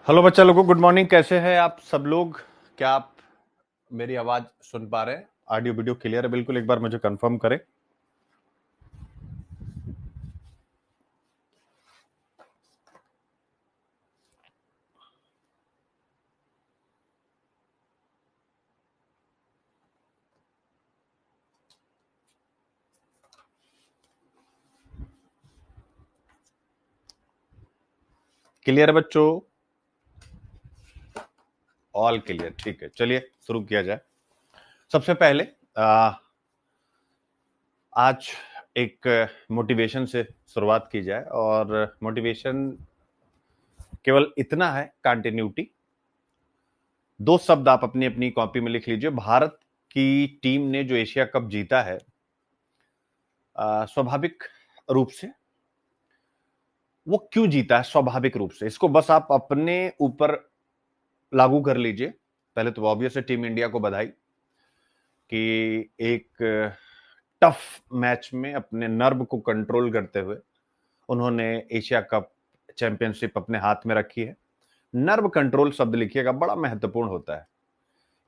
Hello बच्चा लोगों, good morning. कैसे हैं आप सब लोग? क्या आप मेरी आवाज सुन पा रहे हैं? ऑडियो वीडियो क्लियर है? बिल्कुल, एक बार मुझे कंफर्म करें। क्लियर है बच्चों? ऑल क्लियर, ठीक है। चलिए शुरू किया जाए। सबसे पहले आज एक मोटिवेशन से शुरुआत की जाए, और मोटिवेशन केवल इतना है, कंटिन्यूटी। दो शब्द आप अपनी अपनी कॉपी में लिख लीजिए। भारत की टीम ने जो एशिया कप जीता है, स्वाभाविक रूप से वो क्यों जीता है? स्वाभाविक रूप से इसको बस आप अपने ऊपर लागू कर लीजिए। पहले तो ऑब्वियस है, टीम इंडिया को बधाई कि एक टफ मैच में अपने नर्व को कंट्रोल करते हुए उन्होंने एशिया कप चैंपियनशिप अपने हाथ में रखी है। नर्व कंट्रोल शब्द लिखिएगा, बड़ा महत्वपूर्ण होता है।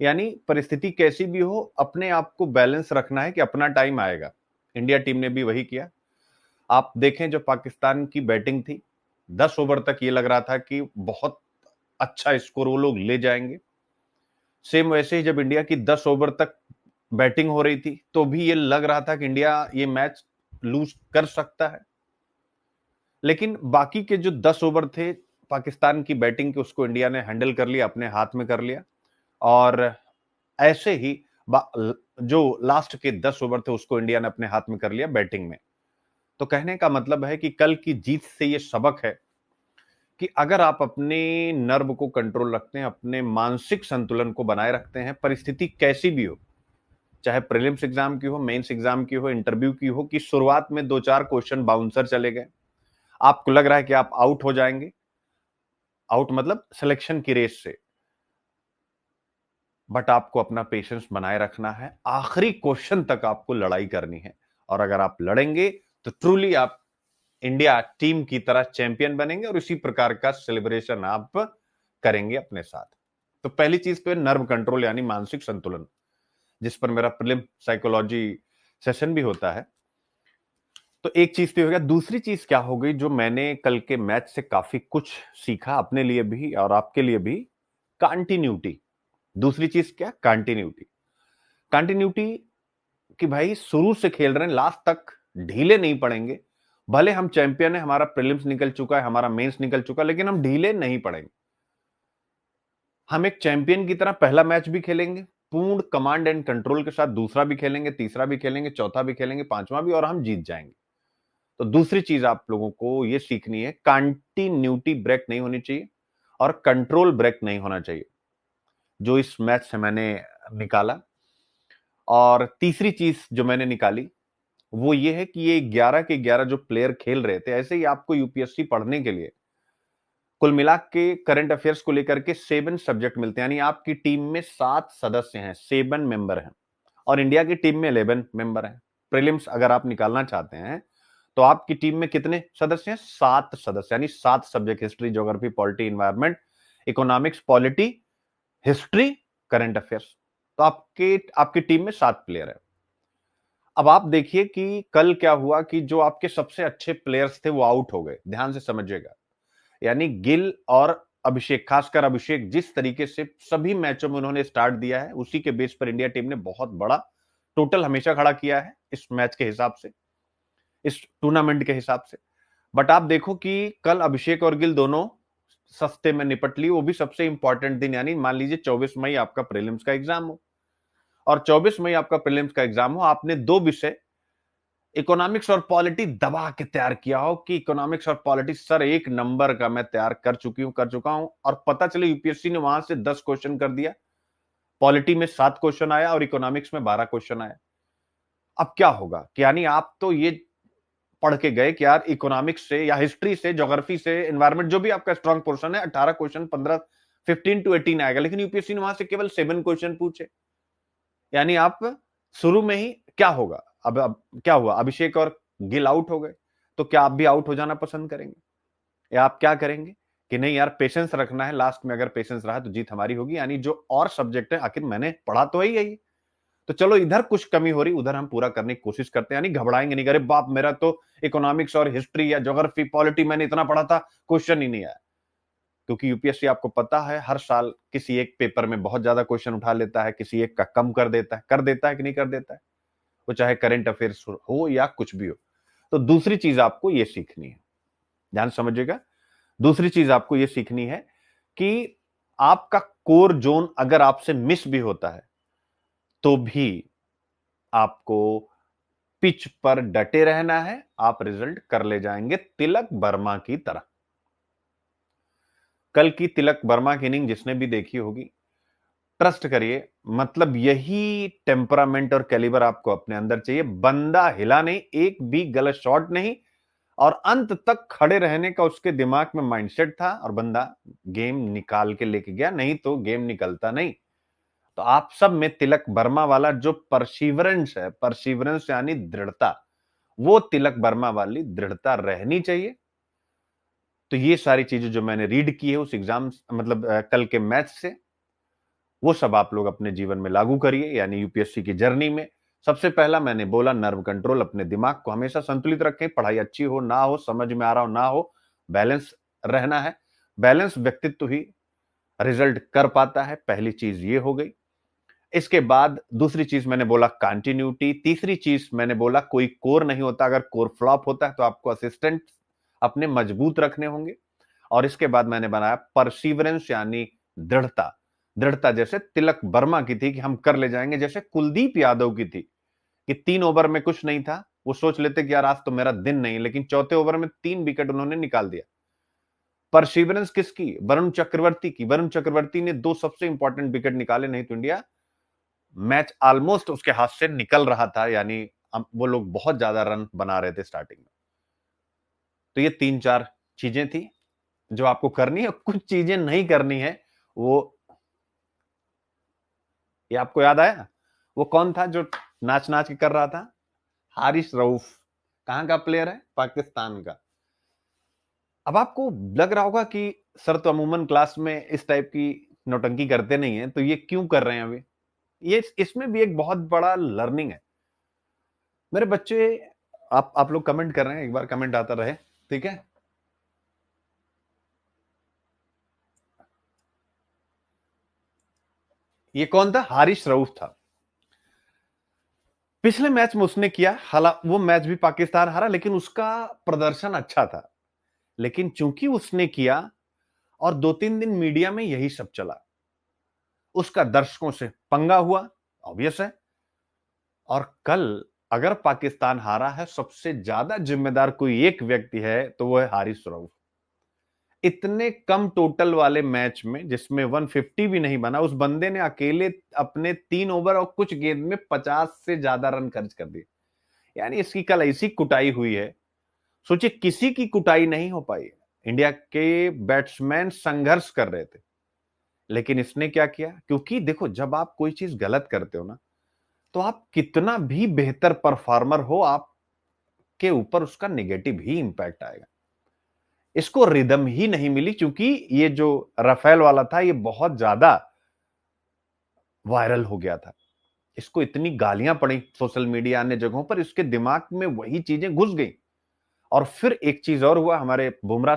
यानी परिस्थिति कैसी भी हो, अपने आप को बैलेंस रखना है कि अपना टाइम आएगा। इंडिया टीम ने भी वही किया। आप देखें, जो पाकिस्तान की बैटिंग थी, 10 ओवर तक ये लग रहा था कि बहुत अच्छा स्कोर वो लोग ले जाएंगे। सेम वैसे ही जब इंडिया की 10 ओवर तक बैटिंग हो रही थी, तो भी ये लग रहा था कि इंडिया ये मैच लूज कर सकता है। लेकिन बाकी के जो 10 ओवर थे पाकिस्तान की बैटिंग के, उसको इंडिया ने हैंडल कर लिया, अपने हाथ में कर लिया। और ऐसे ही जो लास्ट के 10 ओवर थे, उसको इंडिया ने अपने हाथ में कर लिया बैटिंग में। तो कहने का मतलब है कि कल की जीत से ये सबक है कि अगर आप अपने नर्व को कंट्रोल रखते हैं, अपने मानसिक संतुलन को बनाए रखते हैं, परिस्थिति कैसी भी हो, चाहे प्रीलिम्स एग्जाम की हो, मेंस एग्जाम की हो, इंटरव्यू की हो, कि शुरुआत में 2-4 क्वेश्चन बाउंसर चले गए, आपको लग रहा है कि आप आउट हो जाएंगे, आउट मतलब सिलेक्शन की रेस से, बट आपको अपना पेशेंस बनाए रखना है। आखिरी क्वेश्चन तक आपको लड़ाई करनी है, और अगर आप लड़ेंगे तो ट्रूली आप इंडिया टीम की तरह चैंपियन बनेंगे, और इसी प्रकार का सेलिब्रेशन आप करेंगे अपने साथ। तो पहली चीज तो नर्व कंट्रोल, यानी मानसिक संतुलन, जिस पर मेरा प्रीलिम साइकोलॉजी सेशन भी होता है। तो एक चीज तो हो गया। दूसरी चीज क्या हो गई, जो मैंने कल के मैच से काफी कुछ सीखा अपने लिए भी और आपके लिए भी? कंटिन्यूटी। दूसरी चीज क्या? कंटिन्यूटी। कंटिन्यूटी कि भाई शुरू से खेल रहे हैं, लास्ट तक ढीले नहीं पड़ेंगे। भले हम चैंपियन है, हमारा प्रीलिम्स निकल चुका है, हमारा मेंस निकल चुका है, लेकिन हम ढीले नहीं पड़ेंगे। हम एक चैंपियन की तरह पहला मैच भी खेलेंगे, पूर्ण कमांड एंड कंट्रोल के साथ। दूसरा भी खेलेंगे, तीसरा भी खेलेंगे, चौथा भी खेलेंगे, पांचवा भी, और हम जीत जाएंगे। तो दूसरी चीज आप लोगों को यह सीखनी है, कंटिन्यूटी ब्रेक नहीं होनी चाहिए और कंट्रोल ब्रेक नहीं होना चाहिए, जो इस मैच से मैंने निकाला। और तीसरी चीज जो मैंने निकाली वो ये है कि ये 11 के 11 जो प्लेयर खेल रहे थे, ऐसे ही आपको यूपीएससी पढ़ने के लिए कुल मिला के करंट अफेयर्स को लेकर के 7 सब्जेक्ट मिलते हैं। यानी आपकी टीम में 7 सदस्य हैं, 7 मेंबर हैं, और इंडिया की टीम में 11 मेंबर हैं। प्रीलिम्स अगर आप निकालना चाहते हैं तो आपकी टीम में कितने सदस्य हैं? 7 सदस्य, यानी 7 subject, history, geography, polity, environment, economics, polity, history, current affairs. तो आपके आपकी टीम में 7 प्लेयर है। अब आप देखिए कि कल क्या हुआ कि जो आपके सबसे अच्छे प्लेयर्स थे वो आउट हो गए। ध्यान से समझिएगा। यानी गिल और अभिषेक, खासकर अभिषेक, जिस तरीके से सभी मैचों में उन्होंने स्टार्ट दिया है, उसी के बेस पर इंडिया टीम ने बहुत बड़ा टोटल हमेशा खड़ा किया है इस मैच के हिसाब से, इस टूर्नामेंट के हिसाब से। बट आप देखो कि कल अभिषेक और गिल दोनों सस्ते में निपट ली, वो भी सबसे इंपॉर्टेंट दिन। यानी मान लीजिए 24 मई आपका प्रीलिम्स का एग्जाम हो, और 24 मई आपका प्रीलिम्स का एग्जाम हो, आपने दो विषय इकोनॉमिक्स और पॉलिटी दबा के तैयार किया हो कि इकोनॉमिक्स और पॉलिटी सर एक नंबर का मैं तैयार कर चुका हूं, और पता चले यूपीएससी ने वहां से 10 क्वेश्चन कर दिया, पॉलिटी में 7 क्वेश्चन आया और इकोनॉमिक्स में 12 क्वेश्चन आया। अब क्या होगा कि यानी आप तो ये पढ़ के गए कि यार इकोनॉमिक्स से या हिस्ट्री से, ज्योग्राफी से, एनवायरमेंट, जो भी आपका स्ट्रांग पोर्शन है, 18 क्वेश्चन, 15, 15 to 18 आएगा, लेकिन यूपीएससी ने वहां से केवल 7 क्वेश्चन पूछे। यानी आप शुरू में ही क्या होगा? अब क्या हुआ, अभिषेक और गिल आउट हो गए, तो क्या आप भी आउट हो जाना पसंद करेंगे, या आप क्या करेंगे कि नहीं यार पेशेंस रखना है, लास्ट में अगर पेशेंस रहा तो जीत हमारी होगी, यानी जो और सब्जेक्ट है आखिर मैंने पढ़ा तो है ही, तो चलो इधर कुछ कमी हो रही उधर हम पूरा करने की कोशिश करते हैं, यानी घबराएंगे नहीं, अरे बाप मेरा तो इकोनॉमिक्स और हिस्ट्री या ज्योग्राफी पॉलिटी मैंने इतना पढ़ा था, क्वेश्चन ही नहीं आया। क्योंकि यूपीएससी आपको पता है हर साल किसी एक पेपर में बहुत ज्यादा क्वेश्चन उठा लेता है, किसी एक का कम कर देता है कि नहीं कर देता है, वो चाहे करंट अफेयर्स हो या कुछ भी हो। तो दूसरी चीज आपको ये सीखनी है, ध्यान समझिएगा, दूसरी चीज आपको ये सीखनी है कि आपका कोर जोन अगर आपसे मिस भी होता है तो भी आपको पिच पर डटे रहना है, आप रिजल्ट कर ले जाएंगे तिलक वर्मा की तरह। कल की तिलक वर्मा की इनिंग जिसने भी देखी होगी, ट्रस्ट करिए, मतलब यही टेम्परामेंट और कैलिबर आपको अपने अंदर चाहिए। बंदा हिला नहीं, एक भी गलत शॉट नहीं, और अंत तक खड़े रहने का उसके दिमाग में माइंडसेट था, और बंदा गेम निकाल के लेके गया, नहीं तो गेम निकलता नहीं। तो आप सब में तिलक वर्मा वाला जो परसिवरेंस है, परसिवरेंस यानी दृढ़ता, वो तिलक वर्मा वाली दृढ़ता रहनी चाहिए। तो ये सारी चीजें जो मैंने रीड की है उस एग्जाम मतलब कल के मैच से, वो सब आप लोग अपने जीवन में लागू करिए, यानी यूपीएससी की जर्नी में। सबसे पहला मैंने बोला नर्व कंट्रोल, अपने दिमाग को हमेशा संतुलित रखें, पढ़ाई अच्छी हो ना हो, समझ में आ रहा हो ना हो, बैलेंस रहना है। बैलेंस व्यक्तित्व ही रिजल्ट कर पाता है, पहली चीज ये हो गई। इसके बाद दूसरी चीज मैंने बोला कंटिन्यूटी, तीसरी चीज मैंने बोला कोई कोर नहीं होता, अगर कोर फ्लॉप होता है तो आपको असिस्टेंट अपने मजबूत रखने होंगे। और इसके बाद मैंने बनाया परसिवरेंस यानी दृढ़ता, दृढ़ता जैसे तिलक वर्मा की थी कि हम कर ले जाएंगे, जैसे कुलदीप यादव की थी कि 3 ओवर में कुछ नहीं था, वो सोच लेते कि यार आज तो मेरा दिन नहीं, लेकिन चौथे ओवर में 3 विकेट उन्होंने निकाल दिया। परसिवरेंस किसकी? वरुण चक्रवर्ती की। वरुण चक्रवर्ती ने 2 सबसे इंपॉर्टेंट विकेट निकाले, नहीं तो इंडिया मैच ऑलमोस्ट उसके हाथ से निकल रहा था, यानी वो लोग बहुत ज्यादा रन बना रहे थे स्टार्टिंग में। तो ये 3-4 चीजें थी जो आपको करनी है, कुछ चीजें नहीं करनी है। वो ये आपको याद आया, वो कौन था जो नाच नाच के कर रहा था? हारिस रऊफ। कहां का प्लेयर है? पाकिस्तान का। अब आपको लग रहा होगा कि सर तो अमूमन क्लास में इस टाइप की नौटंकी करते नहीं है, तो ये क्यों कर रहे हैं अभी? ये इसमें भी एक बहुत बड़ा लर्निंग है मेरे बच्चे। आप लोग कमेंट कर रहे हैं, एक बार कमेंट आता रहे, ठीक है। ये कौन था? हारिस रऊफ था। पिछले मैच में उसने किया, हालांकि वो मैच भी पाकिस्तान हारा, लेकिन उसका प्रदर्शन अच्छा था। लेकिन चूंकि उसने किया और 2-3 दिन मीडिया में यही सब चला, उसका दर्शकों से पंगा हुआ, ऑब्वियस है। और कल अगर पाकिस्तान हारा है, सबसे ज्यादा जिम्मेदार कोई एक व्यक्ति है तो वो है हारिस रऊफ। इतने कम टोटल वाले मैच में जिसमें 150 भी नहीं बना, उस बंदे ने अकेले अपने 3 ओवर और कुछ गेंद में 50 से ज्यादा रन खर्च कर दिए। यानी इसकी कल ऐसी कुटाई हुई है, सोचिए किसी की कुटाई नहीं हो पाई। इंडिया के बैट्समैन संघर्ष कर रहे थे, लेकिन इसने क्या किया? क्योंकि देखो जब आप कोई चीज गलत करते हो ना, तो आप कितना भी बेहतर परफॉर्मर हो, आपके ऊपर उसका नेगेटिव ही इंपैक्ट आएगा। इसको रिदम ही नहीं मिली, क्योंकि ये जो राफेल वाला था ये बहुत ज्यादा वायरल हो गया था, इसको इतनी गालियां पड़ी सोशल मीडिया अन्य जगहों पर, इसके दिमाग में वही चीजें घुस गई। और फिर एक चीज और हुआ, हमारे बुमराह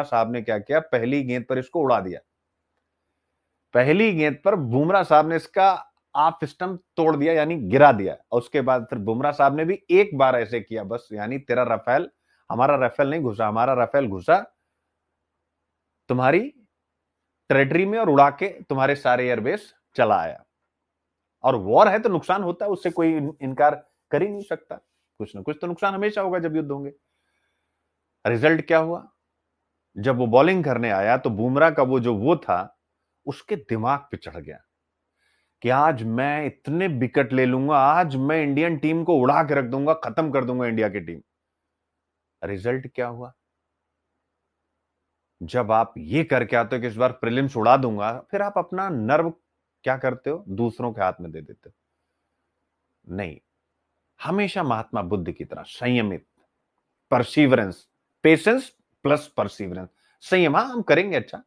साहब ने क्या किया, पहली गेंद पर इसको उड़ा दिया। पहली गेंद पर बुमराह साहब ने इसका ऑफ स्टंप तोड़ दिया, यानी गिरा दिया। और उसके बाद फिर बुमराह साहब ने भी एक बार ऐसे किया बस, यानी तेरा राफेल, हमारा राफेल नहीं घुसा, हमारा राफेल घुसा तुम्हारी टेरिटरी में और उड़ा के तुम्हारे सारे एयरबेस चला आया। और वॉर है तो नुकसान होता है, उससे कोई इनकार कर ही नहीं सकता, कुछ ना कुछ तो नुकसान हमेशा होगा जब युद्ध होंगे। रिजल्ट क्या हुआ? जब वो बॉलिंग करने आया तो बुमराह का वो था, उसके दिमाग पे चढ़ गया कि आज मैं इतने विकेट ले लूंगा, आज मैं इंडियन टीम को उड़ा के रख दूंगा, खत्म कर दूंगा इंडिया की टीम। रिजल्ट क्या हुआ? जब आप ये करके आते हो कि इस बार प्रीलिम्स उड़ा दूंगा, फिर आप अपना नर्व क्या करते हो? दूसरों के हाथ में दे देते हो। नहीं, हमेशा महात्मा बुद्ध की तरह संयमित, परसिवरेंस, पेशेंस प्लस परसिवरेंस, संयम, हाँ हम करेंगे अच्छा,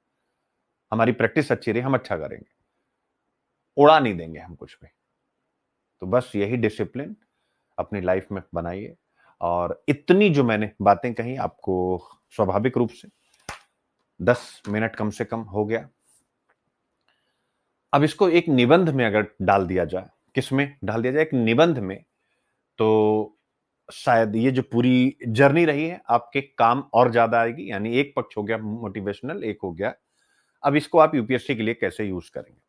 हमारी प्रैक्टिस अच्छी रही, हम अच्छा करेंगे, उड़ा नहीं देंगे हम कुछ भी। तो बस यही डिसिप्लिन अपनी लाइफ में बनाइए। और इतनी जो मैंने बातें कही आपको स्वाभाविक रूप से 10 मिनट कम से कम हो गया। अब इसको एक निबंध में अगर डाल दिया जाए, किसमें डाल दिया जाए, एक निबंध में, तो शायद ये जो पूरी जर्नी रही है आपके काम और ज्यादा आएगी। यानी एक पक्ष हो गया मोटिवेशनल, एक हो गया अब इसको आप यूपीएससी के लिए कैसे यूज करेंगे।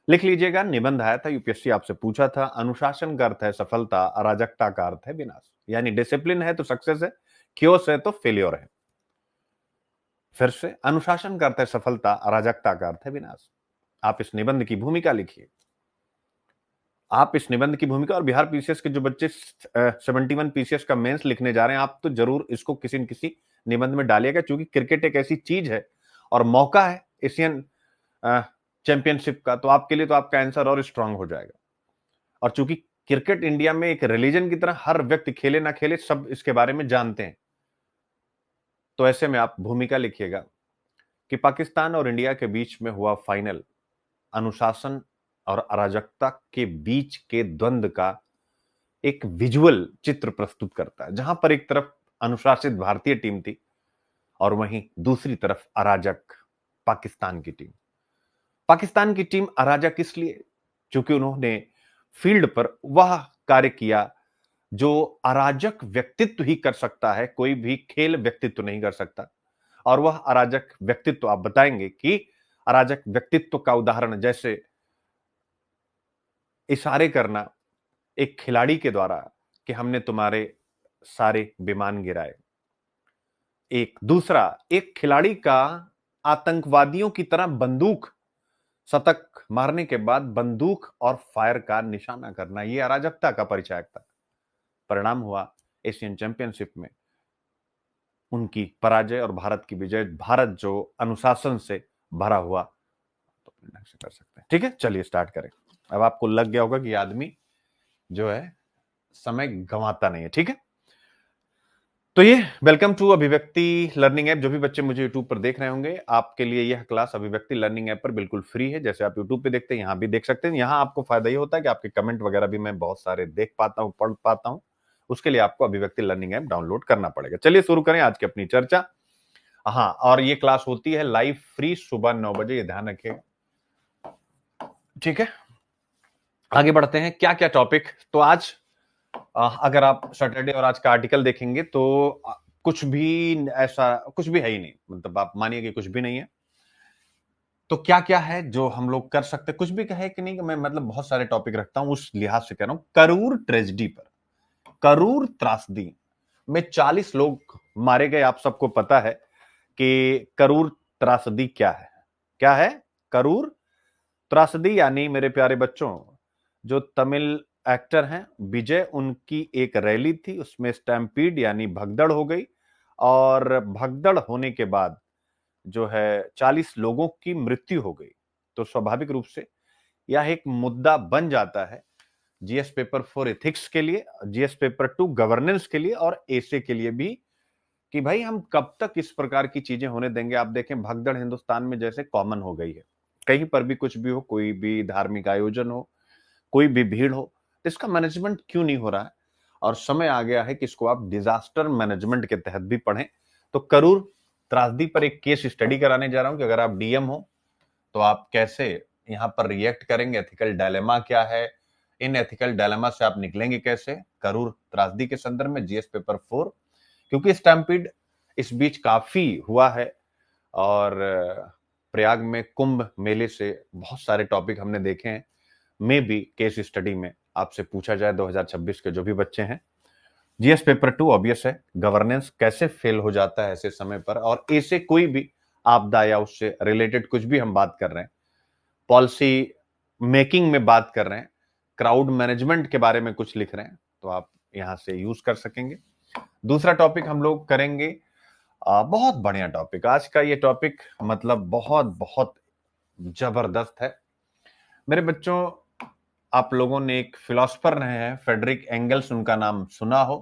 लिख लीजिएगा, निबंध आया था, यूपीएससी आपसे पूछा था, अनुशासन का अर्थ है सफलता, अराजकता का अर्थ है विनाश। यानी डिसिप्लिन है तो सक्सेस है, क्योस है तो फेलियर है। फिर से, अनुशासन का अर्थ है सफलता, अराजकता का अर्थ है विनाश। आप इस निबंध की भूमिका लिखिए। आप इस निबंध की भूमिका, और बिहार पीसीएस के जो बच्चे 71 पीसीएस का मेंस लिखने जा रहे हैं, आप तो जरूर इसको किसी न किसी निबंध में डालिएगा, क्योंकि क्रिकेट एक ऐसी चीज है और मौका है एशियन चैंपियनशिप का, तो आपके लिए तो आपका आंसर और स्ट्रांग हो जाएगा। और चूंकि क्रिकेट इंडिया में एक रिलीजन की तरह, हर व्यक्ति खेले ना खेले सब इसके बारे में जानते हैं, तो ऐसे में आप भूमिका लिखिएगा कि पाकिस्तान और इंडिया के बीच में हुआ फाइनल अनुशासन और अराजकता के बीच के द्वंद्व का एक विजुअल चित्र प्रस्तुत करता है, जहां पर एक तरफ अनुशासित भारतीय टीम थी और वहीं दूसरी तरफ अराजक पाकिस्तान की टीम। पाकिस्तान की टीम अराजक इसलिए क्योंकि उन्होंने फील्ड पर वह कार्य किया जो अराजक व्यक्तित्व ही कर सकता है, कोई भी खेल व्यक्तित्व नहीं कर सकता। और वह अराजक व्यक्तित्व आप बताएंगे कि अराजक व्यक्तित्व का उदाहरण जैसे इशारे करना एक खिलाड़ी के द्वारा कि हमने तुम्हारे सारे विमान गिराए। एक दूसरा, एक खिलाड़ी का आतंकवादियों की तरह बंदूक, शतक मारने के बाद बंदूक और फायर का निशाना करना, यह अराजकता का परिचायक था। परिणाम हुआ एशियन चैंपियनशिप में उनकी पराजय और भारत की विजय। भारत जो अनुशासन से भरा हुआ, तो से कर सकते हैं। ठीक है, चलिए स्टार्ट करें। अब आपको लग गया होगा कि आदमी जो है समय गंवाता नहीं है। ठीक है, तो ये वेलकम टू अभिव्यक्ति लर्निंग ऐप। जो भी बच्चे मुझे यूट्यूब पर देख रहे होंगे, आपके लिए यह क्लास अभिव्यक्ति लर्निंग ऐप पर बिल्कुल फ्री है। जैसे आप यूट्यूब पे देखते हैं, यहां भी देख सकते हैं। यहाँ आपको फायदा ये होता है कि आपके कमेंट वगैरह भी मैं बहुत सारे देख पाता हूँ, पढ़ पाता हूँ। उसके लिए आपको अभिव्यक्ति लर्निंग ऐप डाउनलोड करना पड़ेगा। चलिए शुरू करें आज की अपनी चर्चा। हाँ, और ये क्लास होती है लाइव फ्री सुबह 9 बजे, ये ध्यान रखिएगा। ठीक है, आगे बढ़ते हैं। क्या क्या टॉपिक, तो आज अगर आप सैटरडे और आज का आर्टिकल देखेंगे तो कुछ भी ऐसा कुछ भी है ही नहीं, मतलब आप मानिए कि कुछ भी नहीं है। तो क्या क्या है जो हम लोग कर सकते हैं, कुछ भी कहे कि नहीं, कि मैं मतलब बहुत सारे टॉपिक रखता हूं, उस लिहाज से कह रहा हूं। करूर ट्रेजेडी पर, करूर त्रासदी में 40 लोग मारे गए। आप सबको पता है कि करूर त्रासदी क्या है। क्या है करूर त्रासदी? यानी मेरे प्यारे बच्चों, जो तमिल एक्टर हैं विजय, उनकी एक रैली थी, उसमें स्टैम्पीड यानी भगदड़ हो गई, और भगदड़ होने के बाद जो है 40 लोगों की मृत्यु हो गई। तो स्वाभाविक रूप से यह एक मुद्दा बन जाता है जीएस पेपर 4 एथिक्स के लिए, जीएस पेपर 2 गवर्नेंस के लिए, और एसे के लिए भी, कि भाई हम कब तक इस प्रकार की चीजें होने देंगे। आप देखें, भगदड़ हिंदुस्तान में जैसे कॉमन हो गई है, कहीं पर भी कुछ भी हो, कोई भी धार्मिक आयोजन हो, कोई भी भीड़ हो, तो इसका मैनेजमेंट क्यों नहीं हो रहा है? और समय आ गया है कि इसको आप डिजास्टर मैनेजमेंट के तहत भी पढ़ें। तो करूर त्रासदी पर एक केस स्टडी कराने जा रहा हूं कि अगर आप डीएम हो तो आप कैसे यहां पर रिएक्ट करेंगे, एथिकल डायलेमा क्या है, इन एथिकल डायलेमा से आप निकलेंगे कैसे, करूर त्रासदी के संदर्भ में जीएस पेपर 4। क्योंकि स्टैम्पीड इस बीच काफी हुआ है, और प्रयाग में कुंभ मेले से बहुत सारे टॉपिक हमने देखे हैं। में भी केस स्टडी में आपसे पूछा जाए 2026 के जो भी बच्चे हैं, जीएस पेपर 2 ऑब्वियस है, गवर्नेंस कैसे फेल हो जाता है ऐसे समय पर, और ऐसे कोई भी आपदा या उससे रिलेटेड कुछ भी हम बात कर रहे हैं, पॉलिसी मेकिंग में बात कर रहे हैं, क्राउड मैनेजमेंट के बारे में कुछ लिख रहे हैं, तो आप यहां से यूज कर सकेंगे। दूसरा टॉपिक हम लोग करेंगे, बहुत बढ़िया टॉपिक आज का ये टॉपिक, मतलब बहुत बहुत जबरदस्त है मेरे बच्चों। आप लोगों ने एक फिलोसफर रहे हैं फ्रेडरिक एंगल्स, उनका नाम सुना हो,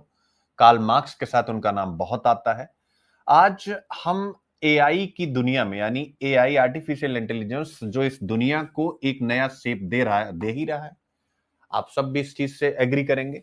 कार्ल मार्क्स के साथ उनका नाम बहुत आता है। आज हम एआई की दुनिया में, यानी एआई आर्टिफिशियल इंटेलिजेंस जो इस दुनिया को एक नया शेप दे रहा है, दे ही रहा है, आप सब भी इस चीज से एग्री करेंगे।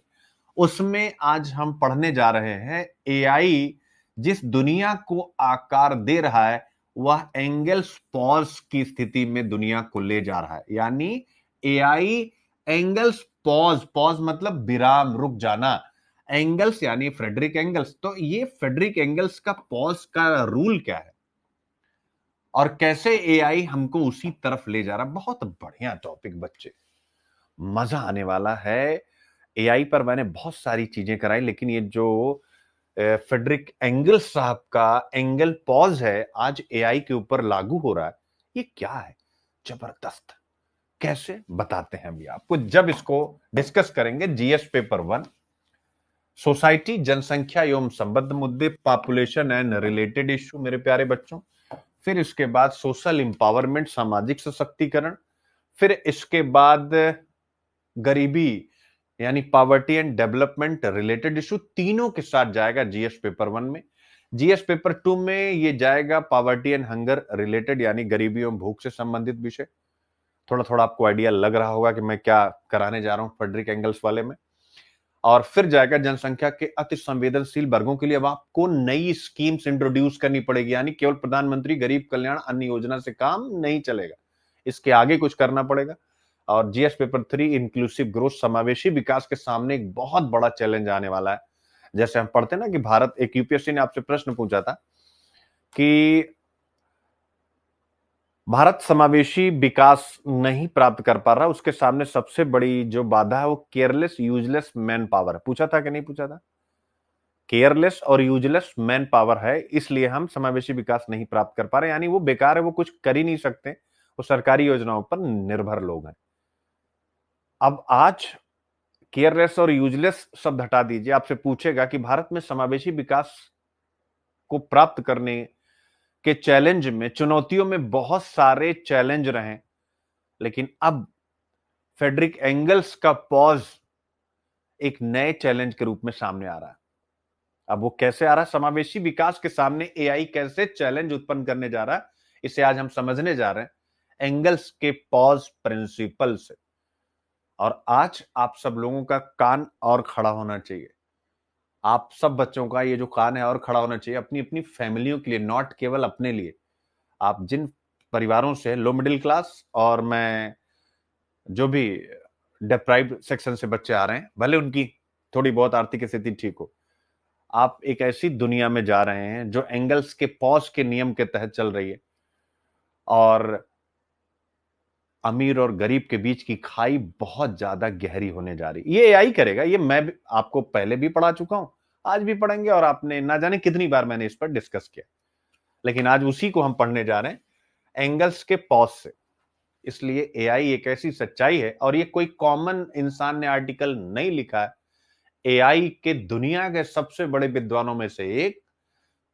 उसमें आज हम पढ़ने जा रहे हैं एआई जिस दुनिया को आकार दे रहा है वह एंगल्स पॉज की स्थिति में दुनिया को ले जा रहा है। यानी एआई एंगल्स पॉज, पॉज मतलब विराम, रुक जाना, एंगल्स यानी फ्रेडरिक एंगल्स। तो ये फ्रेडरिक एंगल्स का पॉज का रूल क्या है और कैसे एआई हमको उसी तरफ ले जा रहा है, बहुत बढ़िया टॉपिक बच्चे, मजा आने वाला है। एआई पर मैंने बहुत सारी चीजें कराई, लेकिन ये जो फ्रेडरिक एंगल्स साहब का एंगल पॉज है आज एआई के ऊपर लागू हो रहा है, ये क्या है, जबरदस्त। कैसे बताते हैं अभी आपको, जब इसको डिस्कस करेंगे। जीएस पेपर 1, सोसाइटी, जनसंख्या एवं संबद्ध मुद्दे, पॉपुलेशन एंड रिलेटेड इश्यू मेरे प्यारे बच्चों। फिर इसके बाद सोशल इंपावरमेंट, सामाजिक सशक्तिकरण। फिर इसके बाद गरीबी यानी poverty and development related issue, तीनों के साथ जाएगा जीएस पेपर 1 में। जीएस पेपर 2 में ये जाएगा पॉवर्टी एंड हंगर रिलेटेड, यानी गरीबी एवं भूख से संबंधित विषय। थोड़ा थोड़ा आपको आइडिया लग रहा होगा कि मैं क्या कराने जा रहा हूं फ्रेडरिक एंगल्स वाले में। और फिर जाएगा जनसंख्या के अति संवेदनशील वर्गों के लिए अब आपको नई स्कीम्स इंट्रोड्यूस करनी पड़ेगी, यानी केवल प्रधानमंत्री गरीब कल्याण अन्न योजना से काम नहीं चलेगा, इसके आगे कुछ करना पड़ेगा। और जीएस पेपर 3, इंक्लूसिव ग्रोथ, समावेशी विकास के सामने एक बहुत बड़ा चैलेंज आने वाला है। जैसे हम पढ़ते ना कि भारत, एक यूपीएससी ने आपसे प्रश्न पूछा था कि भारत समावेशी विकास नहीं प्राप्त कर पा रहा, उसके सामने सबसे बड़ी जो बाधा है वो केयरलेस यूजलेस मैन पावर है। पूछा था कि नहीं पूछा था? केयरलेस और यूजलेस मैन पावर है, इसलिए हम समावेशी विकास नहीं प्राप्त कर पा रहे, यानी वो बेकार है, वो कुछ कर ही नहीं सकते, वो सरकारी योजनाओं पर निर्भर लोग हैं। अब आज केयरलेस और यूजलेस शब्द हटा दीजिए, आपसे पूछेगा कि भारत में समावेशी विकास को प्राप्त करने के चैलेंज में, चुनौतियों में बहुत सारे चैलेंज रहे, लेकिन अब फ्रेडरिक एंगल्स का पॉज एक नए चैलेंज के रूप में सामने आ रहा है। अब वो कैसे आ रहा है, समावेशी विकास के सामने एआई कैसे चैलेंज उत्पन्न करने जा रहा है, इसे आज हम समझने जा रहे हैं एंगल्स के पॉज प्रिंसिपल से। और आज आप सब लोगों का कान और खड़ा होना चाहिए, आप सब बच्चों का ये जो कान है और खड़ा होना चाहिए अपनी अपनी फैमिलियों के लिए, नॉट केवल अपने लिए। आप जिन परिवारों से लो मिडिल क्लास और मैं जो भी डिप्राइव्ड सेक्शन से बच्चे आ रहे हैं, भले उनकी थोड़ी बहुत आर्थिक स्थिति ठीक हो, आप एक ऐसी दुनिया में जा रहे हैं जो एंगल्स के पॉज के नियम के तहत चल रही है और अमीर और गरीब के बीच की खाई बहुत ज्यादा गहरी होने जा रही। ये एआई करेगा, ये मैं आपको पहले भी पढ़ा चुका हूं, आज भी पढ़ेंगे, और आपने ना जाने कितनी बार मैंने इस पर डिस्कस किया, लेकिन आज उसी को हम पढ़ने जा रहे हैं एंगल्स के पॉज से। इसलिए एआई एक ऐसी सच्चाई है, और ये कोई कॉमन इंसान ने आर्टिकल नहीं लिखा है, एआई के दुनिया के सबसे बड़े विद्वानों में से एक,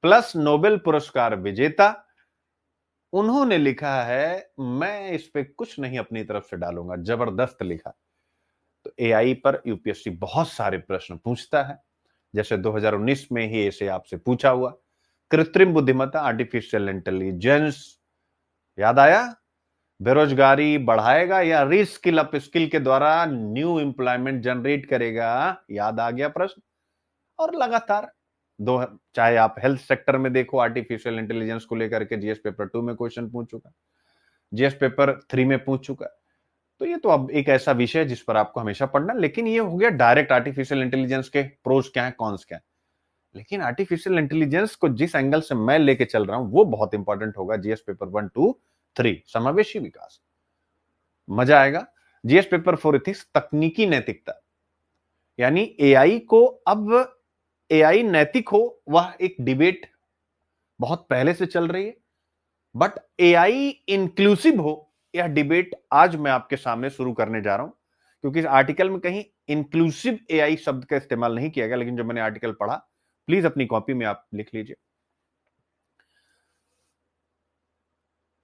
प्लस नोबेल पुरस्कार विजेता, उन्होंने लिखा है। मैं इस पे कुछ नहीं अपनी तरफ से डालूंगा, जबरदस्त लिखा। तो एआई पर यूपीएससी बहुत सारे प्रश्न पूछता है, जैसे 2019 में ही इसे आपसे पूछा हुआ, कृत्रिम बुद्धिमत्ता, आर्टिफिशियल इंटेलिजेंस, याद आया? बेरोजगारी बढ़ाएगा या रीस्किल अप स्किल के द्वारा न्यू एम्प्लॉयमेंट जनरेट करेगा, याद आ गया प्रश्न। और लगातार दो, चाहे आप हेल्थ सेक्टर में देखो, आर्टिफिशियल इंटेलिजेंस को लेकर के जीएस पेपर 2 में क्वेश्चन पूछ चुका, जीएस पेपर 3 में पूछ चुका। तो ये तो अब एक ऐसा विषय है जिस पर आपको हमेशा पढ़ना, लेकिन ये हो गया डायरेक्ट आर्टिफिशियल इंटेलिजेंस के प्रोज क्या है, कॉन्स क्या है। लेकिन आर्टिफिशियल इंटेलिजेंस को जिस एंगल से मैं लेके चल रहा हूं वो बहुत इंपॉर्टेंट होगा, जीएस पेपर 1, 2, 3, समावेशी विकास, मजा आएगा। जीएस पेपर 4 इथिक्स, तकनीकी नैतिकता, यानी एआई को अब एआई नैतिक हो, वह एक डिबेट बहुत पहले से चल रही है, बट एआई इंक्लूसिव हो, यह डिबेट आज मैं आपके सामने शुरू करने जा रहा हूं, क्योंकि इस आर्टिकल में कहीं इंक्लूसिव एआई शब्द का इस्तेमाल नहीं किया गया, लेकिन जो मैंने आर्टिकल पढ़ा, प्लीज अपनी कॉपी में आप लिख लीजिए।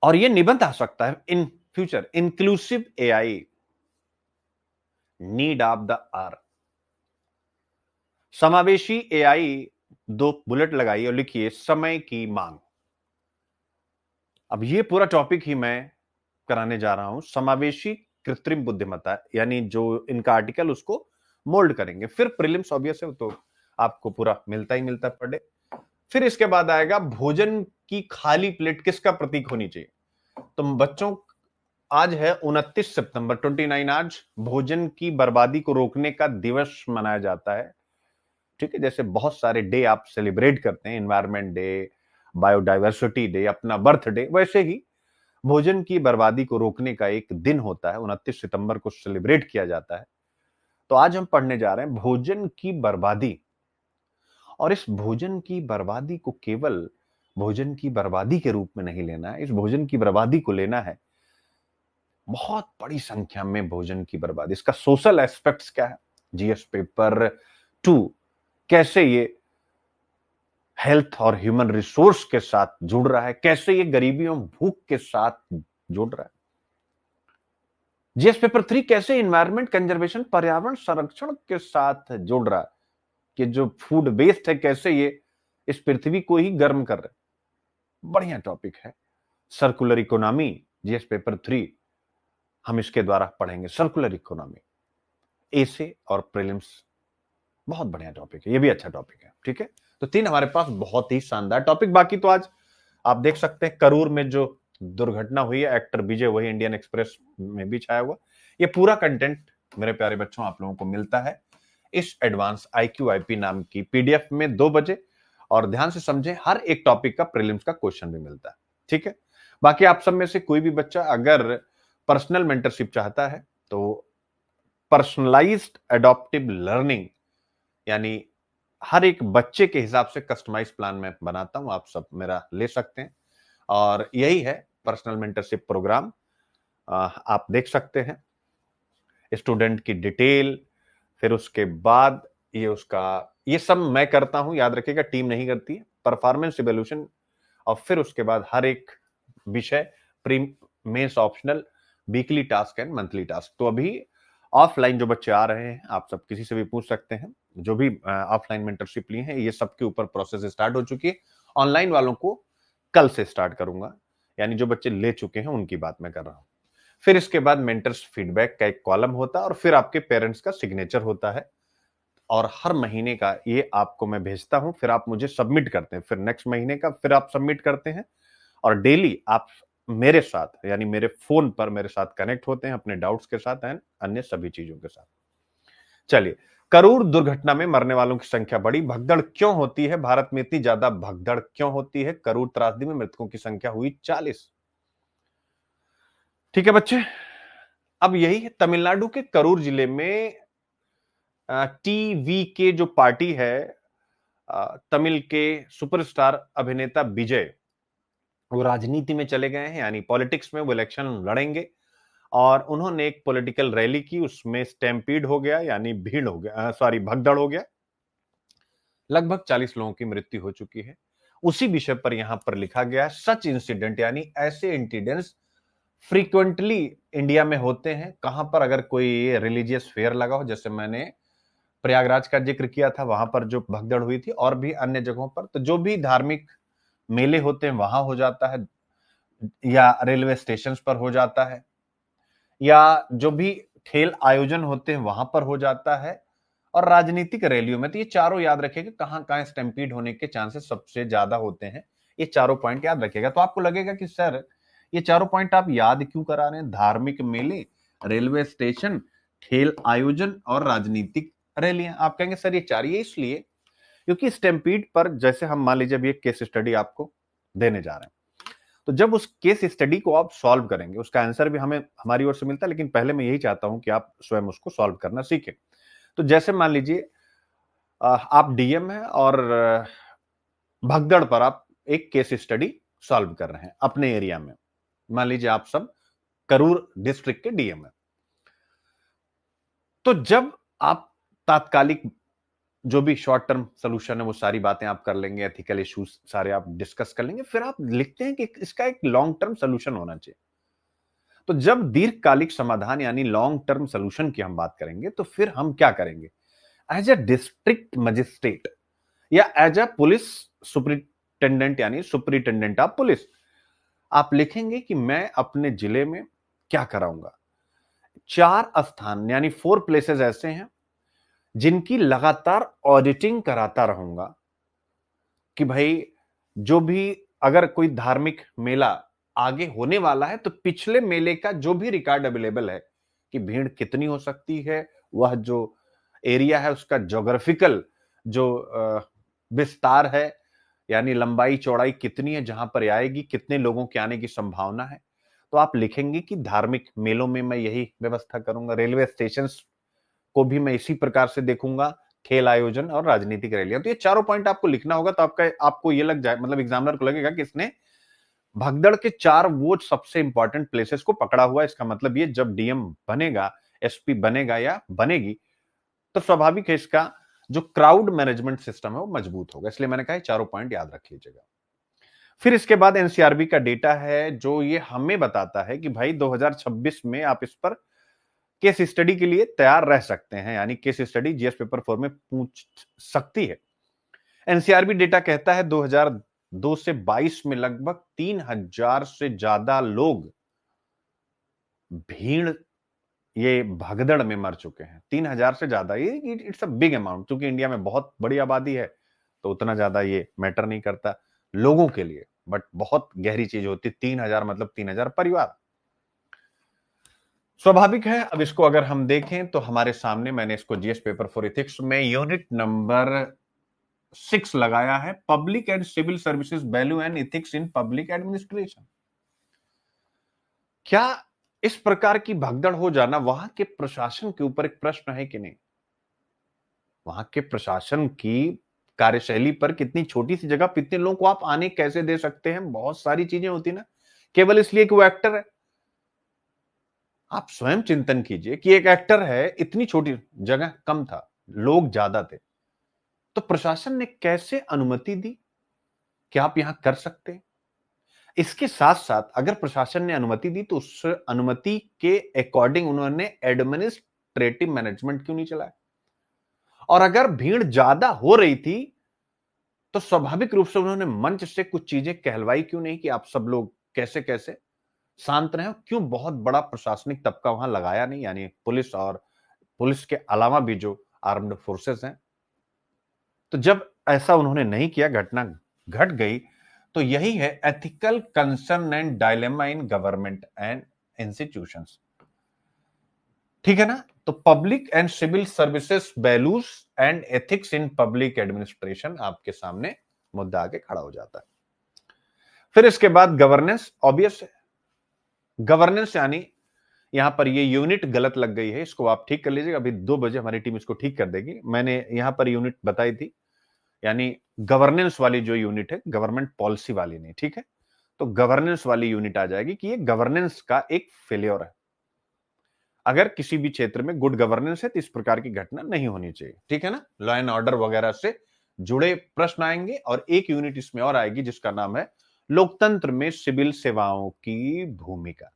और यह निबंध आ सकता है in future, inclusive AI, need of the hour, समावेशी एआई, दो बुलेट लगाइए और लिखिए समय की मांग। अब ये पूरा टॉपिक ही मैं कराने जा रहा हूं, समावेशी कृत्रिम बुद्धिमत्ता, यानी जो इनका आर्टिकल उसको मोल्ड करेंगे। फिर प्रीलिम्स ऑब्वियस है, तो आपको पूरा मिलता ही मिलता पर डे। फिर इसके बाद आएगा भोजन की खाली प्लेट किसका प्रतीक होनी चाहिए। तो बच्चों, आज है 29 सितंबर 29, आज भोजन की बर्बादी को रोकने का दिवस मनाया जाता है। ठीक है, जैसे बहुत सारे डे आप सेलिब्रेट करते हैं, एनवायरमेंट डे, बायोडाइवर्सिटी डे, अपना बर्थडे, वैसे ही भोजन की बर्बादी को रोकने का एक दिन होता है, 29 सितंबर को सेलिब्रेट किया जाता है। तो आज हम पढ़ने जा रहे हैं भोजन की बर्बादी। और इस भोजन की बर्बादी को केवल भोजन की बर्बादी के रूप में नहीं लेना है, इस भोजन की बर्बादी को लेना है बहुत बड़ी संख्या में भोजन की बर्बादी। इसका सोशल एस्पेक्ट्स क्या है, जीएस पेपर 2 कैसे ये हेल्थ और ह्यूमन रिसोर्स के साथ जुड़ रहा है, कैसे ये गरीबी और भूख के साथ जुड़ रहा है। जीएस पेपर 3 कैसे इन्वायरमेंट कंजर्वेशन, पर्यावरण संरक्षण के साथ जुड़ रहा है, कि जो फूड वेस्ट है कैसे ये इस पृथ्वी को ही गर्म कर रहे हैं। बढ़िया टॉपिक है। सर्कुलर इकोनॉमी, जीएस पेपर 3 हम इसके द्वारा पढ़ेंगे। सर्कुलर इकोनॉमी ए से और प्रीलिम्स, बहुत बढ़िया टॉपिक है, ये भी अच्छा टॉपिक है। ठीक है, तो 3 हमारे पास बहुत ही शानदार टॉपिक। बाकी तो आज आप देख सकते हैं करूर में जो दुर्घटना हुई है, एक्टर विजय वही इंडियन एक्सप्रेस में भी छाया हुआ। ये पूरा कंटेंट मेरे प्यारे बच्चों आप लोगों को मिलता है इस एडवांस IQIP नाम की पीडीएफ में 2 बजे। और ध्यान से समझें, हर एक टॉपिक का प्रीलिम्स का क्वेश्चन भी मिलता है। ठीक है, बाकी आप सब में से कोई भी बच्चा अगर पर्सनल मेंटरशिप चाहता है तो पर्सनलाइज्ड एडॉप्टिव लर्निंग, यानी हर एक बच्चे के हिसाब से कस्टमाइज प्लान मैं बनाता हूं, आप सब मेरा ले सकते हैं। और यही है पर्सनल मेंटरशिप प्रोग्राम। आप देख सकते हैं स्टूडेंट की डिटेल, फिर उसके बाद ये सब मैं करता हूं, याद रखिएगा टीम नहीं करती है। परफॉर्मेंस इवैल्यूएशन, और फिर उसके बाद हर एक विषय, pre mains optional, weekly task and monthly task. तो अभी ऑफलाइन जो बच्चे आ रहे हैं, आप सब किसी से भी पूछ सकते हैं, जो भी ऑफलाइन मेंटरशिप लिए हैं, ये सबके ऊपर प्रोसेस स्टार्ट हो चुकी है। ऑनलाइन वालों को कल से स्टार्ट करूंगा, यानी जो बच्चे ले चुके हैं उनकी बात मैं कर रहा हूं। फिर इसके बाद मेंटर्स फीडबैक का एक कॉलम होता है, और फिर आपके पेरेंट्स का सिग्नेचर होता है। और हर महीने का ये आपको मैं भेजता हूं, फिर आप मुझे सबमिट करते हैं, फिर नेक्स्ट महीने का फिर आप सबमिट करते हैं। और डेली आप मेरे साथ, यानी मेरे फोन पर मेरे साथ कनेक्ट होते हैं अपने डाउट्स के साथ एंड अन्य सभी चीजों के साथ। चलिए, करूर दुर्घटना में मरने वालों की संख्या बढ़ी, भगदड़ क्यों होती है, भारत में इतनी ज्यादा भगदड़ क्यों होती है, करूर त्रासदी में मृतकों की संख्या हुई 40। ठीक है बच्चे, अब यही है तमिलनाडु के करूर जिले में टीवी के जो पार्टी है, तमिल के सुपरस्टार अभिनेता विजय, वो राजनीति में चले गए हैं, यानी पॉलिटिक्स में वो इलेक्शन लड़ेंगे। और उन्होंने एक पॉलिटिकल रैली की, उसमें स्टैम्पीड हो गया, यानी भीड़ हो गया, सॉरी भगदड़ हो गया। लगभग 40 लोगों की मृत्यु हो चुकी है। उसी विषय पर यहां पर लिखा गया है, सच इंसिडेंट, यानी ऐसे इंसिडेंट्स फ्रीक्वेंटली इंडिया में होते हैं। कहां पर, अगर कोई रिलीजियस फेयर लगा हो, जैसे मैंने प्रयागराज का जिक्र किया था, वहां पर जो भगदड़ हुई थी, और भी अन्य जगहों पर, तो जो भी धार्मिक मेले होते हैं वहां हो जाता है, या रेलवे स्टेशन पर हो जाता है, या जो भी खेल आयोजन होते हैं वहां पर हो जाता है, और राजनीतिक रैलियों में। तो ये चारों याद रखिएगा, कहां कहां स्टैम्पीड होने के चांसेस सबसे ज्यादा होते हैं। ये चारों पॉइंट याद रखिएगा। तो आपको लगेगा कि सर ये चारों पॉइंट आप याद क्यों करा रहे हैं, धार्मिक मेले, रेलवे स्टेशन, खेल आयोजन और राजनीतिक रैलियां। आप कहेंगे सर ये चार, ये इसलिए क्योंकि स्टैम्पीड पर, जैसे हम मान लीजिए अभी एक केस स्टडी आपको देने जा रहे हैं, तो जब उस केस स्टडी को आप सॉल्व करेंगे, उसका आंसर भी हमें हमारी ओर से मिलता है, लेकिन पहले मैं यही चाहता हूं कि आप स्वयं उसको सॉल्व करना सीखें। तो जैसे मान लीजिए आप डीएम हैं, और भगदड़ पर आप एक केस स्टडी सॉल्व कर रहे हैं अपने एरिया में। मान लीजिए आप सब करूर डिस्ट्रिक्ट के डीएम हैं। तो जब आप तात्कालिक जो भी शॉर्ट टर्म सोल्यूशन है वो सारी बातें आप कर लेंगे, एथिकल इश्यूज सारे आप डिस्कस कर लेंगे, फिर आप लिखते हैं कि इसका एक लॉन्ग टर्म सोल्यूशन होना चाहिए। तो जब दीर्घकालिक समाधान यानी लॉन्ग टर्म सोल्यूशन की हम बात करेंगे, तो फिर हम क्या करेंगे, एज अ डिस्ट्रिक्ट मजिस्ट्रेट या एज अ पुलिस सुपरिटेंडेंट, यानी सुपरिटेंडेंट ऑफ पुलिस, आप लिखेंगे कि मैं अपने जिले में क्या कराऊंगा। 4 स्थान यानी 4 प्लेसेस ऐसे हैं जिनकी लगातार ऑडिटिंग कराता रहूंगा कि भाई जो भी अगर कोई धार्मिक मेला आगे होने वाला है तो पिछले मेले का जो भी रिकॉर्ड अवेलेबल है कि भीड़ कितनी हो सकती है, वह जो एरिया है उसका ज्योग्राफिकल जो विस्तार है यानी लंबाई चौड़ाई कितनी है, जहां पर आएगी कितने लोगों के आने की संभावना है। तो आप लिखेंगे कि धार्मिक मेलों में मैं यही व्यवस्था करूंगा, रेलवे स्टेशन को भी मैं इसी प्रकार से देखूंगा, खेल आयोजन और राजनीतिक रैलियां। तो ये चारों पॉइंट आपको लिखना होगा, तो आपको ये लग जाए, मतलब एग्जामिनर को लगेगा कि इसने भगदड़ के 4 वो सबसे इंपॉर्टेंट प्लेसेस को पकड़ा हुआ है। इसका मतलब ये जब डीएम बनेगा, एसपी बनेगा या बनेगी, तो स्वाभाविक है इसका जो क्राउड मैनेजमेंट सिस्टम है वो मजबूत होगा। इसलिए मैंने कहा चारों पॉइंट याद रख लीजिएगा। फिर इसके बाद एनसीआरबी का डेटा है जो ये हमें बताता है कि भाई 2026 में आप इस पर केस स्टडी के लिए तैयार रह सकते हैं, यानी केस स्टडी जीएस पेपर 4 में पूछ सकती है। एनसीआरबी डेटा कहता है 2002 से 22 में लगभग 3000 से ज्यादा लोग भीड़ ये भगदड़ में मर चुके हैं। 3000 से ज्यादा, ये इट्स अ बिग अमाउंट। क्योंकि इंडिया में बहुत बड़ी आबादी है तो उतना ज्यादा ये मैटर नहीं करता लोगों के लिए, बट बहुत गहरी चीज होती। 3000 मतलब 3000 परिवार। स्वाभाविक है। अब इसको अगर हम देखें तो हमारे सामने मैंने इसको जीएस पेपर 4 इथिक्स में यूनिट नंबर 6 लगाया है, public and civil services value and ethics in public administration. क्या इस प्रकार की भगदड़ हो जाना वहां के प्रशासन के ऊपर एक प्रश्न है कि नहीं? वहां के प्रशासन की कार्यशैली पर कितनी छोटी सी जगह पर इतने लोगों को आप आने कैसे दे सकते हैं? बहुत सारी चीजें होती ना, केवल इसलिए कि वो एक्टर है। आप स्वयं चिंतन कीजिए कि एक एक्टर है, इतनी छोटी जगह कम था, लोग ज्यादा थे, तो प्रशासन ने कैसे अनुमति दी कि आप यहां कर सकते हैं? इसके साथ साथ अगर प्रशासन ने अनुमति दी तो उस अनुमति के अकॉर्डिंग उन्होंने एडमिनिस्ट्रेटिव मैनेजमेंट क्यों नहीं चलाया? और अगर भीड़ ज्यादा हो रही थी तो स्वाभाविक रूप से उन्होंने मंच से कुछ चीजें कहलवाई क्यों नहीं कि आप सब लोग कैसे कैसे शांत रहे? क्यों बहुत बड़ा प्रशासनिक तबका वहां लगाया नहीं, यानी पुलिस और पुलिस के अलावा भी जो आर्म्ड फोर्सेस हैं? तो जब ऐसा उन्होंने नहीं किया, घटना घट गई, तो यही है ethical concern and dilemma in government and institutions. ठीक है ना? तो public and civil services values and ethics in public administration आपके सामने मुद्दा आके खड़ा हो जाता है। फिर इसके बाद गवर्नेंस, ऑब्वियस है। गवर्नेंस यानी यहां पर ये यूनिट गलत लग गई है, इसको आप ठीक कर लीजिएगा। अभी 2 बजे हमारी टीम इसको ठीक कर देगी। मैंने यहां पर यूनिट बताई थी, यानी गवर्नेंस वाली जो यूनिट है, गवर्नमेंट पॉलिसी वाली नहीं, ठीक है? तो गवर्नेंस वाली यूनिट आ जाएगी कि ये गवर्नेंस का एक फेलियर है। अगर किसी भी क्षेत्र में गुड गवर्नेंस है तो इस प्रकार की घटना नहीं होनी चाहिए, ठीक है ना? लॉ एंड ऑर्डर वगैरह से जुड़े प्रश्न आएंगे। और एक यूनिट इसमें और आएगी जिसका नाम है लोकतंत्र में सिविल सेवाओं की भूमिका।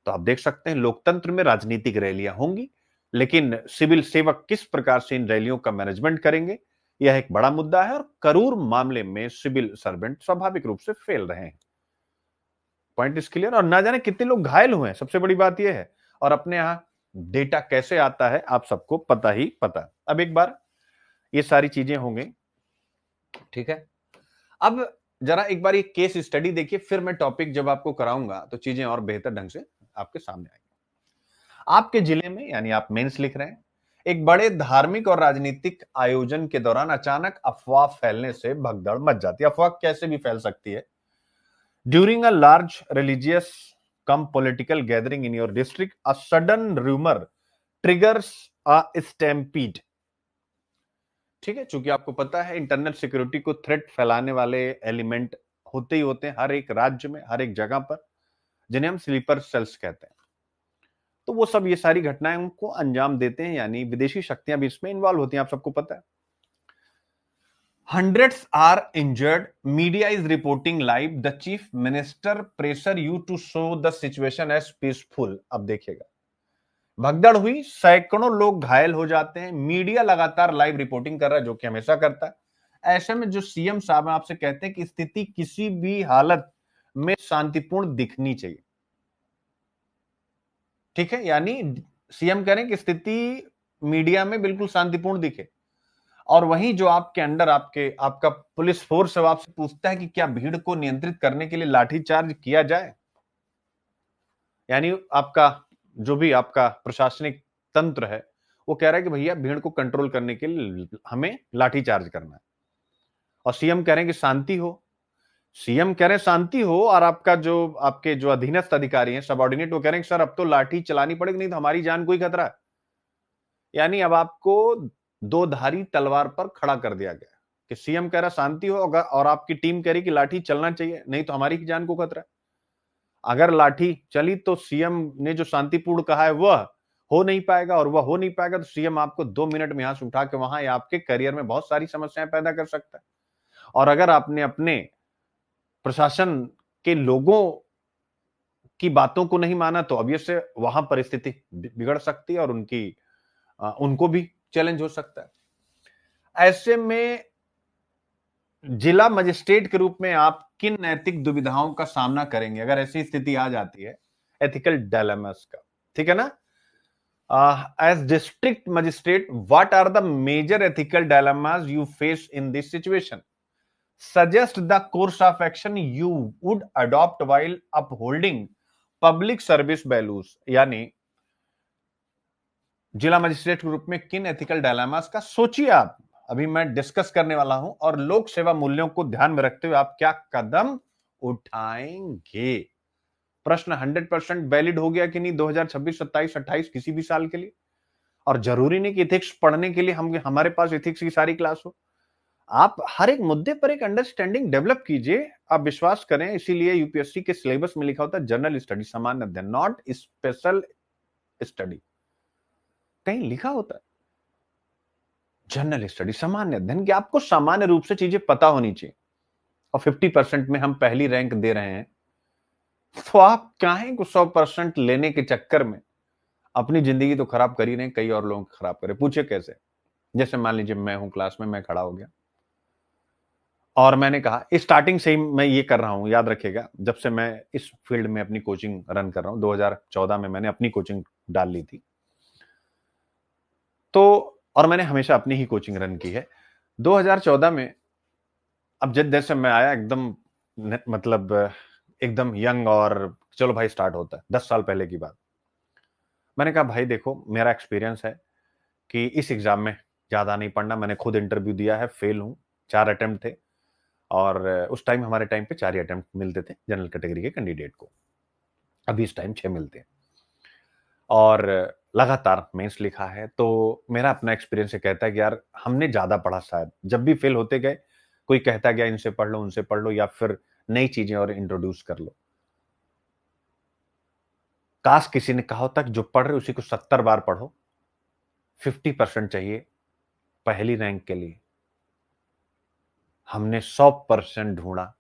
तो आप देख सकते हैं लोकतंत्र में राजनीतिक रैलियां होंगी, लेकिन सिविल सेवक किस प्रकार से इन रैलियों का मैनेजमेंट करेंगे, यह एक बड़ा मुद्दा है। और करूर मामले में सिविल सर्वेंट स्वाभाविक रूप से फेल रहे हैं। Point is clear? और ना जाने कितने लोग घायल हुए हैं, सबसे बड़ी बात यह है। और अपने यहां डेटा कैसे आता है आप सबको पता ही पता। अब एक बार ये सारी चीजें होंगी, ठीक है? अब जरा एक बार ये केस स्टडी देखिए, फिर मैं टॉपिक जब आपको कराऊंगा तो चीजें और बेहतर ढंग से आपके सामने आएंगी। आपके जिले में, यानी आप मेंस लिख रहे हैं, एक बड़े धार्मिक और राजनीतिक आयोजन के दौरान अचानक अफवाह फैलने से भगदड़ मच जाती है। अफवाह कैसे भी फैल सकती है? During a large religious come political gathering in your district, a sudden rumour triggers a stampede. ठीक है, चूंकि आपको पता है इंटरनल सिक्योरिटी को थ्रेट फैलाने वाले एलिमेंट होते ही होते हैं हर एक राज्य में, हर एक जगह पर, जिन्हें हम स्लीपर सेल्स कहते हैं। तो वो सब ये सारी घटनाएं उनको अंजाम देते हैं, यानी विदेशी शक्तियां भी इसमें इन्वॉल्व होती हैं, आप सबको पता है। Hundreds are injured. Media is reporting live. The chief minister pressure you to show the situation as peaceful. अब देखिएगा, भगदड़ हुई, सैकड़ों लोग घायल हो जाते हैं, मीडिया लगातार लाइव रिपोर्टिंग कर रहा है, जो कि हमेशा करता है। ऐसे में जो सीएम साहब आपसे कहते हैं कि स्थिति किसी भी हालत में शांतिपूर्ण दिखनी चाहिए। ठीक है, यानी सीएम कह रहे हैं कि स्थिति मीडिया में बिल्कुल शांतिपूर्ण दिखे, और वहीं जो आपके अंडर आपका पुलिस फोर्स है वो आपसे पूछता है कि क्या भीड़ को नियंत्रित करने के लिए लाठीचार्ज किया जाए, यानी आपका जो भी आपका प्रशासनिक तंत्र है वो कह रहा है कि भैया भीड़ को कंट्रोल करने के लिए हमें लाठीचार्ज करना है, और सीएम कह रहे हैं कि शांति हो। सीएम कह रहे हैं शांति हो, और आपके जो अधीनस्थ अधिकारी हैं, सबऑर्डिनेट, वो कह रहे हैं कि सर अब तो लाठी चलानी पड़ेगी, नहीं तो हमारी जान को ही खतरा है। यानी अब आपको दो धारी तलवार पर खड़ा कर दिया गया कि सीएम कह रहा शांति हो, और आपकी टीम कह रही कि लाठी चलना चाहिए, नहीं तो हमारी जान को खतरा है। अगर लाठी चली तो सीएम ने जो शांतिपूर्ण कहा है वह हो नहीं पाएगा, और वह हो नहीं पाएगा तो सीएम आपको 2 मिनट में यहां से उठा के वहां या आपके करियर में बहुत सारी समस्याएं पैदा कर सकता है। और अगर आपने अपने प्रशासन के लोगों की बातों को नहीं माना तो ऑब्वियस वहां परिस्थिति बिगड़ सकती है, और उनको भी चैलेंज हो सकता है। ऐसे में जिला मजिस्ट्रेट के रूप में आप किन नैतिक दुविधाओं का सामना करेंगे अगर ऐसी स्थिति आ जाती है, एथिकल डायलेमास का, ठीक है ना। As district magistrate, what are the major ethical dilemmas you face in this situation? Suggest the course of action you would adopt while upholding public service values। यानी जिला मजिस्ट्रेट के रूप में किन एथिकल डायलेमास का सोचिए आप, अभी मैं डिस्कस करने वाला हूं, और लोक सेवा मूल्यों को ध्यान में रखते हुए आप क्या कदम उठाएंगे। प्रश्न 100% वैलिड हो गया कि नहीं 2026, 27, 28 किसी भी साल के लिए। और जरूरी नहीं कि इथिक्स पढ़ने के लिए हमारे पास इथिक्स की सारी क्लास हो। आप हर एक मुद्दे पर एक अंडरस्टैंडिंग डेवलप कीजिए। आप विश्वास करें, इसीलिए यूपीएससी के सिलेबस में लिखा होता है जनरल स्टडी, सामान्य अध्ययन, नॉट स्पेशल स्टडी। कहीं लिखा होता है जनरल स्टडी, सामान्य अध्ययन, कि आपको सामान्य रूप से चीजें पता होनी चाहिए। और 50% में हम पहली रैंक दे रहे हैं, तो आप काहे को 100% लेने के चक्कर में अपनी जिंदगी तो खराब कर ही रहे हैं, कई और लोगों को खराब करें। पूछे कैसे? जैसे मान लीजिए मैं हूं क्लास में, मैं खड़ा हो गया और मैंने कहा, स्टार्टिंग से ही मैं ये कर रहा हूं, याद रखिएगा, जब से मैं इस फील्ड में अपनी कोचिंग रन कर रहा हूं, 2014 में मैंने अपनी कोचिंग डाल ली थी, तो और मैंने हमेशा अपनी ही कोचिंग रन की है। 2014 में अब जैसे मैं आया एकदम, मतलब एकदम यंग, और चलो भाई स्टार्ट होता है, 10 साल पहले की बात। मैंने कहा भाई देखो, मेरा एक्सपीरियंस है कि इस एग्जाम में ज्यादा नहीं पढ़ना। मैंने खुद इंटरव्यू दिया है, फेल हूं, 4 अटेम्प्ट थे, और उस टाइम हमारे टाइम पे 4 ही अटेम्प्ट मिलते थे जनरल कैटेगरी के कैंडिडेट को, अभी इस टाइम 6 मिलते हैं, और लगातार मेंस लिखा है। तो मेरा अपना एक्सपीरियंस ये कहता है कि यार हमने ज्यादा पढ़ा, शायद जब भी फेल होते गए कोई कहता गया इनसे पढ़ लो, उनसे पढ़ लो, या फिर नई चीजें और इंट्रोड्यूस कर लो। काश किसी ने कहा होता कि जो पढ़ रहे उसी को 70 बार पढ़ो, 50% चाहिए पहली रैंक के लिए। हमने 100% ढूंढा,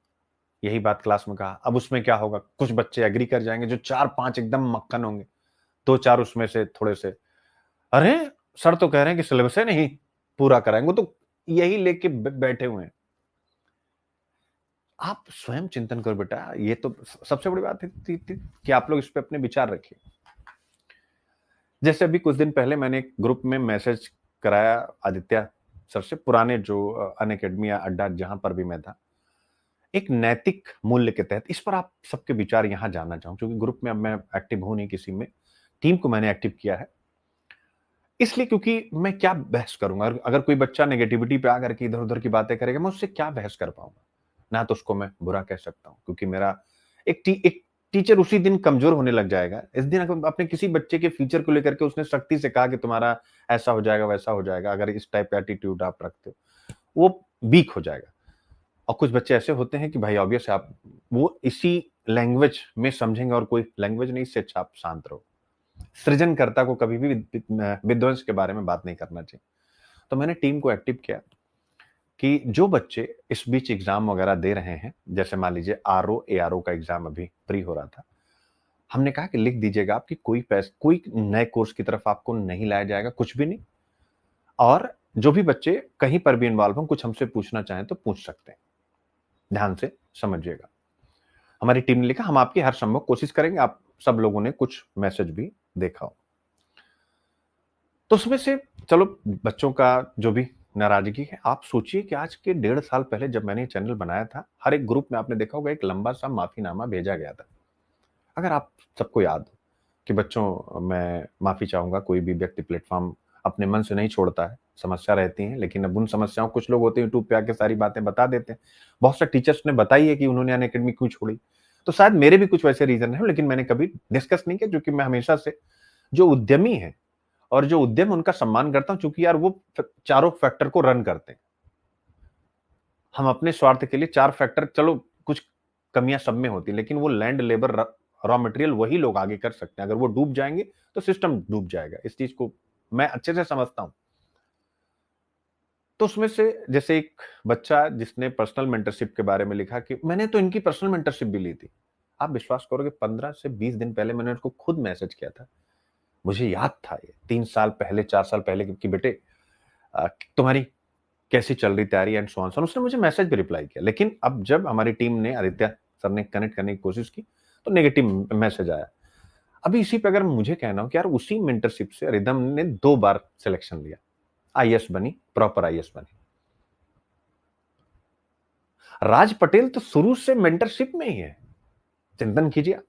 यही बात क्लास में कहा। अब उसमें क्या होगा, कुछ बच्चे एग्री कर जाएंगे, जो 4-5 एकदम मक्खन होंगे, 2-4 उसमें से थोड़े से, अरे सर तो कह रहे हैं कि सिलेबस है नहीं पूरा कराएंगे, तो यही लेके बैठे हुए हैं। आप स्वयं चिंतन करो बेटा, ये तो सबसे बड़ी बात थी कि आप लोग इस पे अपने विचार रखिए। जैसे अभी कुछ दिन पहले मैंने एक ग्रुप में मैसेज कराया आदित्य सर से, पुराने जो अनअकैडमी या अड्डा जहां पर भी मैं था, एक नैतिक मूल्य के तहत। इस पर आप सबके विचार यहां जानना चाहूं, क्योंकि ग्रुप में अब मैं एक्टिव हूं नहीं किसी में, टीम को मैंने एक्टिव किया है इसलिए, क्योंकि मैं क्या बहस करूंगा अगर कोई बच्चा नेगेटिविटी पे आकर के इधर उधर की बातें करेगा, मैं उससे क्या बहस कर पाऊंगा। ना तो उसको मैं बुरा कह सकता हूं, क्योंकि मेरा एक टीचर उसी दिन कमजोर होने लग जाएगा। इस दिन अगर अपने किसी बच्चे के फ्यूचर को लेकर के उसने सख्ती से कहा कि तुम्हारा ऐसा हो जाएगा वैसा हो जाएगा, अगर इस टाइप का एटीट्यूड आप रखते हो, वो वीक हो जाएगा। और कुछ बच्चे ऐसे होते हैं कि भाई ऑब्वियस आप वो इसी लैंग्वेज में समझेंगे, और कोई लैंग्वेज नहीं, इससे अच्छा आप शांत रहो। सृजनकर्ता को कभी भी विध्वंस के बारे में बात नहीं करना चाहिए। तो मैंने टीम को एक्टिव किया कि जो बच्चे इस बीच एग्जाम वगैरह दे रहे हैं, जैसे मान लीजिए आरओ एआरओ का एग्जाम अभी प्री हो रहा था, हमने कहा कि लिख दीजिएगा आप कि कोई नए कोर्स की तरफ आपको नहीं लाया जाएगा, कुछ भी नहीं। और जो भी बच्चे कहीं पर भी इन्वॉल्व हों, कुछ हमसे पूछना चाहें तो पूछ सकते हैं, ध्यान से समझिएगा। हमारी टीम ने लिखा, हम आपकी हर संभव कोशिश करेंगे। आप सब लोगों ने कुछ मैसेज भी देखा हो। तो उसमें से चलो बच्चों का जो भी नाराजगी है, आप सोचिए कि आज के 1.5 साल पहले जब मैंने चैनल बनाया था, हर एक ग्रुप में आपने देखा होगा एक लंबा सा माफीनामा भेजा गया था। अगर आप सबको याद हो कि बच्चों, मैं माफी चाहूंगा, कोई भी व्यक्ति प्लेटफॉर्म अपने मन से नहीं छोड़ता है, समस्या रहती है, लेकिन अब उन समस्याओं, कुछ लोग होते हैं यूट्यूब पे आके सारी बातें बता देते हैं। बहुत से टीचर्स ने बताई है कि उन्होंने अनअकैडमी क्यों छोड़ी। तो शायद मेरे भी कुछ वैसे रीजन है, लेकिन मैंने कभी डिस्कस नहीं किया, क्योंकि मैं हमेशा से जो उद्यमी है और जो उद्यम, उनका सम्मान करता हूं, क्योंकि यार वो चारों फैक्टर को रन करते हैं। हम अपने स्वार्थ के लिए चार फैक्टर, चलो कुछ कमियां सब में होती है, लेकिन वो लैंड, लेबर, रॉ मटेरियल वही लोग आगे कर सकते हैं। अगर वो डूब जाएंगे तो सिस्टम डूब जाएगा। इस चीज को मैं अच्छे से समझता हूं। तो उसमें से जैसे एक बच्चा जिसने पर्सनल मेंटरशिप के बारे में लिखा कि मैंने तो इनकी पर्सनल मेंटरशिप भी ली थी। आप विश्वास करोगे, 15 से 20 दिन पहले मैंने उसको खुद मैसेज किया था। मुझे याद था ये 3 साल पहले, 4 साल पहले, कि बेटे तुम्हारी कैसी चल रही तैयारी and so on so on. उसने मुझे मैसेज भी रिप्लाई किया। लेकिन अब जब हमारी टीम ने, आदित्य सर ने कनेक्ट करने की कोशिश की, तो नेगेटिव मैसेज आया। अभी इसी पे अगर मुझे कहना हो कि यार उसी मेंटरशिप से रिदम ने 2 बार सिलेक्शन लिया, आईएएस बनी, प्रॉपर आईएएस बनी। राज पटेल तो शुरू से मेंटरशिप में ही है, चिंतन कीजिए।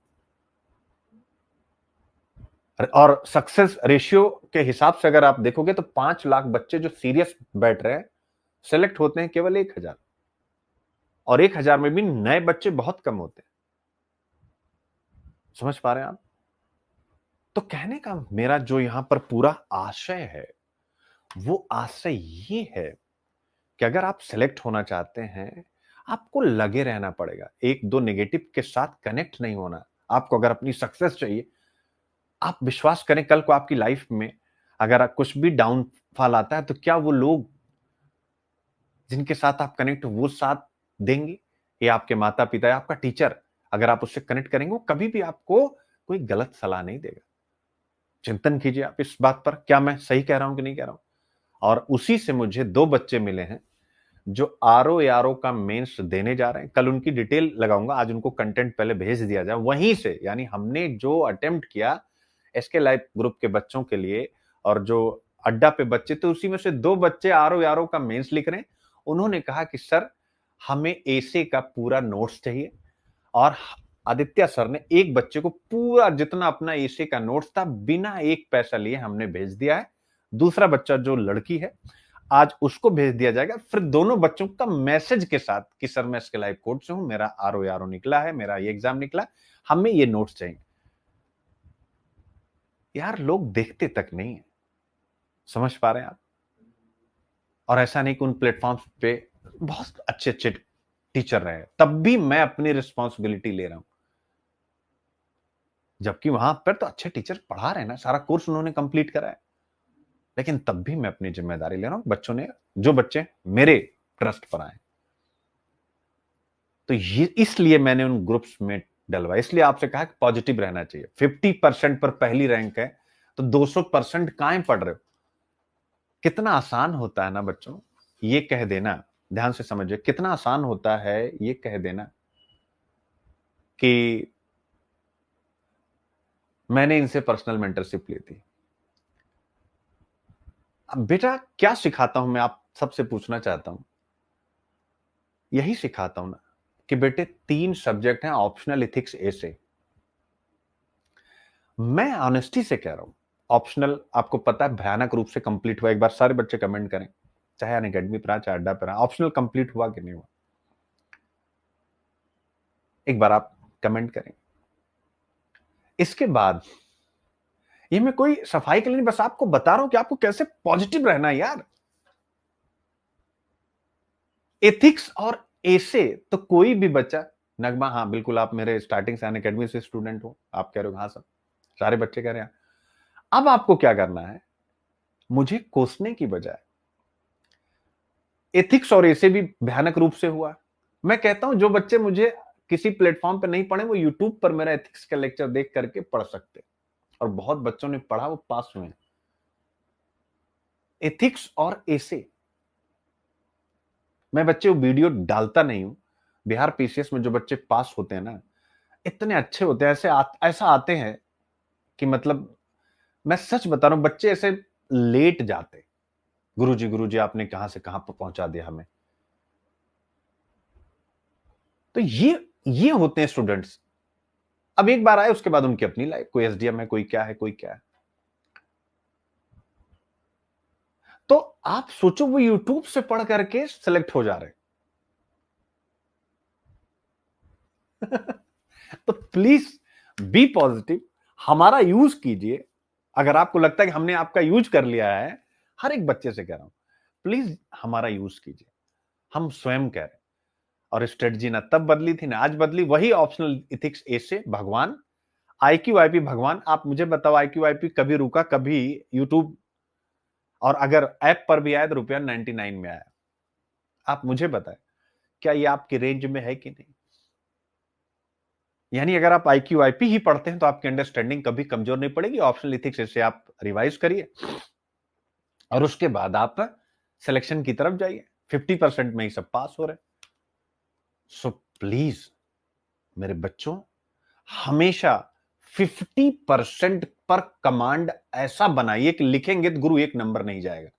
और सक्सेस रेशियो के हिसाब से अगर आप देखोगे तो 5 लाख बच्चे जो सीरियस बैठ रहे हैं, सेलेक्ट होते हैं केवल 1,000। और 1,000 में भी नए बच्चे बहुत कम होते हैं। समझ पा रहे हैं आप? तो कहने का मेरा जो यहां पर पूरा आशय है, वो आशय ये है कि अगर आप सेलेक्ट होना चाहते हैं, आपको लगे रहना पड़ेगा। एक दो नेगेटिव के साथ कनेक्ट नहीं होना। आपको अगर अपनी सक्सेस चाहिए, आप विश्वास करें, कल को आपकी लाइफ में अगर कुछ भी डाउनफॉल आता है, तो क्या वो लोग जिनके साथ आप कनेक्ट, वो साथ देंगे? ये आपके माता पिता या आपका टीचर, अगर आप उससे कनेक्ट करेंगे, वो कभी भी आपको कोई गलत सलाह नहीं देगा। चिंतन कीजिए आप इस बात पर, क्या मैं सही कह रहा हूं कि नहीं कह रहा हूं। और उसी से मुझे 2 बच्चे मिले हैं जो आरओ एआरओ का मेंस देने जा रहे हैं। कल उनकी डिटेल लगाऊंगा, आज उनको कंटेंट पहले भेज दिया जाए वहीं से। यानी हमने जो अटेम्प्ट किया एसके लाइफ ग्रुप के बच्चों के लिए, और जो अड्डा पे बच्चे, तो उसी में से 2 बच्चे आरओ एआरओ का मेंस लिख रहे हैं। उन्होंने कहा कि सर, हमें एसे का पूरा नोट्स चाहिए। और आदित्य सर ने एक बच्चे को पूरा जितना अपना एसे का नोट्स था, बिना एक पैसा लिए हमने भेज दिया है। दूसरा बच्चा जो लड़की है, आज उसको भेज दिया जाएगा। फिर दोनों बच्चों का मैसेज के साथ कि सर, मैं इसके लाइव कोर्ट से हूं, मेरा आरओ आरओ निकला है, मेरा ये एग्जाम निकला, हमें ये नोट्स चाहिए। यार लोग देखते तक नहीं है। समझ पा रहे हैं आप? और ऐसा नहीं कि उन प्लेटफॉर्म्स पे बहुत अच्छे अच्छे टीचर रहे, तब भी मैं अपनी रिस्पॉन्सिबिलिटी ले रहा हूं। जबकि वहां पर तो अच्छे टीचर पढ़ा रहे हैं ना, सारा कोर्स उन्होंने कंप्लीट करा है। लेकिन तब भी मैं अपनी जिम्मेदारी ले रहा हूं। बच्चों ने, जो बच्चे मेरे ट्रस्ट पर आए, तो ये इसलिए मैंने उन ग्रुप्स में डलवा। इसलिए आपसे कहा कि पॉजिटिव रहना चाहिए। 50% पर पहली रैंक है, तो 200% काहे पढ़ रहे हो? कितना आसान होता है ना बच्चों, ये कह देना। ध्यान से समझिए, कितना आसान होता है ये कह देना कि मैंने इनसे पर्सनल मेंटरशिप ली थी। अब बेटा क्या सिखाता हूं मैं, आप सबसे पूछना चाहता हूं। यही सिखाता हूं ना कि बेटे 3 सब्जेक्ट हैं ऑप्शनल, इथिक्स, ऐसे। मैं ऑनेस्टी से कह रहा हूं, ऑप्शनल आपको पता है भयानक रूप से कंप्लीट हुआ। एक बार सारे बच्चे कमेंट करें, चाहे अनअकैडमी पर, चाहे अड्डा पर, ऑप्शनल कंप्लीट हुआ कि नहीं हुआ? एक बार आप कमेंट करें। इसके बाद, ये मैं कोई सफाई के लिए नहीं, बस आपको बता रहा हूं कि आपको कैसे पॉजिटिव रहना है यार। एथिक्स और ऐसे तो कोई भी बच्चा, नगमा, हाँ बिल्कुल, आप मेरे स्टार्टिंग से अनअकैडमी से स्टूडेंट हो, आप कह रहे हो हाँ सर, सारे बच्चे कह रहे हैं। अब आपको क्या करना है, मुझे कोसने की बजाय, एथिक्स और ऐसे भी भयानक रूप से हुआ। मैं कहता हूं जो बच्चे मुझे किसी प्लेटफॉर्म पर नहीं पढ़े, वो यूट्यूब पर मेरा एथिक्स का लेक्चर देख करके पढ़ सकते। और बहुत बच्चों ने पढ़ा, वो पास हुए। एथिक्स और ऐसे मैं बच्चे वो वीडियो डालता नहीं हूं। बिहार पीसीएस में जो बच्चे पास होते हैं ना, इतने अच्छे होते हैं, ऐसा आते हैं कि मतलब मैं सच बता रहा हूं, बच्चे ऐसे लेट जाते, गुरुजी गुरुजी आपने कहां से कहां पर पहुंचा दिया हमें। तो ये होते हैं स्टूडेंट्स। अब एक बार आए उसके बाद उनकी अपनी लाइफ, कोई एसडीएम है, कोई क्या है, कोई क्या है। तो आप सोचो वो यूट्यूब से पढ़ करके सेलेक्ट हो जा रहे तो प्लीज बी पॉजिटिव, हमारा यूज कीजिए। अगर आपको लगता है कि हमने आपका यूज कर लिया है, हर एक बच्चे से कह रहा हूं, प्लीज हमारा यूज कीजिए। हम स्वयं कह रहे हैं। और स्ट्रेटजी ना तब बदली थी ना आज बदली, वही ऑप्शनल इथिक्स ए से भगवान, आईक्यू आईपी भगवान। आप मुझे बताओ, आईक्यू आईपी कभी रुका? कभी यूट्यूब, और अगर ऐप पर भी आया तो ₹99 में आया। आप मुझे बताएं, क्या ये आपकी रेंज में है कि नहीं? यानी अगर आप आईक्यू आईपी ही पढ़ते हैं तो आपकी अंडरस्टैंडिंग कभी कमजोर नहीं पड़ेगी। ऑप्शनल इथिक्स से आप रिवाइज करिए और उसके बाद आप सिलेक्शन की तरफ जाइए। 50% में ही सब पास हो रहे। सो प्लीज मेरे बच्चों, हमेशा 50% पर कमांड ऐसा बनाइए कि लिखेंगे तो गुरु एक नंबर नहीं जाएगा।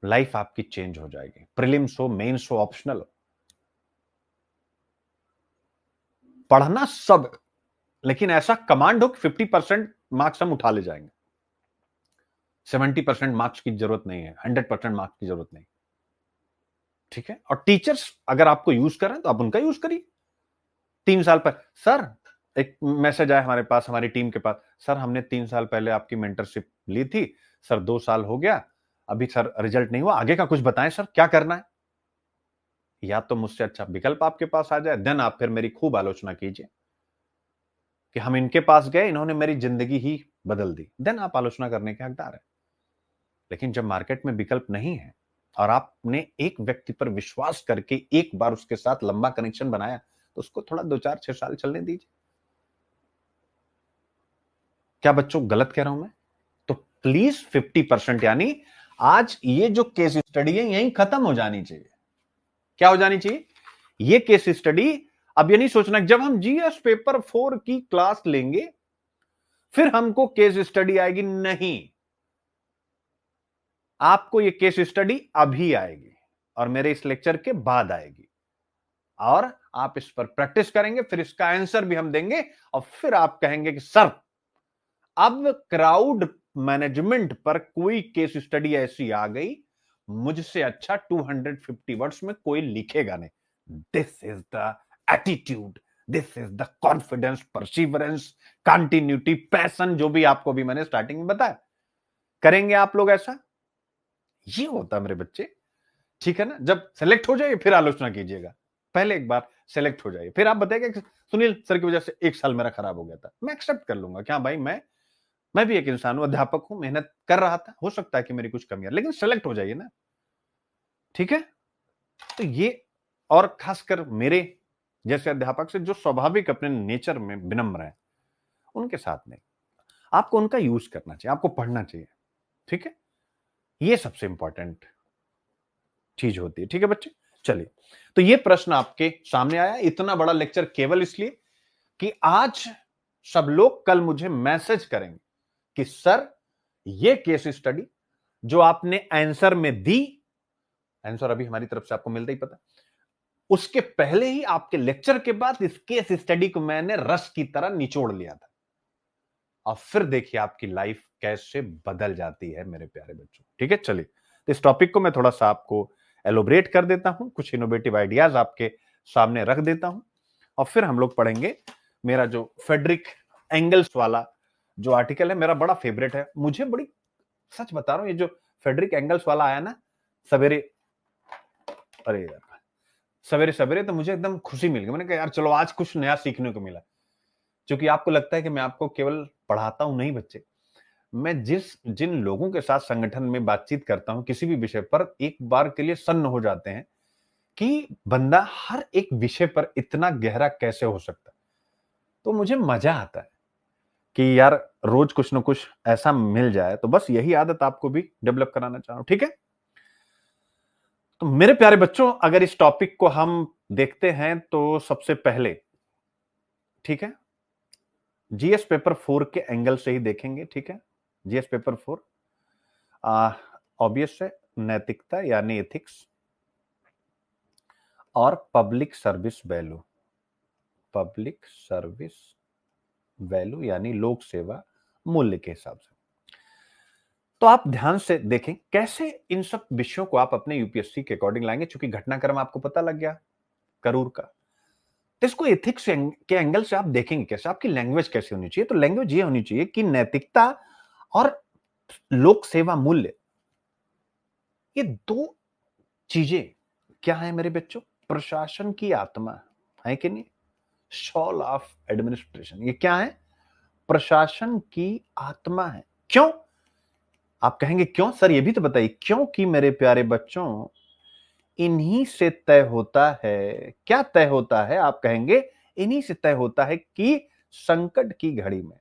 लाइफ आपकी चेंज हो जाएगी। प्रीलिम्स हो, मेंस हो, ऑप्शनल हो, पढ़ना सब, लेकिन ऐसा कमांड हो कि 50% मार्क्स हम उठा ले जाएंगे। 70% मार्क्स की जरूरत नहीं है, 100% मार्क्स की जरूरत नहीं। ठीक है? और टीचर्स अगर आपको यूज करें तो आप उनका यूज करिए। 3 साल पर सर, एक मैसेज आया हमारे पास, हमारी टीम के पास, सर हमने 3 साल पहले आपकी मेंटरशिप ली थी सर, 2 साल हो गया, अभी सर रिजल्ट नहीं हुआ, आगे का कुछ बताएं सर, क्या करना है? या तो मुझसे अच्छा विकल्प आपके पास आ जाए, देन आप फिर मेरी खूब आलोचना कीजिए कि हम इनके पास गए, इन्होंने मेरी जिंदगी ही बदल दी, देन आप आलोचना करने के हकदार है। लेकिन जब मार्केट में विकल्प नहीं है और आपने एक व्यक्ति पर विश्वास करके एक बार उसके साथ लंबा कनेक्शन बनाया, तो उसको थोड़ा 2 4 6 साल चलने दीजिए। क्या बच्चों गलत कह रहा हूं मैं? तो प्लीज 50%, यानी आज ये जो केस स्टडी है यहीं खत्म हो जानी चाहिए। क्या हो जानी चाहिए? ये केस स्टडी। अब ये नहीं सोचना जब हम जीएस पेपर 4 की क्लास लेंगे फिर हमको केस स्टडी आएगी, नहीं। आपको ये केस स्टडी अभी आएगी और मेरे इस लेक्चर के बाद आएगी, और आप इस पर प्रैक्टिस करेंगे, फिर इसका आंसर भी हम देंगे, और फिर आप कहेंगे कि सर अब क्राउड मैनेजमेंट पर कोई केस स्टडी ऐसी आ गई, मुझसे अच्छा 250 वर्ड्स में कोई लिखेगा नहीं। This is the attitude, this is the confidence, perseverance, continuity, passion, जो भी आपको भी मैंने स्टार्टिंग में बताया। करेंगे आप लोग ऐसा? ये होता है मेरे बच्चे। ठीक है ना? जब सेलेक्ट हो जाइए फिर आलोचना कीजिएगा। पहले एक बार सेलेक्ट हो जाइए, फिर आप बताइएगा कि सुनील सर की वजह से 1 साल मेरा खराब हो गया था। मैं एक्सेप्ट कर लूंगा, क्या भाई, मैं भी एक इंसान हूं, अध्यापक हूं, मेहनत कर रहा था, हो सकता है कि मेरी कुछ कमियां, लेकिन सेलेक्ट हो जाइए ना। ठीक है? तो ये, और खासकर मेरे जैसे अध्यापक से जो स्वाभाविक अपने नेचर में विनम्र है, उनके साथ नहीं। आपको उनका यूज करना चाहिए, आपको पढ़ना चाहिए। ठीक है? ये सबसे इंपॉर्टेंट चीज होती है। ठीक है बच्चे? चलिए, तो ये प्रश्न आपके सामने आया। इतना बड़ा लेक्चर केवल इसलिए कि आज सब लोग कल मुझे मैसेज करेंगे कि सर ये केस स्टडी जो आपने आंसर में दी, आंसर अभी हमारी तरफ से आपको मिलता ही पता, उसके पहले ही आपके लेक्चर के बाद इस केस स्टडी को मैंने रस की तरह निचोड़ लिया था। और फिर देखिए आपकी लाइफ कैसे बदल जाती है मेरे प्यारे बच्चों। ठीक है? चलिए, तो इस टॉपिक को मैं थोड़ा सा आपको एलोबरेट कर देता हूं, कुछ इनोवेटिव आइडियाज आपके सामने रख देता हूं, और फिर हम लोग पढ़ेंगे मेरा जो फेडरिक एंगल्स वाला जो आर्टिकल है, मेरा बड़ा फेवरेट है। मुझे बड़ी, सच बता रहा हूं, ये जो फेडरिक एंगल्स वाला आया ना सवेरे, अरे यार, सवेरे सवेरे तो मुझे एकदम खुशी मिल गई। मैंने कहा यार चलो आज कुछ नया सीखने को मिला। क्योंकि आपको लगता है कि मैं आपको केवल पढ़ाता हूं, नहीं बच्चे, मैं जिन लोगों के साथ संगठन में बातचीत करता हूं किसी भी विषय पर, एक बार के लिए सन्न हो जाते हैं कि बंदा हर एक विषय पर इतना गहरा कैसे हो सकता है। तो मुझे मजा आता है कि यार रोज कुछ ना कुछ ऐसा मिल जाए। तो बस यही आदत आपको भी डेवलप कराना चाह रहा हूं। ठीक है? तो मेरे प्यारे बच्चों, अगर इस टॉपिक को हम देखते हैं तो सबसे पहले, ठीक है, जीएस पेपर 4 के एंगल से ही देखेंगे, ठीक है। जीएस पेपर 4 ऑब्वियस है, नैतिकता यानी एथिक्स और public service value. Public service value यानी लोक सेवा मूल्य के हिसाब से। तो आप ध्यान से देखें कैसे इन सब विषयों को आप अपने यूपीएससी के अकॉर्डिंग लाएंगे, चूंकि घटनाक्रम आपको पता लग गया करूर का। तो इसको एथिक्स के एंगल से आप देखेंगे कैसे, आपकी लैंग्वेज कैसे होनी चाहिए। तो लैंग्वेज ये होनी चाहिए कि नैतिकता और लोक सेवा मूल्य, ये दो चीजें क्या है मेरे बच्चों, प्रशासन की आत्मा है कि नहीं। सोल ऑफ एडमिनिस्ट्रेशन, ये क्या है, प्रशासन की आत्मा है। क्यों, आप कहेंगे क्यों सर, ये भी तो बताइए। क्योंकि मेरे प्यारे बच्चों, इन्हीं से तय होता है, क्या तय होता है, आप कहेंगे इन्हीं से तय होता है कि संकट की घड़ी में,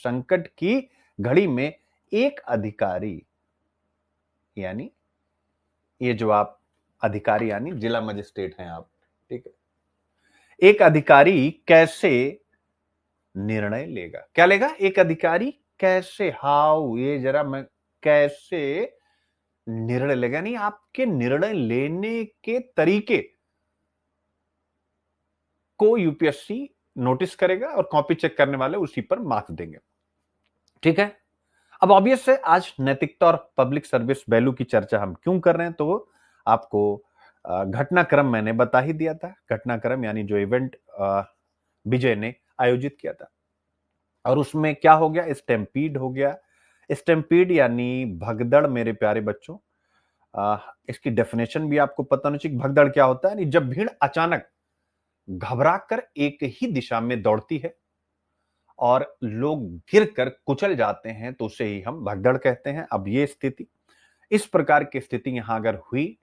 संकट की घड़ी में एक अधिकारी, यानी ये जो आप अधिकारी यानी जिला मजिस्ट्रेट हैं आप, ठीक है, एक अधिकारी कैसे निर्णय लेगा, क्या लेगा, एक अधिकारी कैसे, हाउ, ये जरा मैं, कैसे निर्णय लेगा, नहीं आपके निर्णय लेने के तरीके को यूपीएससी नोटिस करेगा और कॉपी चेक करने वाले उसी पर मार्क्स देंगे, ठीक है। अब ऑब्वियस है आज नैतिकता और पब्लिक सर्विस वैल्यू की चर्चा हम क्यों कर रहे हैं, तो आपको घटनाक्रम मैंने बता ही दिया था। घटनाक्रम यानी जो इवेंट विजय ने आयोजित किया था, और उसमें क्या हो गया, स्टैम्पीड हो गया। स्टैम्पीड यानी भगदड़ मेरे प्यारे बच्चों। इसकी डेफिनेशन भी आपको पता होनी चाहिए। भगदड़ क्या होता है, जब भीड़ अचानक घबराकर एक ही दिशा में दौड़ती है और लोग गिरकर कुचल जाते हैं, तो उसे ही हम भगदड़ कहते हैं। अब ये स्थिति, इस प्रकार की स्थिति यहां अगर हुई,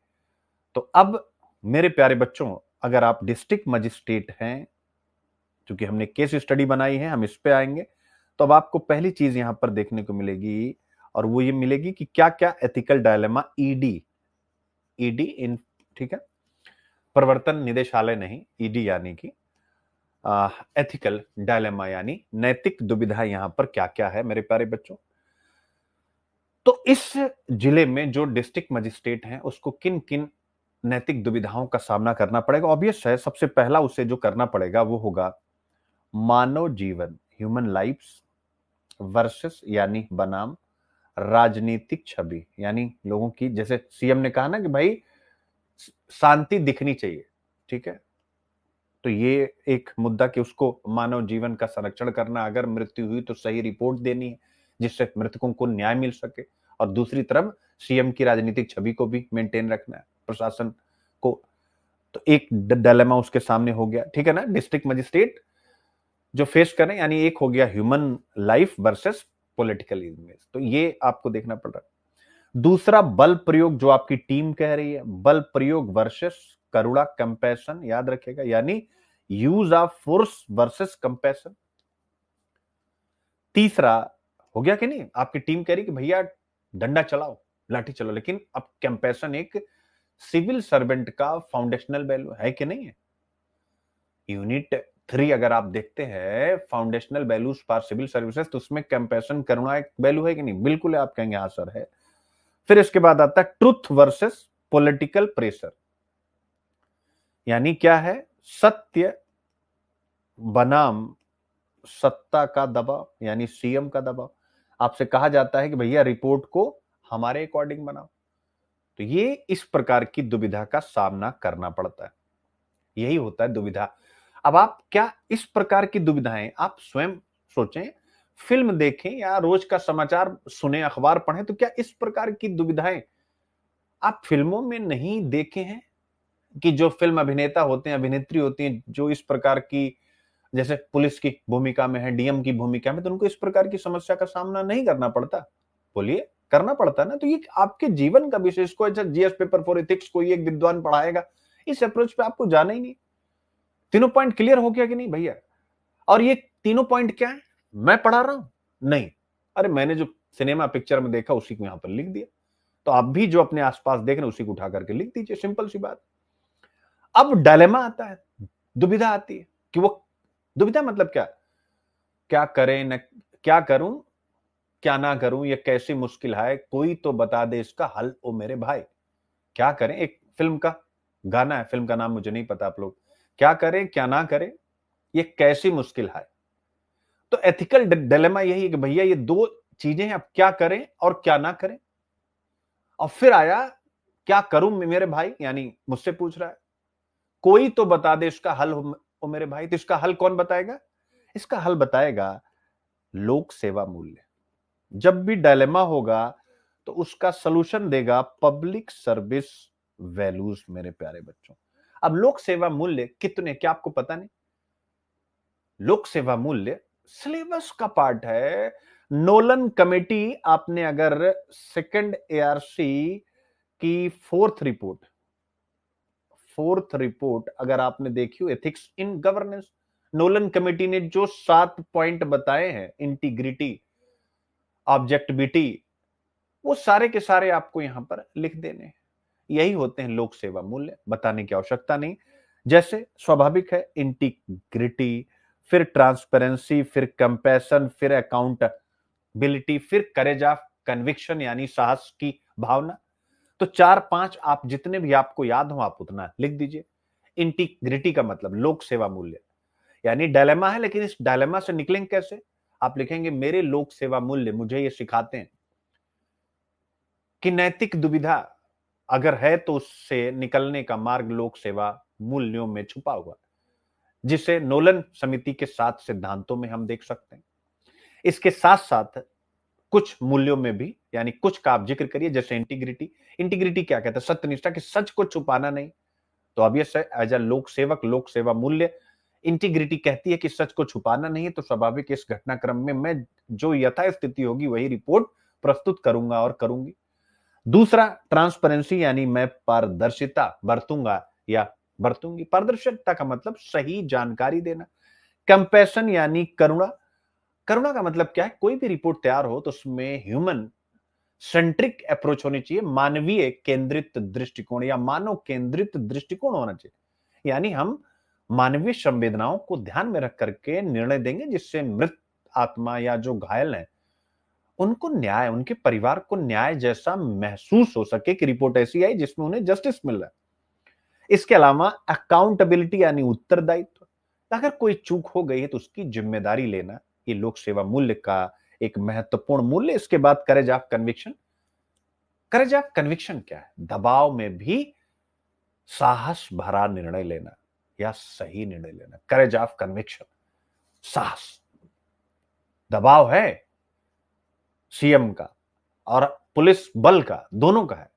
तो अब मेरे प्यारे बच्चों, अगर आप डिस्ट्रिक्ट मजिस्ट्रेट हैं, क्योंकि हमने केस स्टडी बनाई है, हम इस पे आएंगे, तो अब आपको पहली चीज यहां पर देखने को मिलेगी, और वो ये मिलेगी कि क्या क्या एथिकल डायलेमा ईडी, ईडी इन, ठीक है, प्रवर्तन निदेशालय नहीं, ईडी यानी कि एथिकल डायलेमा यानी नैतिक दुविधा यहां पर क्या क्या है मेरे प्यारे बच्चों। तो इस जिले में जो डिस्ट्रिक्ट मजिस्ट्रेट हैं, उसको किन किन नैतिक दुविधाओं का सामना करना पड़ेगा। ऑब्वियस है, सबसे पहला उसे जो करना पड़ेगा वो होगा मानव जीवन, ह्यूमन लाइफ्स वर्सेस यानी बनाम राजनीतिक छवि, यानी लोगों की, जैसे सीएम ने कहा ना कि भाई शांति दिखनी चाहिए, ठीक है। तो ये एक मुद्दा कि उसको मानव जीवन का संरक्षण करना, अगर मृत्यु हुई तो सही रिपोर्ट देनी है जिससे मृतकों को न्याय मिल सके, और दूसरी तरफ सीएम की राजनीतिक छवि को भी मेंटेन रखना है, प्रशासन को। तो एक डिलेमा उसके सामने हो गया, ठीक है ना, डिस्ट्रिक्ट मजिस्ट्रेट जो फेस करें, यानी एक हो गया human life versus political image, तो ये आपको देखना पड़ रहा है। दूसरा बल प्रयोग, जो आपकी टीम कह रही है, बल प्रयोग वर्सेस करुणा कंपैशन, याद रखिएगा, यानी use of force versus compassion. तीसरा हो गया कि नहीं, आपकी टीम कह रही कि भैया डंडा चलाओ, लाठी चलाओ, लेकिन अब कंपैशन एक सिविल सर्वेंट का फाउंडेशनल वैल्यू है कि नहीं है। यूनिट 3 अगर आप देखते हैं, foundational values for civil services, तो उसमें कंपैशन करुणा एक वैल्यू है कि नहीं, बिल्कुल है, आप कहेंगे हाँ सर है। फिर इसके बाद आता है ट्रुथ वर्सेस पॉलिटिकल प्रेशर, यानी क्या है, सत्य बनाम सत्ता का दबाव, यानी सीएम का दबाव। आपसे कहा जाता है कि भैया रिपोर्ट को हमारे अकॉर्डिंग बनाओ, तो ये इस प्रकार की दुविधा का सामना करना पड़ता है, यही होता है दुविधा। अब आप क्या इस प्रकार की दुविधाएं आप स्वयं सोचें, फिल्म देखें या रोज का समाचार सुने, अखबार पढ़ें, तो क्या इस प्रकार की दुविधाएं आप फिल्मों में नहीं देखे हैं, कि जो फिल्म अभिनेता होते हैं, अभिनेत्री होती हैं, जो इस प्रकार की, जैसे पुलिस की भूमिका में है, डीएम की भूमिका में, तो उनको इस प्रकार की समस्या का सामना नहीं करना पड़ता। बोलिए, करना पड़ता ना। तो ये आपके जीवन का विषय, इसको अच्छा जीएस पेपर फॉर एथिक्स कोई एक विद्वान पढ़ाएगा, इस अप्रोच पे आपको जाना ही नहीं। तीनों पॉइंट क्लियर हो गया कि नहीं भैया। और ये तीनों पॉइंट क्या है, मैं पढ़ा रहा हूं नहीं, अरे मैंने जो सिनेमा पिक्चर में देखा उसी को यहां पर लिख दिया। तो आप भी जो अपने आसपास देख रहे हैं उसी को उठा करके लिख दीजिए, सिंपल सी बात। अब डायलेमा आता है, दुविधा आती है कि वो दुविधा मतलब क्या, क्या करें न क्या करूं, क्या ना करूं, ये कैसी मुश्किल है, कोई तो बता दे इसका हल ओ मेरे भाई। क्या करें, एक फिल्म का गाना है, फिल्म का नाम मुझे नहीं पता, आप लोग क्या करें क्या ना करें, ये कैसी मुश्किल है। तो एथिकल डिलेमा यही है कि भैया ये दो चीजें हैं, अब क्या करें और क्या ना करें। और फिर आया क्या करूं मेरे भाई, यानी मुझसे पूछ रहा है, कोई तो बता दे इसका हल हो मेरे भाई। तो इसका हल कौन बताएगा? इसका हल बताएगा लोक सेवा मूल्य। जब भी डायलेमा होगा तो उसका सलूशन देगा पब्लिक सर्विस वैल्यूज मेरे प्यारे बच्चों। अब लोक सेवा मूल्य कितने, क्या आपको पता नहीं? लोक सेवा मूल्य सिलेबस का पार्ट है। नोलन कमेटी, आपने अगर सेकंड एआरसी की फोर्थ रिपोर्ट अगर आपने देखी हो, ethics in governance, Nolan committee ने जो 7 पॉइंट बताए हैं, इंटीग्रिटी, ऑब्जेक्टिविटी, वो सारे के सारे आपको यहां पर लिख देने हैं। यही होते हैं लोक सेवा मूल्य, बताने की आवश्यकता नहीं। जैसे स्वाभाविक है, इंटीग्रिटी, फिर ट्रांसपेरेंसी, फिर कंपैशन, फिर अकाउंटेबिलिटी, फिर करेज ऑफ कन्विक्शन यानी साहस की भावना। तो 4-5 आप जितने भी आपको याद हो आप उतना लिख दीजिए। इंटीग्रिटी का मतलब लोक सेवा मूल्य, यानी डायलेमा है, लेकिन इस डायलेमा से निकलेंगे कैसे? आप लिखेंगे मेरे लोक सेवा मूल्य मुझे ये सिखाते हैं कि नैतिक दुविधा अगर है तो उससे निकलने का मार्ग लोक सेवा मूल्यों में छुपा हुआ, जिसे नोलन समिति के 7 सिद्धांतों में हम देख सकते हैं। इसके साथ साथ कुछ मूल्यों में भी, यानी कुछ का आप जिक्र करिए, जैसे इंटीग्रिटी। इंटीग्रिटी क्या कहता है? सत्यनिष्ठा, कि सच को छुपाना नहीं। तो ऑब्वियस है, एज अ लोक सेवक, लोक सेवा मूल्य, इंटीग्रिटी कहती है कि सच को छुपाना नहीं है। तो स्वाभाविक इस घटनाक्रम में मैं जो यथा स्थिति होगी वही रिपोर्ट प्रस्तुत करूंगा और करूंगी। दूसरा ट्रांसपेरेंसी, यानी मैं पारदर्शिता बरतूंगा या बरतूंगी। पारदर्शिता का मतलब सही जानकारी देना। कंपैशन यानी करुणा। करुणा का मतलब क्या है? कोई भी रिपोर्ट तैयार हो तो उसमें ह्यूमन सेंट्रिक अप्रोच होनी चाहिए, मानवीय केंद्रित दृष्टिकोण या मानव केंद्रित दृष्टिकोण होना चाहिए। यानी हम मानवीय संवेदनाओं को ध्यान में रख करके निर्णय देंगे, जिससे मृत आत्मा या जो घायल है उनको न्याय, उनके परिवार को न्याय जैसा महसूस हो सके कि रिपोर्ट ऐसी आई जिसमें उन्हें जस्टिस मिल रहा है। इसके अलावा अकाउंटेबिलिटी यानी उत्तरदायित्व। अगर कोई चूक हो गई है तो उसकी जिम्मेदारी लेना, ये लोक सेवा मूल्य का एक महत्वपूर्ण मूल्य। इसके बाद courage of conviction. Courage of conviction क्या है? दबाव में भी साहस भरा निर्णय लेना या सही निर्णय लेना। करेज ऑफ कन्विक्शन, साहस। दबाव है सीएम का और पुलिस बल का, दोनों का है,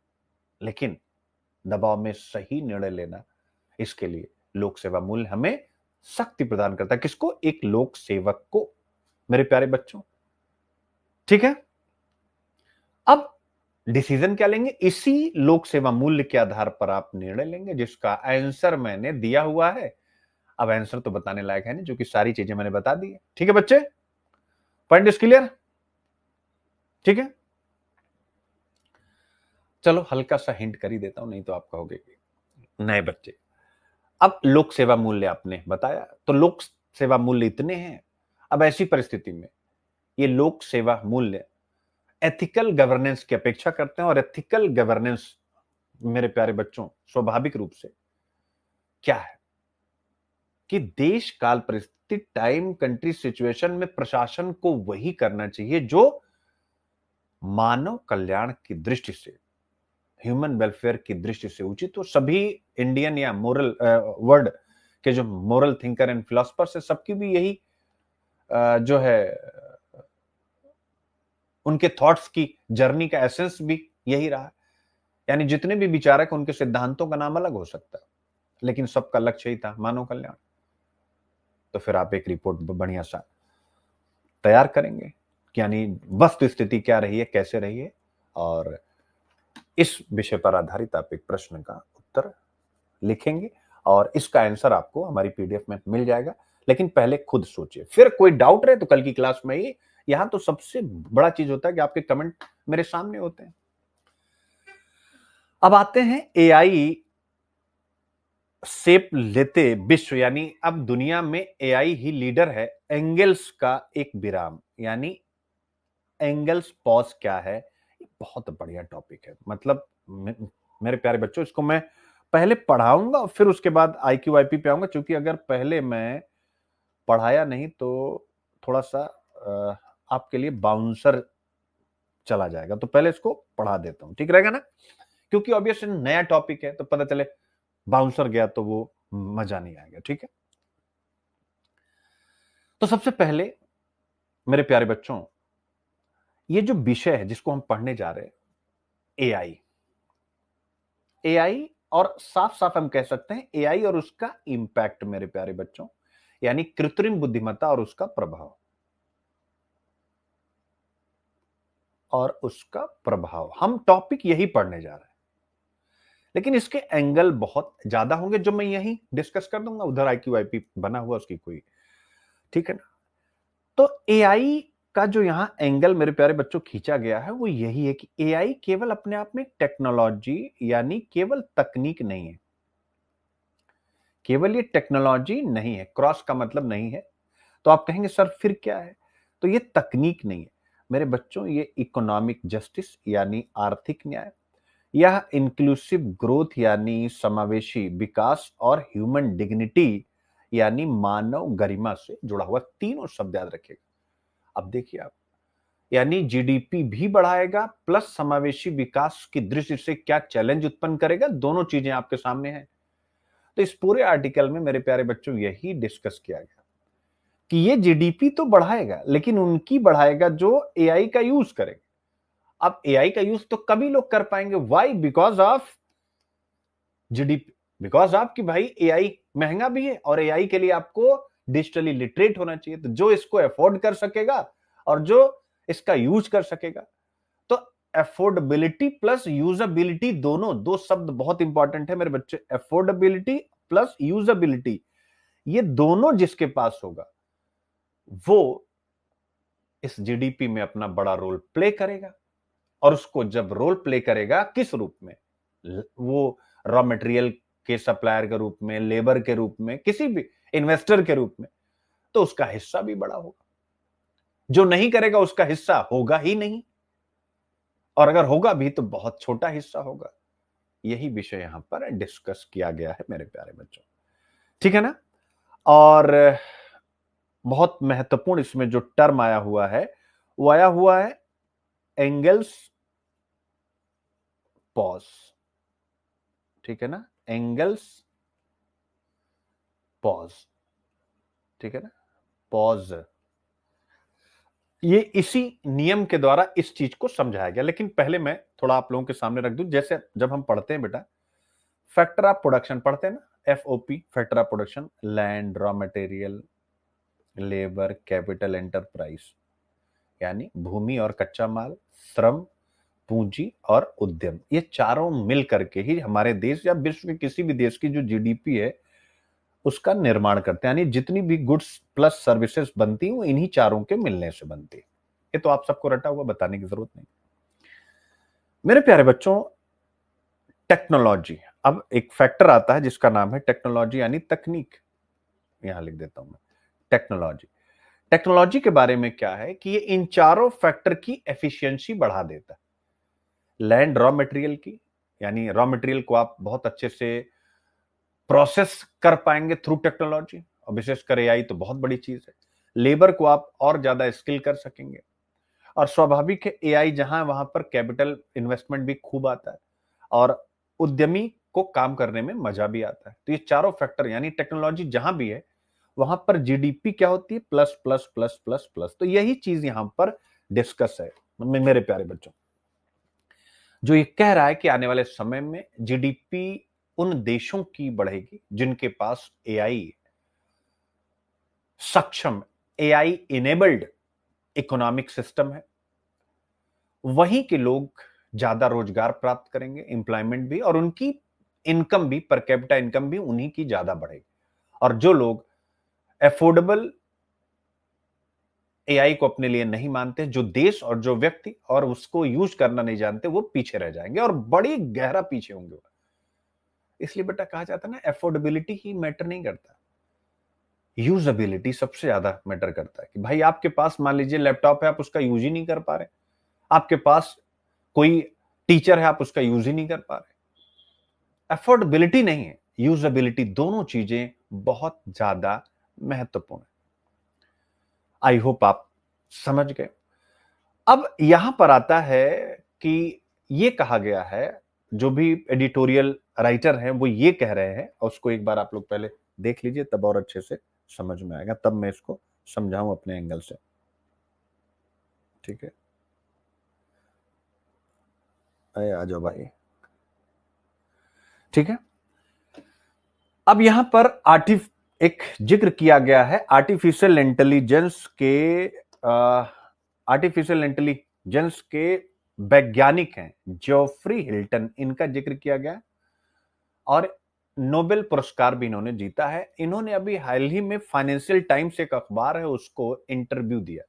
लेकिन दबाव में सही निर्णय लेना, इसके लिए लोक सेवा मूल्य हमें शक्ति प्रदान करता है। किसको? एक लोक सेवक को, मेरे प्यारे बच्चों। ठीक है, अब डिसीजन क्या लेंगे? इसी लोक सेवा मूल्य के आधार पर आप निर्णय लेंगे, जिसका आंसर मैंने दिया हुआ है। अब आंसर तो बताने लायक है नहीं, जो कि सारी चीजें मैंने बता दी है। ठीक है बच्चे, पॉइंट इज क्लियर? ठीक है, चलो हल्का सा हिंट कर ही देता हूं, नहीं तो आप कहोगे नए बच्चे। अब लोक सेवा मूल्य आपने बताया, तो लोक सेवा मूल्य इतने हैं। अब ऐसी परिस्थिति में ये लोक सेवा मूल्य एथिकल गवर्नेंस की अपेक्षा करते हैं। और एथिकल गवर्नेंस मेरे प्यारे बच्चों स्वाभाविक रूप से क्या है कि देश काल परिस्थिति, टाइम, कंट्री, सिचुएशन में प्रशासन को वही करना चाहिए जो मानव कल्याण की दृष्टि से, ह्यूमन वेलफेयर की दृष्टि से उचित हो। सभी इंडियन या मोरल वर्ल्ड के जो मोरल थिंकर एंड फिलोसफर्स है, सबकी भी यही जो है उनके थॉट्स की जर्नी का एसेंस भी यही रहा है। यानी जितने भी विचारक, उनके सिद्धांतों का नाम अलग हो सकता है, लेकिन सबका लक्ष्य ही था मानव कल्याण। तो फिर आप एक रिपोर्ट बढ़िया सा तैयार करेंगे, यानी वस्तु स्थिति क्या रही है, कैसे रही है, और इस विषय पर आधारित आप एक प्रश्न का उत्तर लिखेंगे और इसका आंसर आपको हमारी पीडीएफ में मिल जाएगा। लेकिन पहले खुद सोचिए, फिर कोई डाउट रहे तो कल की क्लास में ही, यहां तो सबसे बड़ा चीज होता है कि आपके कमेंट मेरे सामने होते हैं। अब आते हैं एआई शेप लेते विश्व, यानी अब दुनिया में एआई ही लीडर है। एंगल्स का एक विराम, यानी एंगल्स पॉज क्या है, ये बहुत बढ़िया टॉपिक है। मतलब मेरे प्यारे बच्चों, इसको मैं पहले पढ़ाऊंगा और फिर उसके बाद आईक्यू आईपी पे आऊंगा, क्योंकि अगर पहले मैं पढ़ाया नहीं तो थोड़ा सा आपके लिए बाउंसर चला जाएगा। तो पहले इसको पढ़ा देता हूं, ठीक रहेगा ना? क्योंकि ऑब्वियसली नया टॉपिक है, तो पता चले बाउंसर गया तो वो मजा नहीं आएगा, ठीक है? तो सबसे पहले मेरे प्यारे बच्चों, ये जो विषय है जिसको हम पढ़ने जा रहे हैं, एआई। एआई, और साफ साफ हम कह सकते हैं एआई और उसका इंपैक्ट मेरे प्यारे बच्चों, यानी कृत्रिम बुद्धिमत्ता और उसका प्रभाव। हम टॉपिक यही पढ़ने जा रहे हैं, लेकिन इसके एंगल बहुत ज्यादा होंगे जो मैं यही डिस्कस कर दूंगा। उधर आईक्यू आईपी बना हुआ उसकी कोई, ठीक है ना? तो एआई का जो यहां एंगल मेरे प्यारे बच्चों खींचा गया है वो यही है कि एआई केवल अपने आप में टेक्नोलॉजी, यानी केवल तकनीक नहीं है। केवल ये टेक्नोलॉजी नहीं है, क्रॉस का मतलब नहीं है। तो आप कहेंगे सर फिर क्या है? तो ये तकनीक नहीं है मेरे बच्चों, ये इकोनॉमिक जस्टिस यानी आर्थिक न्याय, यह इंक्लूसिव ग्रोथ यानी समावेशी विकास, और ह्यूमन डिग्निटी यानी मानव गरिमा से जुड़ा हुआ। तीनों शब्द याद रखिएगा। अब देखिए आप, यानी जीडीपी भी बढ़ाएगा प्लस समावेशी विकास की दृष्टि से क्या चैलेंज उत्पन्न करेगा, दोनों चीजें आपके सामने हैं। तो इस पूरे आर्टिकल में मेरे प्यारे बच्चों यही डिस्कस किया गया कि ये जीडीपी तो बढ़ाएगा, लेकिन उनकी बढ़ाएगा जो एआई का यूज करेगा। अब एआई का यूज तो कभी लोग कर पाएंगे, why? Because of GDP, because of कि भाई एआई महंगा भी है और एआई के लिए आपको डिजिटली लिटरेट होना चाहिए। तो जो इसको अफोर्ड कर सकेगा और जो इसका यूज कर सकेगा, तो अफोर्डेबिलिटी प्लस यूजेबिलिटी, दोनों दो शब्द बहुत इंपॉर्टेंट है मेरे बच्चे। अफोर्डेबिलिटी प्लस यूजेबिलिटी, ये दोनों जिसके पास होगा वो इस जीडीपी में अपना बड़ा रोल प्ले करेगा। और उसको जब रोल प्ले करेगा, किस रूप में? वो रॉ मटेरियल के सप्लायर के रूप में, लेबर के रूप में, किसी भी इन्वेस्टर के रूप में, तो उसका हिस्सा भी बड़ा होगा। जो नहीं करेगा उसका हिस्सा होगा ही नहीं, और अगर होगा भी तो बहुत छोटा हिस्सा होगा। यही विषय यहां पर डिस्कस किया गया है मेरे प्यारे बच्चों, ठीक है ना? और बहुत महत्वपूर्ण इसमें जो टर्म आया हुआ है वो आया हुआ है एंगल्स पॉज, ठीक है ना? एंगल्स पॉज, ठीक है ना? पॉज, ये इसी नियम के द्वारा इस चीज को समझाया गया। लेकिन पहले मैं थोड़ा आप लोगों के सामने रख दूं, जैसे जब हम पढ़ते हैं बेटा फैक्टर ऑफ प्रोडक्शन, पढ़ते हैं ना, FOP, factor of production, land, raw material, labour, capital, enterprise, यानी भूमि और कच्चा माल, श्रम, पूंजी और उद्यम। ये चारों मिल करके ही हमारे देश या विश्व के किसी भी देश की जो जीडीपी है उसका निर्माण करते हैं। यानी जितनी भी गुड्स प्लस सर्विसेज बनती हैं वो इन्हीं चारों के मिलने से बनती है। ये तो आप सबको रटा हुआ, बताने की जरूरत नहीं। मेरे प्यारे बच्चों, टेक्नोलॉजी, अब एक फैक्टर आता है जिसका नाम है टेक्नोलॉजी, यानी तकनीक। यहां लिख देता हूं मैं, टेक्नोलॉजी। टेक्नोलॉजी के बारे में क्या है कि ये इन चारों फैक्टर की एफिशिएंसी बढ़ा देता है। लैंड, रॉ मटेरियल की, यानी रॉ मटेरियल को आप बहुत अच्छे से प्रोसेस कर पाएंगे थ्रू टेक्नोलॉजी, और विशेषकर एआई तो बहुत बड़ी चीज है। लेबर को आप और ज्यादा स्किल कर सकेंगे, और स्वाभाविक है एआई जहां वहां पर कैपिटल इन्वेस्टमेंट भी खूब आता है, और उद्यमी को काम करने में मजा भी आता है। तो ये चारों फैक्टर, यानी टेक्नोलॉजी जहां भी है वहां पर जीडीपी क्या होती है? Plus plus plus plus plus. तो यही चीज यहां पर डिस्कस है मेरे प्यारे बच्चों, जो ये कह रहा है कि आने वाले समय में जीडीपी उन देशों की बढ़ेगी जिनके पास एआई सक्षम, एआई इनेबल्ड इकोनॉमिक सिस्टम है। वहीं के लोग ज्यादा रोजगार प्राप्त करेंगे, एम्प्लॉयमेंट भी, और उनकी इनकम भी, पर कैपिटा इनकम भी उन्हीं की ज्यादा बढ़ेगी। और जो लोग एफोर्डेबल एआई को अपने लिए नहीं मानते, जो देश और जो व्यक्ति और उसको यूज करना नहीं जानते, वो पीछे रह जाएंगे और बड़ी गहरा पीछे होंगे। इसलिए बेटा कहा जाता है ना, एफोर्डेबिलिटी ही मैटर नहीं करता, यूजेबिलिटी सबसे ज्यादा मैटर करता है। कि भाई आपके पास मान लीजिए लैपटॉप है, आप उसका यूज ही नहीं कर पा रहे, आपके पास कोई टीचर है, आप उसका यूज ही नहीं कर पा रहे। अफोर्डेबिलिटी नहीं है, यूजेबिलिटी, दोनों चीजें बहुत ज्यादा महत्वपूर्ण है। आई होप आप समझ गए। अब यहां पर आता है कि ये कहा गया है, जो भी एडिटोरियल राइटर हैं वो ये कह रहे हैं, और उसको एक बार आप लोग पहले देख लीजिए, तब और अच्छे से समझ में आएगा, तब मैं इसको समझाऊं अपने एंगल से। ठीक है, अरे आ जाओ भाई। ठीक है, अब यहां पर एक जिक्र किया गया है आर्टिफिशियल इंटेलिजेंस के वैज्ञानिक हैं जोफ्री हिल्टन, इनका जिक्र किया गया और नोबेल पुरस्कार भी इन्होंने जीता है। इन्होंने अभी हाल ही में फाइनेंशियल टाइम्स एक अखबार है उसको इंटरव्यू दिया,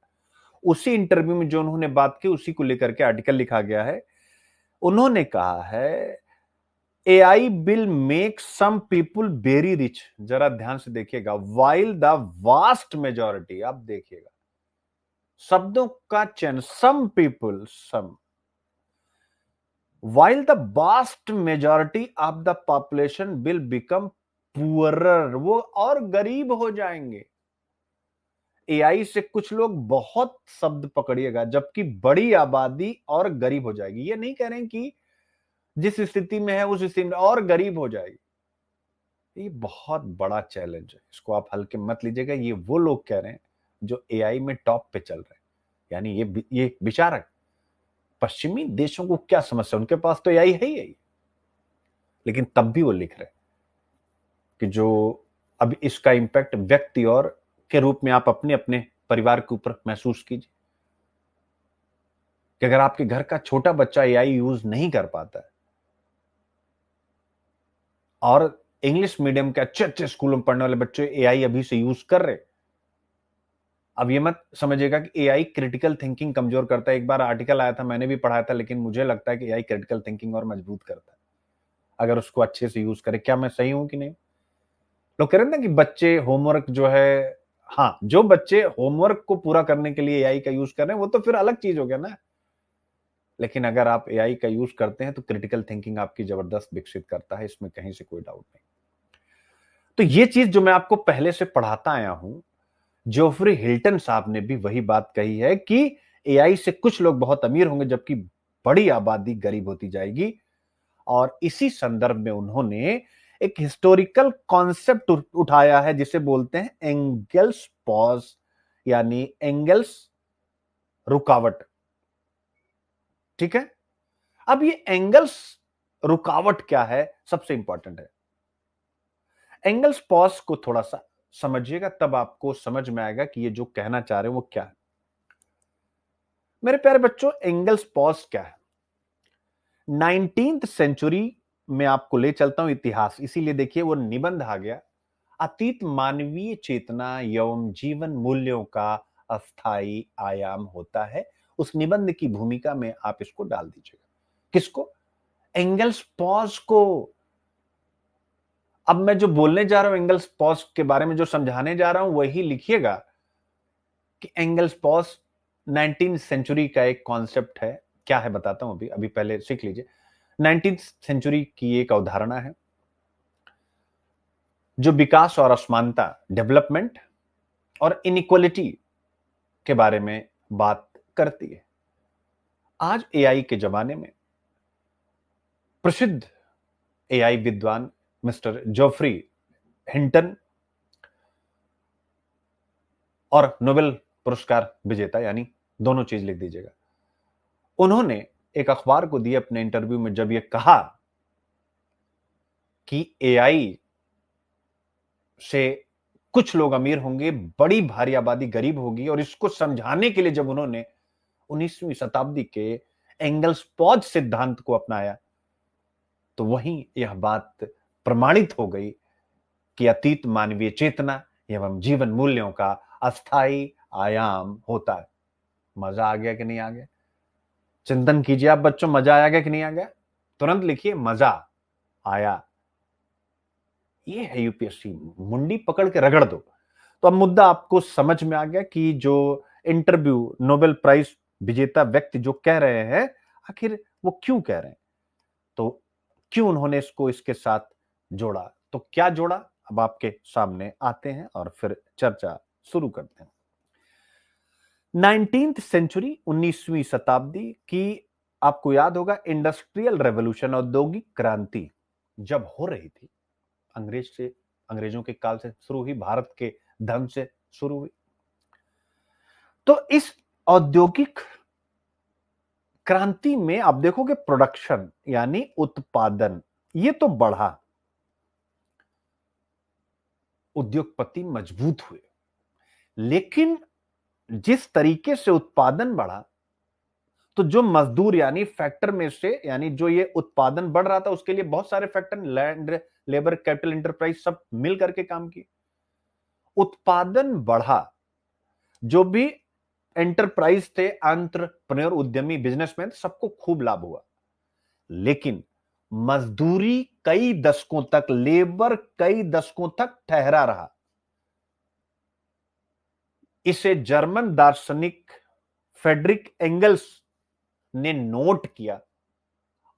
उसी इंटरव्यू में जो उन्होंने बात की उसी को लेकर के आर्टिकल लिखा गया है। उन्होंने कहा है AI will make some people very rich, जरा ध्यान से देखिएगा, वाइल द वास्ट मेजॉरिटी, आप देखिएगा शब्दों का चयन, some people, some, while the vast majority of the population will become poorer, वो और गरीब हो जाएंगे। एआई से कुछ लोग, बहुत शब्द पकड़िएगा, जबकि बड़ी आबादी और गरीब हो जाएगी। ये नहीं कह रहे हैं कि जिस स्थिति में है उस स्थिति में और गरीब हो जाएगी। ये बहुत बड़ा चैलेंज है, इसको आप हल्के मत लीजिएगा। ये वो लोग कह रहे हैं जो एआई में टॉप पे चल रहे हैं, यानी ये विचारक। पश्चिमी देशों को क्या समस्या, उनके पास तो एआई है ही, लेकिन तब भी वो लिख रहे हैं कि जो अब इसका इंपैक्ट व्यक्ति और के रूप में आप अपने अपने परिवार के ऊपर महसूस कीजिए कि अगर आपके घर का छोटा बच्चा एआई यूज नहीं कर पाता है, और इंग्लिश मीडियम के अच्छे अच्छे स्कूलों में पढ़ने वाले बच्चे एआई अभी से यूज कर रहे, अब ये मत समझिएगा कि एआई क्रिटिकल थिंकिंग कमजोर करता है। एक बार आर्टिकल आया था, मैंने भी पढ़ाया था, लेकिन मुझे लगता है कि एआई क्रिटिकल थिंकिंग और मजबूत करता है अगर उसको अच्छे से यूज करे। क्या मैं सही हूं कि नहीं? लोग कह रहे हैं ना कि बच्चे होमवर्क जो है, हाँ, जो बच्चे होमवर्क को पूरा करने के लिए एआई का यूज कर रहे हैं वो तो फिर अलग चीज हो गया ना, लेकिन अगर आप एआई का यूज करते हैं तो क्रिटिकल थिंकिंग आपकी जबरदस्त विकसित करता है, इसमें कहीं से कोई डाउट नहीं। तो ये चीज जो मैं आपको पहले से पढ़ाता आया हूं, जोफ्री हिल्टन साहब ने भी वही बात कही है कि एआई से कुछ लोग बहुत अमीर होंगे जबकि बड़ी आबादी गरीब होती जाएगी। और इसी संदर्भ में उन्होंने एक हिस्टोरिकल कॉन्सेप्ट उठाया है जिसे बोलते हैं एंगल्स पॉज, यानी एंगल्स रुकावट। ठीक है, अब ये एंगल्स रुकावट क्या है, सबसे इंपॉर्टेंट है। एंगल्स पॉज को थोड़ा सा समझिएगा, तब आपको समझ में आएगा कि ये जो कहना चाह रहे हैं वो क्या है। मेरे प्यारे बच्चों, एंगल्स पॉज क्या है? 19th सेंचुरी में आपको ले चलता हूं इतिहास, इसीलिए देखिए वो निबंध आ गया, अतीत मानवीय चेतना एवं जीवन मूल्यों का अस्थाई आयाम होता है। उस निबंध की भूमिका में आप इसको डाल दीजिएगा। किसको? एंगल्स पॉज को। अब मैं जो बोलने जा रहा हूं एंगल्स पॉज के बारे में, जो समझाने जा रहा हूं, वही लिखिएगा कि एंगल्स पॉज 19th सेंचुरी का एक कॉन्सेप्ट है। क्या है बताता हूं, अभी अभी पहले सीख लीजिए। 19th सेंचुरी की एक अवधारणा है जो विकास और असमानता, डेवलपमेंट और इनइक्वालिटी के बारे में बात करती है। आज एआई के जमाने में प्रसिद्ध एआई विद्वान मिस्टर जोफ्री हिंटन और नोबेल पुरस्कार विजेता, यानी दोनों चीज लिख दीजिएगा, उन्होंने एक अखबार को दिए अपने इंटरव्यू में जब यह कहा कि एआई से कुछ लोग अमीर होंगे, बड़ी भारी आबादी गरीब होगी, और इसको समझाने के लिए जब उन्होंने 19वीं शताब्दी के एंगल्स पॉज सिद्धांत को अपनाया, तो वहीं यह बात प्रमाणित हो गई कि अतीत मानवीय चेतना एवं जीवन मूल्यों का अस्थाई आयाम होता है। मजा आ गया कि नहीं आ गया? चिंतन कीजिए आप बच्चों, मजा आया गया कि नहीं आ गया? तुरंत लिखिए मजा आया। ये है यूपीएससी, मुंडी पकड़ के रगड़ दो। तो अब मुद्दा आपको समझ में आ गया कि जो इंटरव्यू नोबेल प्राइज विजेता व्यक्ति जो कह रहे हैं, आखिर वो क्यों कह रहे हैं, तो क्यों उन्होंने इसको इसके साथ जोड़ा, तो क्या जोड़ा अब आपके सामने आते हैं और फिर चर्चा शुरू करते हैं। 19th सेंचुरी, 19वीं शताब्दी की, आपको याद होगा इंडस्ट्रियल रेवोल्यूशन, औद्योगिक क्रांति जब हो रही थी, अंग्रेजों के काल से शुरू हुई, भारत के धन से शुरू हुई। तो इस औद्योगिक क्रांति में आप देखोगे प्रोडक्शन यानी उत्पादन ये तो बढ़ा, उद्योगपति मजबूत हुए, लेकिन जिस तरीके से उत्पादन बढ़ा, तो जो मजदूर यानी फैक्टर में से, यानी जो ये उत्पादन बढ़ रहा था उसके लिए बहुत सारे factor, land, labour, capital, enterprise सब मिल करके काम किए, उत्पादन बढ़ा, जो भी एंटरप्राइज थे, एंटरप्रेन्योर, उद्यमी, बिजनेसमैन, सबको खूब लाभ हुआ। लेकिन मजदूरी कई दशकों तक, लेबर कई दशकों तक ठहरा रहा। इसे जर्मन दार्शनिक फ्रेडरिक एंगल्स ने नोट किया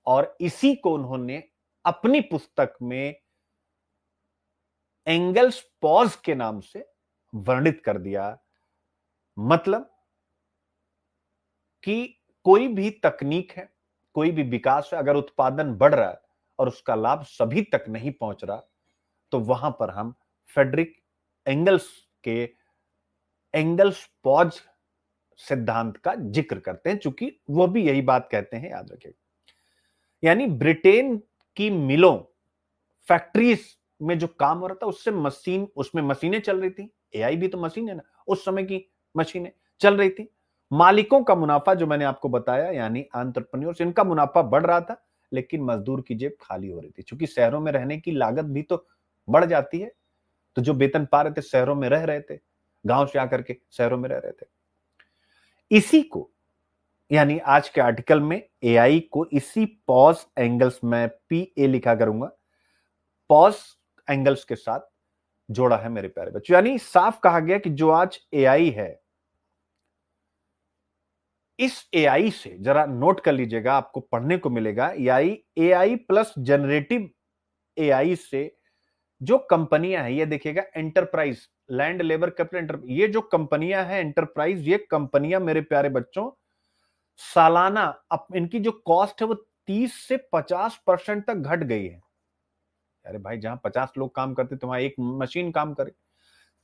और इसी को उन्होंने अपनी पुस्तक में एंगल्स पॉज के नाम से वर्णित कर दिया। मतलब कि कोई भी तकनीक है, कोई भी विकास है, अगर उत्पादन बढ़ रहा है और उसका लाभ सभी तक नहीं पहुंच रहा, तो वहां पर हम फ्रेडरिक एंगल्स के एंगल्स पॉज सिद्धांत का जिक्र करते हैं, चूंकि वो भी यही बात कहते हैं, याद रखिए। यानी ब्रिटेन की मिलों, फैक्ट्रीज में जो काम हो रहा था, उससे उसमें मशीनें चल रही थी, एआई भी तो मशीन है ना, उस समय की मशीनें चल रही थी। मालिकों का मुनाफा, जो मैंने आपको बताया, यानी एंटरप्रेन्योर्स, इनका मुनाफा बढ़ रहा था, लेकिन मजदूर की जेब खाली हो रही थी, क्योंकि शहरों में रहने की लागत भी तो बढ़ जाती है। तो जो वेतन पा रहे थे शहरों में रह रहे थे, गांव से आकर के शहरों में रह रहे थे। इसी को, यानी आज के आर्टिकल में एआई को इसी पॉज एंगल्स में पीए लिखा करूंगा, पॉज एंगल्स के साथ जोड़ा है मेरे प्यारे बच्चों। यानी साफ कहा गया कि जो आज एआई है, इस एआई से जरा नोट कर लीजिएगा, आपको पढ़ने को मिलेगा, एआई प्लस जनरेटिव एआई से जो कंपनियां हैं, ये देखिएगा, enterprise, land, labour, capital, enterprise, ये जो कंपनियां हैं एंटरप्राइज, ये कंपनियां मेरे प्यारे बच्चों सालाना इनकी जो कॉस्ट है वो 30 से 50% तक घट गई है। अरे भाई, जहां 50 लोग काम करते थे वहां एक मशीन काम करे।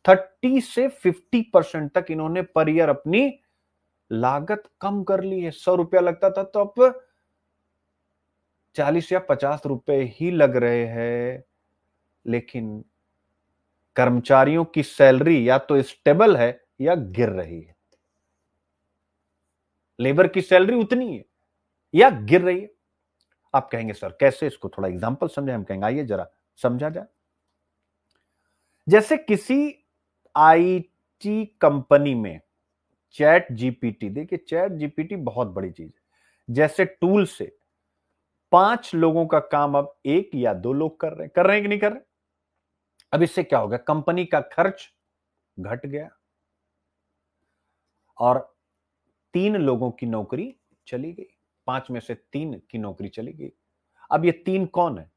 30 से 50% तक इन्होंने पर ईयर अपनी लागत कम कर ली है। 100 रुपया लगता था तो अब 40 या 50 रुपए ही लग रहे हैं। लेकिन कर्मचारियों की सैलरी या तो स्टेबल है या गिर रही है। लेबर की सैलरी उतनी है या गिर रही है। आप कहेंगे सर कैसे, इसको थोड़ा एग्जांपल समझे। हम कहेंगे आइए जरा समझा जाए। जैसे किसी आईटी कंपनी में चैट जीपीटी, देखिए चैट जीपीटी बहुत बड़ी चीज है, जैसे टूल से 5 लोगों का काम अब 1 या 2 लोग कर रहे हैं कि नहीं कर रहे। अब इससे क्या हो गया, कंपनी का खर्च घट गया और 3 लोगों की नौकरी चली गई, 5 में से 3 की नौकरी चली गई। अब ये 3 कौन है,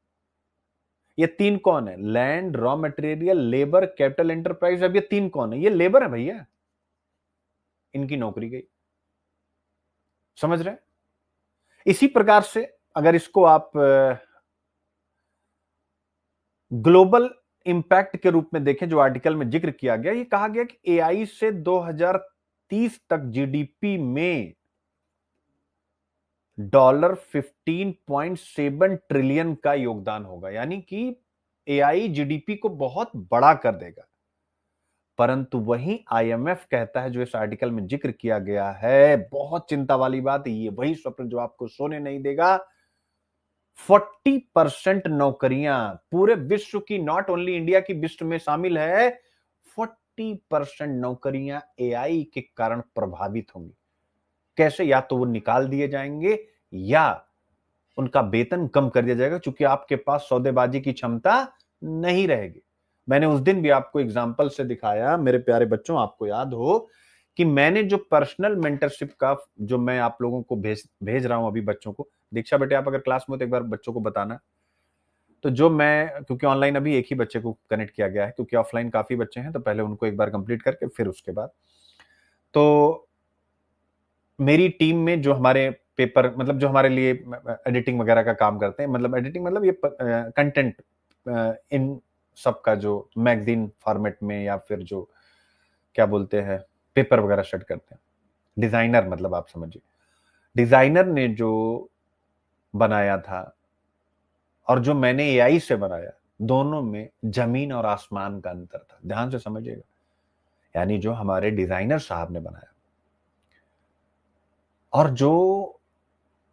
ये 3 कौन है, land, raw material, labour, capital, enterprise. अब ये 3 कौन है, ये लेबर है भैया, इनकी नौकरी गई। समझ रहे हैं। इसी प्रकार से अगर इसको आप ग्लोबल इंपैक्ट के रूप में देखें, जो आर्टिकल में जिक्र किया गया, ये कहा गया कि एआई से 2030 तक जीडीपी में $15.7 ट्रिलियन का योगदान होगा। यानी कि एआई जीडीपी को बहुत बड़ा कर देगा। परंतु वहीं आईएमएफ कहता है, जो इस आर्टिकल में जिक्र किया गया है, बहुत चिंता वाली बात है, ये वही स्वप्न जो आपको सोने नहीं देगा। 40% नौकरियां पूरे विश्व की, नॉट ओनली इंडिया की, विश्व में शामिल है, 40% नौकरियां एआई के कारण प्रभावित होंगी। कैसे, या तो वो निकाल दिए जाएंगे या उनका वेतन कम कर दिया जाएगा, क्योंकि आपके पास सौदेबाजी की क्षमता नहीं रहेगी। मैंने उस दिन भी आपको एग्जाम्पल से दिखाया, मेरे प्यारे बच्चों, आपको याद हो कि मैंने जो पर्सनल मेंटरशिप का जो मैं आप लोगों को भेज रहा हूं अभी बच्चों को, दीक्षा बेटे आप अगर क्लास में हो तो एक बार बच्चों को बताना। तो जो मैं, क्योंकि ऑनलाइन अभी एक ही बच्चे को कनेक्ट किया गया है, क्योंकि ऑफलाइन काफी बच्चे हैं, तो पहले उनको एक बार कंप्लीट करके फिर उसके बाद, तो मेरी टीम में जो हमारे पेपर, मतलब जो हमारे लिए एडिटिंग वगैरह का काम करते हैं, मतलब एडिटिंग मतलब ये कंटेंट इन सब का जो मैगजीन फॉर्मेट में या फिर जो क्या बोलते हैं पेपर वगैरह सेट करते हैं, डिजाइनर, मतलब आप समझिए, डिजाइनर ने जो बनाया था और जो मैंने एआई से बनाया, दोनों में जमीन और आसमान का अंतर था। ध्यान से समझिएगा। यानी जो हमारे डिजाइनर साहब ने बनाया और जो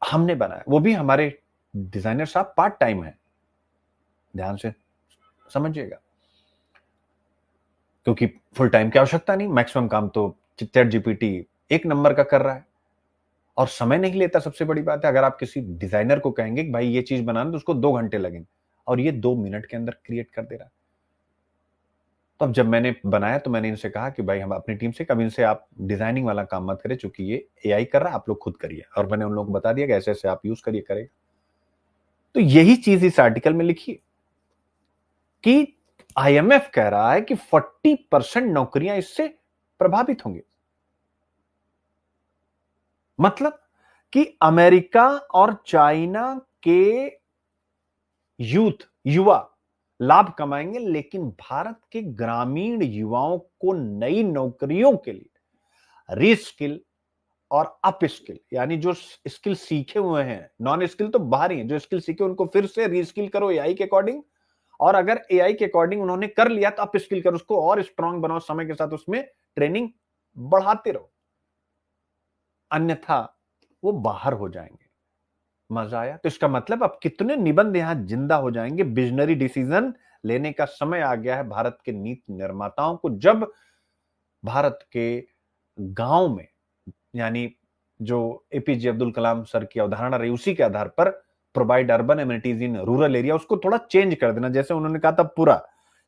हमने बनाया, वो भी हमारे डिजाइनर साहब पार्ट टाइम है। ध्यान से समझिएगा, क्योंकि फुल टाइम की आवश्यकता नहीं, मैक्सिमम काम तो चैट जीपीटी एक नंबर का कर रहा है और समय नहीं लेता। सबसे बड़ी बात है, अगर आप किसी डिजाइनर को कहेंगे कि भाई ये चीज बनाना, तो उसको 2 घंटे लगेंगे और ये 2 मिनट के अंदर क्रिएट कर दे रहा है। तो अब जब मैंने बनाया तो मैंने इनसे कहा कि भाई हम अपनी टीम से, कब इनसे आप डिजाइनिंग वाला काम मत करें, चूंकि ये एआई कर रहा है, आप लोग खुद करिए। और मैंने उन लोगों को बता दिया कि ऐसे ऐसे आप यूज करिए, करेगा। तो यही चीज इस आर्टिकल में लिखी है कि आईएमएफ कह रहा है कि 40% नौकरियां इससे प्रभावित होंगी। मतलब कि अमेरिका और चाइना के युवा लाभ कमाएंगे, लेकिन भारत के ग्रामीण युवाओं को नई नौकरियों के लिए रीस्किल और अप स्किल, यानी जो स्किल सीखे हुए हैं, नॉन स्किल तो बाहर ही है, जो स्किल सीखे उनको फिर से रीस्किल करो एआई के अकॉर्डिंग, और अगर एआई के अकॉर्डिंग उन्होंने कर लिया तो अप स्किल करो, उसको और स्ट्रांग बनाओ, समय के साथ उसमें ट्रेनिंग बढ़ाते रहो, अन्यथा वो बाहर हो जाएंगे। मजा आया? तो इसका मतलब अब कितने निबंध यहां जिंदा हो जाएंगे। विजनरी डिसीजन लेने का समय आ गया है भारत के नीति निर्माताओं को। जब भारत के गांव में, यानी जो एपीजे अब्दुल कलाम सर की अवधारणा रही, उसी के आधार पर provide urban amenities in rural area, उसको थोड़ा चेंज कर देना। जैसे उन्होंने कहा था पूरा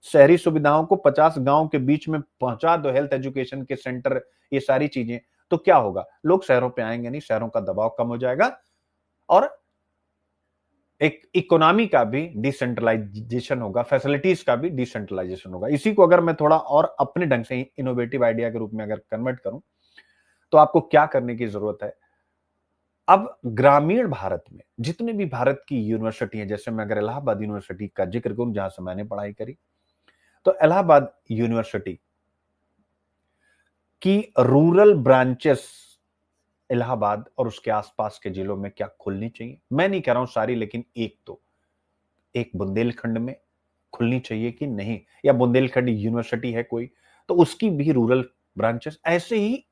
शहरी सुविधाओं को 50 गांव के बीच में पहुंचा दो, हेल्थ एजुकेशन के सेंटर, ये सारी चीजें, तो क्या होगा, लोग शहरों पे आएंगे नहीं, शहरों का दबाव कम हो जाएगा और एक इकोनॉमी का भी डिसेंट्रलाइजेशन होगा, फैसिलिटीज का भी डिसेंट्रलाइजेशन होगा। इसी को अगर मैं थोड़ा और अपने ढंग से इनोवेटिव आइडिया के रूप में अगर कन्वर्ट करूं, तो आपको क्या करने की जरूरत है। अब ग्रामीण भारत में जितने भी भारत की यूनिवर्सिटी है, जैसे मैं अगर इलाहाबाद यूनिवर्सिटी का जिक्र करूं जहां से मैंने पढ़ाई करी, तो इलाहाबाद यूनिवर्सिटी की रूरल ब्रांचेस इलाहाबाद और उसके आसपास के जिलों में क्या खुलनी चाहिए। मैं नहीं कह रहा हूं सारी, लेकिन एक तो, एक बुंदेलखंड में खुलनी चाहिए कि नहीं, या बुंदेलखंड यूनिवर्सिटी है कोई, तो उसकी भी रूरल ब्रांचेस, ऐसे ही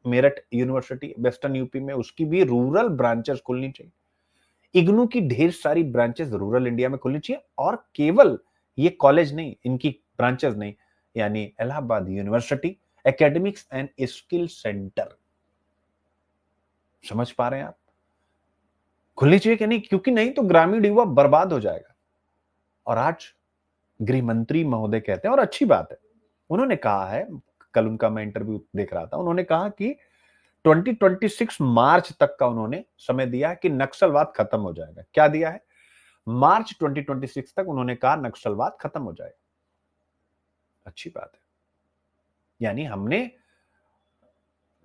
मेरठ यूनिवर्सिटी वेस्टर्न यूपी में, उसकी भी रूरल ब्रांचेस खुलनी चाहिए। इग्नू की ढेर सारी ब्रांचेस रूरल इंडिया में खुलनी चाहिए, और केवल ये कॉलेज नहीं, इनकी ब्रांचेस नहीं, यानी Allahabad university academics and skill centre. समझ पा रहे हैं आप? खुलनी चाहिए कि नहीं, क्योंकि नहीं तो ग्रामीण युवा बर्बाद हो जाएगा। और आज गृह मंत्री महोदय कहते हैं, और अच्छी बात है, उन्होंने कहा है, कल उनका मैं इंटरव्यू देख रहा था, उन्होंने कहा कि 2026 मार्च तक का उन्होंने समय दिया है कि नक्सलवाद खत्म हो जाएगा। क्या दिया है? मार्च 2026 तक उन्होंने कहा नक्सलवाद खत्म हो जाएगा। अच्छी बात है। यानी हमने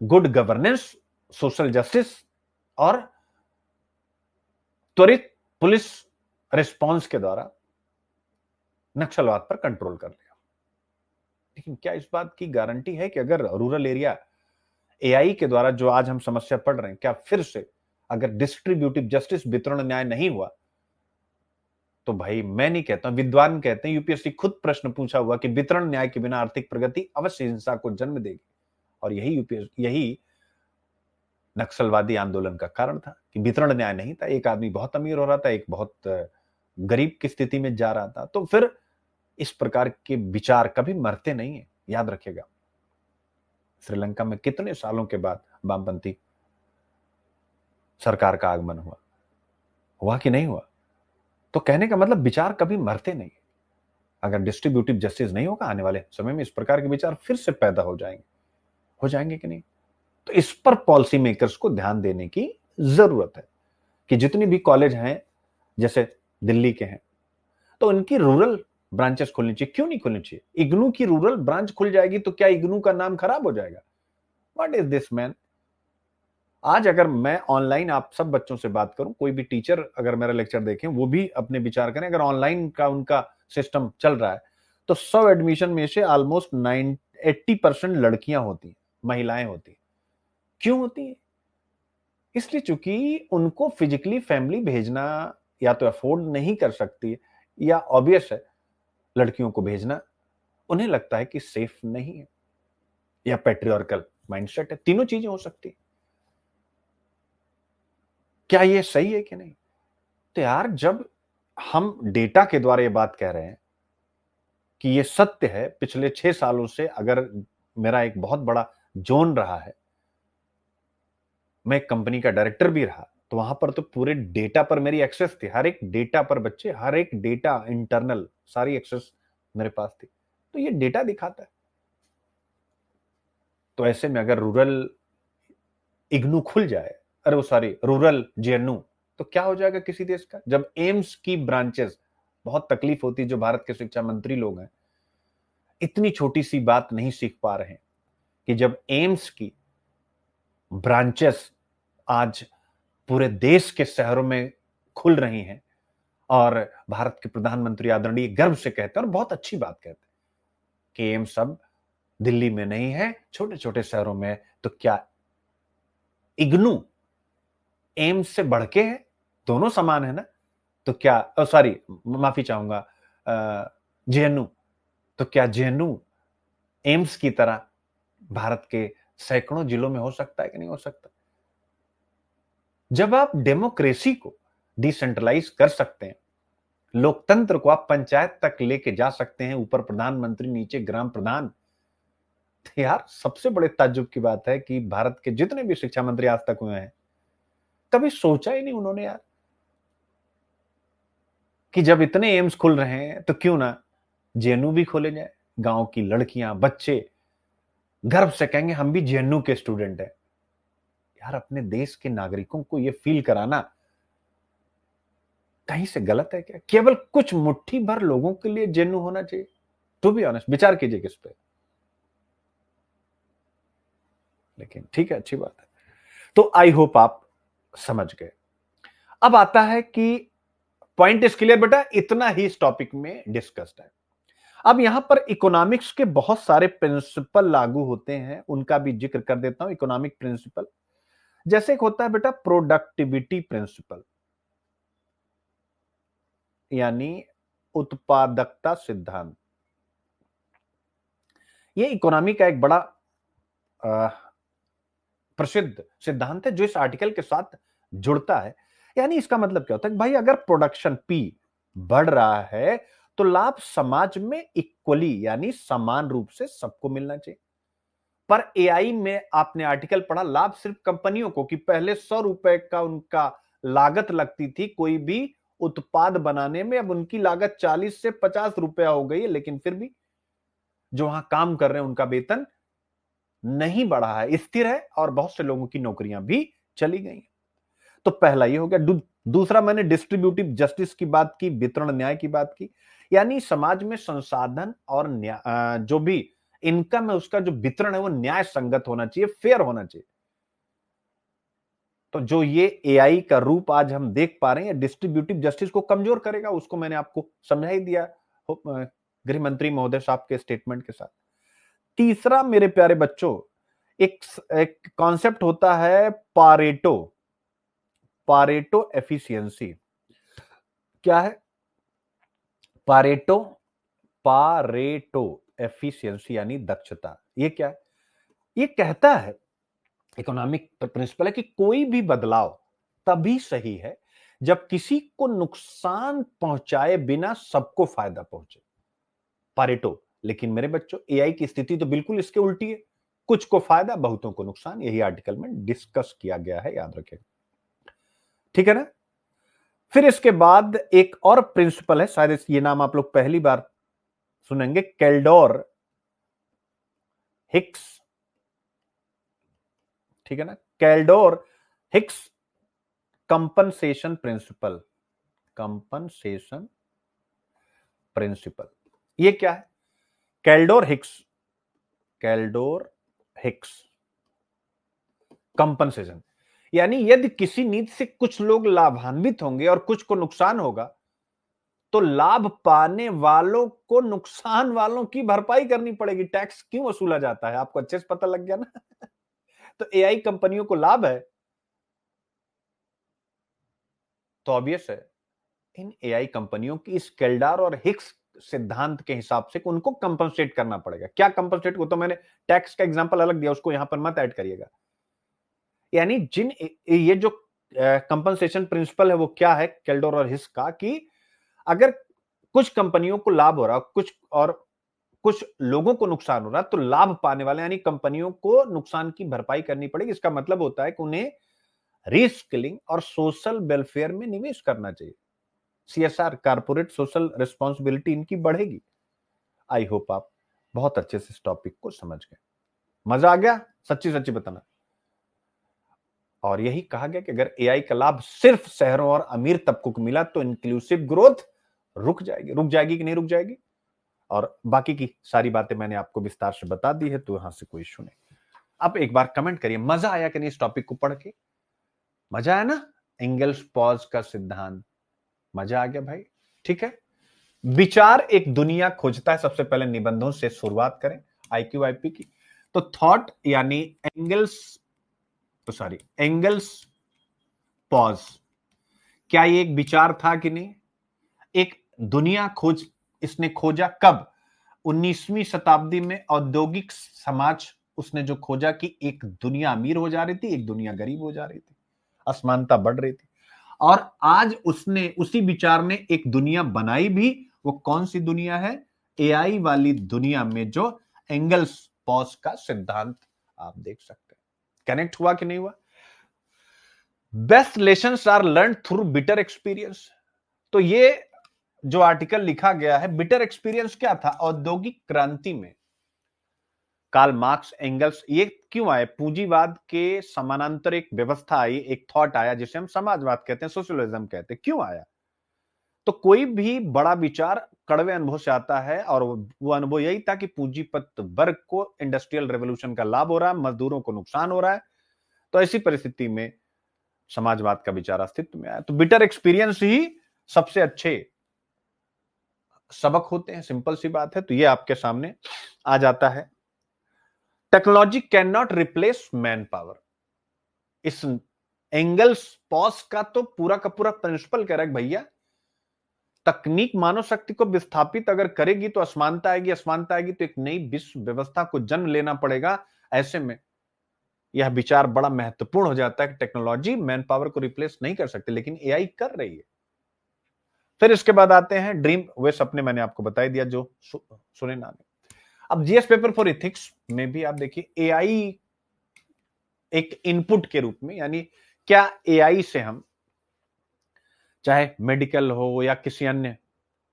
गुड गवर्नेंस, सोशल जस्टिस और त्वरित पुलिस रिस्पांस के द्वारा नक्सलवाद पर कंट्रोल कर लिया। लेकिन क्या इस बात की गारंटी है कि अगर रूरल एरिया एआई के द्वारा जो आज हम समस्या पढ़ रहे हैं, क्या फिर से अगर डिस्ट्रीब्यूटिव जस्टिस, वितरण न्याय नहीं हुआ, तो भाई मैं नहीं कहता, विद्वान कहते हैं, यूपीएससी खुद प्रश्न पूछा हुआ कि वितरण न्याय के बिना आर्थिक प्रगति अवश्य हिंसा को जन्म देगी। और यही नक्सलवादी आंदोलन का कारण था कि वितरण न्याय नहीं था। एक आदमी बहुत अमीर हो रहा था, एक बहुत गरीब की स्थिति में जा रहा था। तो फिर इस प्रकार के विचार कभी मरते नहीं है, याद रखिएगा। श्रीलंका में कितने सालों के बाद वामपंथी सरकार का आगमन हुआ कि नहीं हुआ? तो कहने का मतलब विचार कभी मरते नहीं। अगर डिस्ट्रीब्यूटिव जस्टिस नहीं होगा, आने वाले समय में इस प्रकार के विचार फिर से पैदा हो जाएंगे कि नहीं? तो इस पर पॉलिसी मेकर्स को ध्यान देने की जरूरत है कि जितनी भी कॉलेज हैं, जैसे दिल्ली के हैं, तो उनकी रूरल ब्रांचेस खुलनी चाहिए। क्यों नहीं खुलनी चाहिए? इग्नू की रूरल ब्रांच खुल जाएगी तो क्या इग्नू का नाम खराब हो जाएगा? What is this man? आज अगर मैं ऑनलाइन आप सब बच्चों से बात करूं, कोई भी टीचर अगर मेरा लेक्चर देखें, वो भी अपने विचार करें, अगर ऑनलाइन का उनका सिस्टम चल रहा है तो 100 एडमिशन में से ऑलमोस्ट 80% लड़कियां होती हैं, महिलाएं होती हैं। क्यों होती है? इसलिए चूंकि उनको फिजिकली फैमिली भेजना या तो अफोर्ड नहीं कर सकती, या ऑब्वियस है लड़कियों को भेजना उन्हें लगता है कि सेफ नहीं है, या पेट्रियार्कल माइंडसेट है। तीनों चीजें हो सकती है। क्या ये सही है कि नहीं? तो यार, जब हम डेटा के द्वारा ये बात कह रहे हैं कि ये सत्य है, पिछले 6 सालों से अगर मेरा एक बहुत बड़ा जोन रहा है, मैं एक कंपनी का डायरेक्टर भी रहा, तो वहां पर तो पूरे डेटा पर मेरी एक्सेस थी। हर एक डेटा पर बच्चे, हर एक डेटा इंटरनल सारी एक्सेस मेरे पास थी। तो ये डेटा दिखाता है। तो ऐसे में अगर रूरल इग्नू खुल जाए, अरे वो सॉरी, रूरल जेएनयू, तो क्या हो जाएगा किसी देश का? जब एम्स की ब्रांचेस, बहुत तकलीफ होती है जो भारत के शिक्षा मंत्री लोग हैं, इतनी छोटी सी बात नहीं सीख पा रहे हैं कि जब एम्स की ब्रांचेस आज पूरे देश के शहरों में खुल रही हैं और भारत के प्रधानमंत्री आदरणीय गर्व से कहते हैं, और बहुत अच्छी बात कहते हैं कि एम्स अब दिल्ली में नहीं है, छोटे छोटे शहरों में है, तो क्या इग्नू एम्स से बढ़ के है? दोनों समान है ना? तो क्या, सॉरी माफी चाहूंगा, जेएनयू, तो क्या जेएनयू एम्स की तरह भारत के सैकड़ों जिलों में हो सकता है कि नहीं हो सकता? जब आप डेमोक्रेसी को डिसेंट्रलाइज कर सकते हैं, लोकतंत्र को आप पंचायत तक लेके जा सकते हैं, ऊपर प्रधानमंत्री, नीचे ग्राम प्रधान, तो यार सबसे बड़े ताज्जुब की बात है कि भारत के जितने भी शिक्षा मंत्री आज तक हुए हैं, कभी सोचा ही नहीं उन्होंने यार कि जब इतने एम्स खुल रहे हैं तो क्यों ना जेएनयू भी खोले जाए। गांव की लड़कियां, बच्चे गर्व से कहेंगे हम भी जेएनयू के स्टूडेंट हैं। यार, अपने देश के नागरिकों को यह फील कराना कहीं से गलत है क्या? केवल कुछ मुट्ठी भर लोगों के लिए जेएनयू होना चाहिए? टू बी ऑनेस्ट, विचार कीजिए किस पे। लेकिन ठीक है, अच्छी बात है। तो आई होप आप समझ गए। अब आता है कि पॉइंट इज क्लियर बेटा, इतना ही इस टॉपिक में डिस्कस्ड है। अब यहां पर इकोनॉमिक्स के बहुत सारे प्रिंसिपल लागू होते हैं, उनका भी जिक्र कर देता हूं। इकोनॉमिक प्रिंसिपल जैसे एक होता है बेटा प्रोडक्टिविटी प्रिंसिपल, यानी उत्पादकता सिद्धांत। ये इकोनॉमी का एक बड़ा प्रसिद्ध सिद्धांत है जो इस आर्टिकल के साथ जुड़ता है। यानी इसका मतलब क्या होता है कि भाई, अगर प्रोडक्शन पी बढ़ रहा है तो लाभ समाज में इक्वली, यानी समान रूप से सबको मिलना चाहिए। पर एआई में आपने आर्टिकल पढ़ा, लाभ सिर्फ कंपनियों को, कि पहले 100 रुपए का उनका लागत लगती थी कोई भी उत्पाद बनाने में, अब उनकी लागत 40 से 50 रुपया हो गई है, लेकिन फिर भी जो वहां काम कर रहे हैं उनका वेतन नहीं बढ़ा है, स्थिर है, और बहुत से लोगों की नौकरियां भी चली गई। तो पहला ये हो गया। दूसरा, मैंने डिस्ट्रीब्यूटिव जस्टिस की बात की, वितरण न्याय की बात की, यानी समाज में संसाधन और जो भी इनकम है उसका जो वितरण है वो न्याय संगत होना चाहिए, फेयर होना चाहिए। तो जो ये एआई का रूप आज हम देख पा रहे हैं, डिस्ट्रीब्यूटिव जस्टिस को कमजोर करेगा, उसको मैंने आपको समझा ही दिया गृह मंत्री महोदय साहब के स्टेटमेंट के साथ। तीसरा मेरे प्यारे बच्चों, एक कॉन्सेप्ट होता है पारेटो, पारेटो एफिशिएंसी। क्या है पारेटो? पारेटो एफिशिएंसी यानी दक्षता। ये क्या है? ये कहता है, इकोनॉमिक प्रिंसिपल है कि कोई भी बदलाव तभी सही है जब किसी को नुकसान पहुंचाए बिना सबको फायदा पहुंचे। पारेटो। लेकिन मेरे बच्चों, एआई की स्थिति तो बिल्कुल इसके उल्टी है, कुछ को फायदा, बहुतों को नुकसान। यही आर्टिकल में डिस्कस किया गया है, याद रखें। ठीक है ना? फिर इसके बाद एक और प्रिंसिपल है, शायद ये नाम आप लोग पहली बार सुनेंगे कैल्डोर हिक्स, ठीक है ना, Kaldor Hicks compensation principle, compensation principle, ये क्या है? Kaldor Hicks, Kaldor Hicks compensation, यानी यदि किसी नीति से कुछ लोग लाभान्वित होंगे और कुछ को नुकसान होगा, तो लाभ पाने वालों को नुकसान वालों की भरपाई करनी पड़ेगी। टैक्स क्यों वसूला जाता है, आपको अच्छे से पता लग गया ना। तो एआई कंपनियों को लाभ है, तो ऑब्वियस है इन एआई कंपनियों की इस कैल्डोर और हिक्स सिद्धांत के हिसाब से उनको कंपनसेट करना पड़ेगा। क्या कंपनसेट, वो तो मैंने टैक्स का एग्जांपल अलग दिया, उसको यहां पर मत ऐड करिएगा। यानी जिन ये जो कंपनसेशन प्रिंसिपल है वो क्या है कैल्डोर और हिक्स का, कि अगर कुछ कंपनियों को लाभ हो रहा, कुछ लोगों को नुकसान हो रहा, तो लाभ पाने वाले यानी कंपनियों को नुकसान की भरपाई करनी पड़ेगी। इसका मतलब होता है कि उन्हें रीस्किलिंग और सोशल वेलफेयर में निवेश करना चाहिए। सीएसआर, कारपोरेट सोशल रिस्पॉन्सिबिलिटी, इनकी बढ़ेगी। आई होप आप बहुत अच्छे से इस टॉपिक को समझ गए। मजा आ गया? सच्ची सच्ची बताना। और यही कहा गया कि अगर एआई का लाभ सिर्फ शहरों और अमीर तबकों को मिला तो इंक्लूसिव ग्रोथ रुक जाएगी कि नहीं रुक जाएगी? और बाकी की सारी बातें मैंने आपको विस्तार से बता दी है, तो यहां से कोई इश्यू नहीं। आप एक बार कमेंट करिए, मजा आया कि नहीं इस टॉपिक को पढ़ के? मजा आया ना? एंगल्स पॉज का सिद्धांत, मजा आ गया भाई? ठीक है। विचार एक दुनिया खोजता है, सबसे पहले निबंधों से शुरुआत करें आईक्यू आईपी की। तो थॉट यानी एंगल्स पॉज, क्या ये एक विचार था कि नहीं? एक दुनिया खोज इसने खोजा कब? 19वीं शताब्दी में औद्योगिक समाज उसने जो खोजा कि एक दुनिया अमीर हो जा रही थी, एक दुनिया गरीब हो जा रही थी, असमानता बढ़ रही थी। और आज उसने उसी विचार ने एक दुनिया बनाई भी। वो कौन सी दुनिया है? एआई वाली दुनिया में जो एंगल्स पॉज का सिद्धांत आप देख सकते हैं। कनेक्ट हुआ कि नहीं हुआ? Best lessons are learn through bitter experience. तो ये जो आर्टिकल लिखा गया है, बिटर एक्सपीरियंस क्या था? औद्योगिक क्रांति में कार्ल मार्क्स, एंगल्स ये क्यों आए? पूंजीवाद के समानांतर एक व्यवस्था आई, एक थॉट आया जिसे हम समाजवाद कहते हैं, सोशलिज्म कहते हैं। क्यों आया? तो कोई भी बड़ा विचार कड़वे अनुभव से आता है, और वो अनुभव यही था कि पूंजीपत वर्ग को इंडस्ट्रियल रेवोल्यूशन का लाभ हो रहा है, मजदूरों को नुकसान हो रहा है। तो ऐसी परिस्थिति में समाजवाद का विचार अस्तित्व में आया। तो बिटर एक्सपीरियंस ही सबसे अच्छे सबक होते हैं, सिंपल सी बात है। तो ये आपके सामने आ जाता है। Technology can not replace man power. इस एंगल्स पॉज का तो पूरा का पूरा प्रिंसिपल कह रहा है भैया, तकनीक मानव शक्ति को विस्थापित अगर करेगी तो असमानता आएगी, असमानता आएगी तो एक नई विश्व व्यवस्था को जन्म लेना पड़ेगा। ऐसे में यह विचार बड़ा महत्वपूर्ण हो जाता है कि टेक्नोलॉजी मैन पावर को रिप्लेस नहीं कर सकती, लेकिन एआई कर रही है। फिर इसके बाद आते हैं ड्रीम, वे सपने मैंने आपको बता दिया जो सुने ना। अब जीएस पेपर फॉर इथिक्स में भी आप देखिए एआई एक इनपुट के रूप में, यानी क्या एआई से हम चाहे मेडिकल हो या किसी अन्य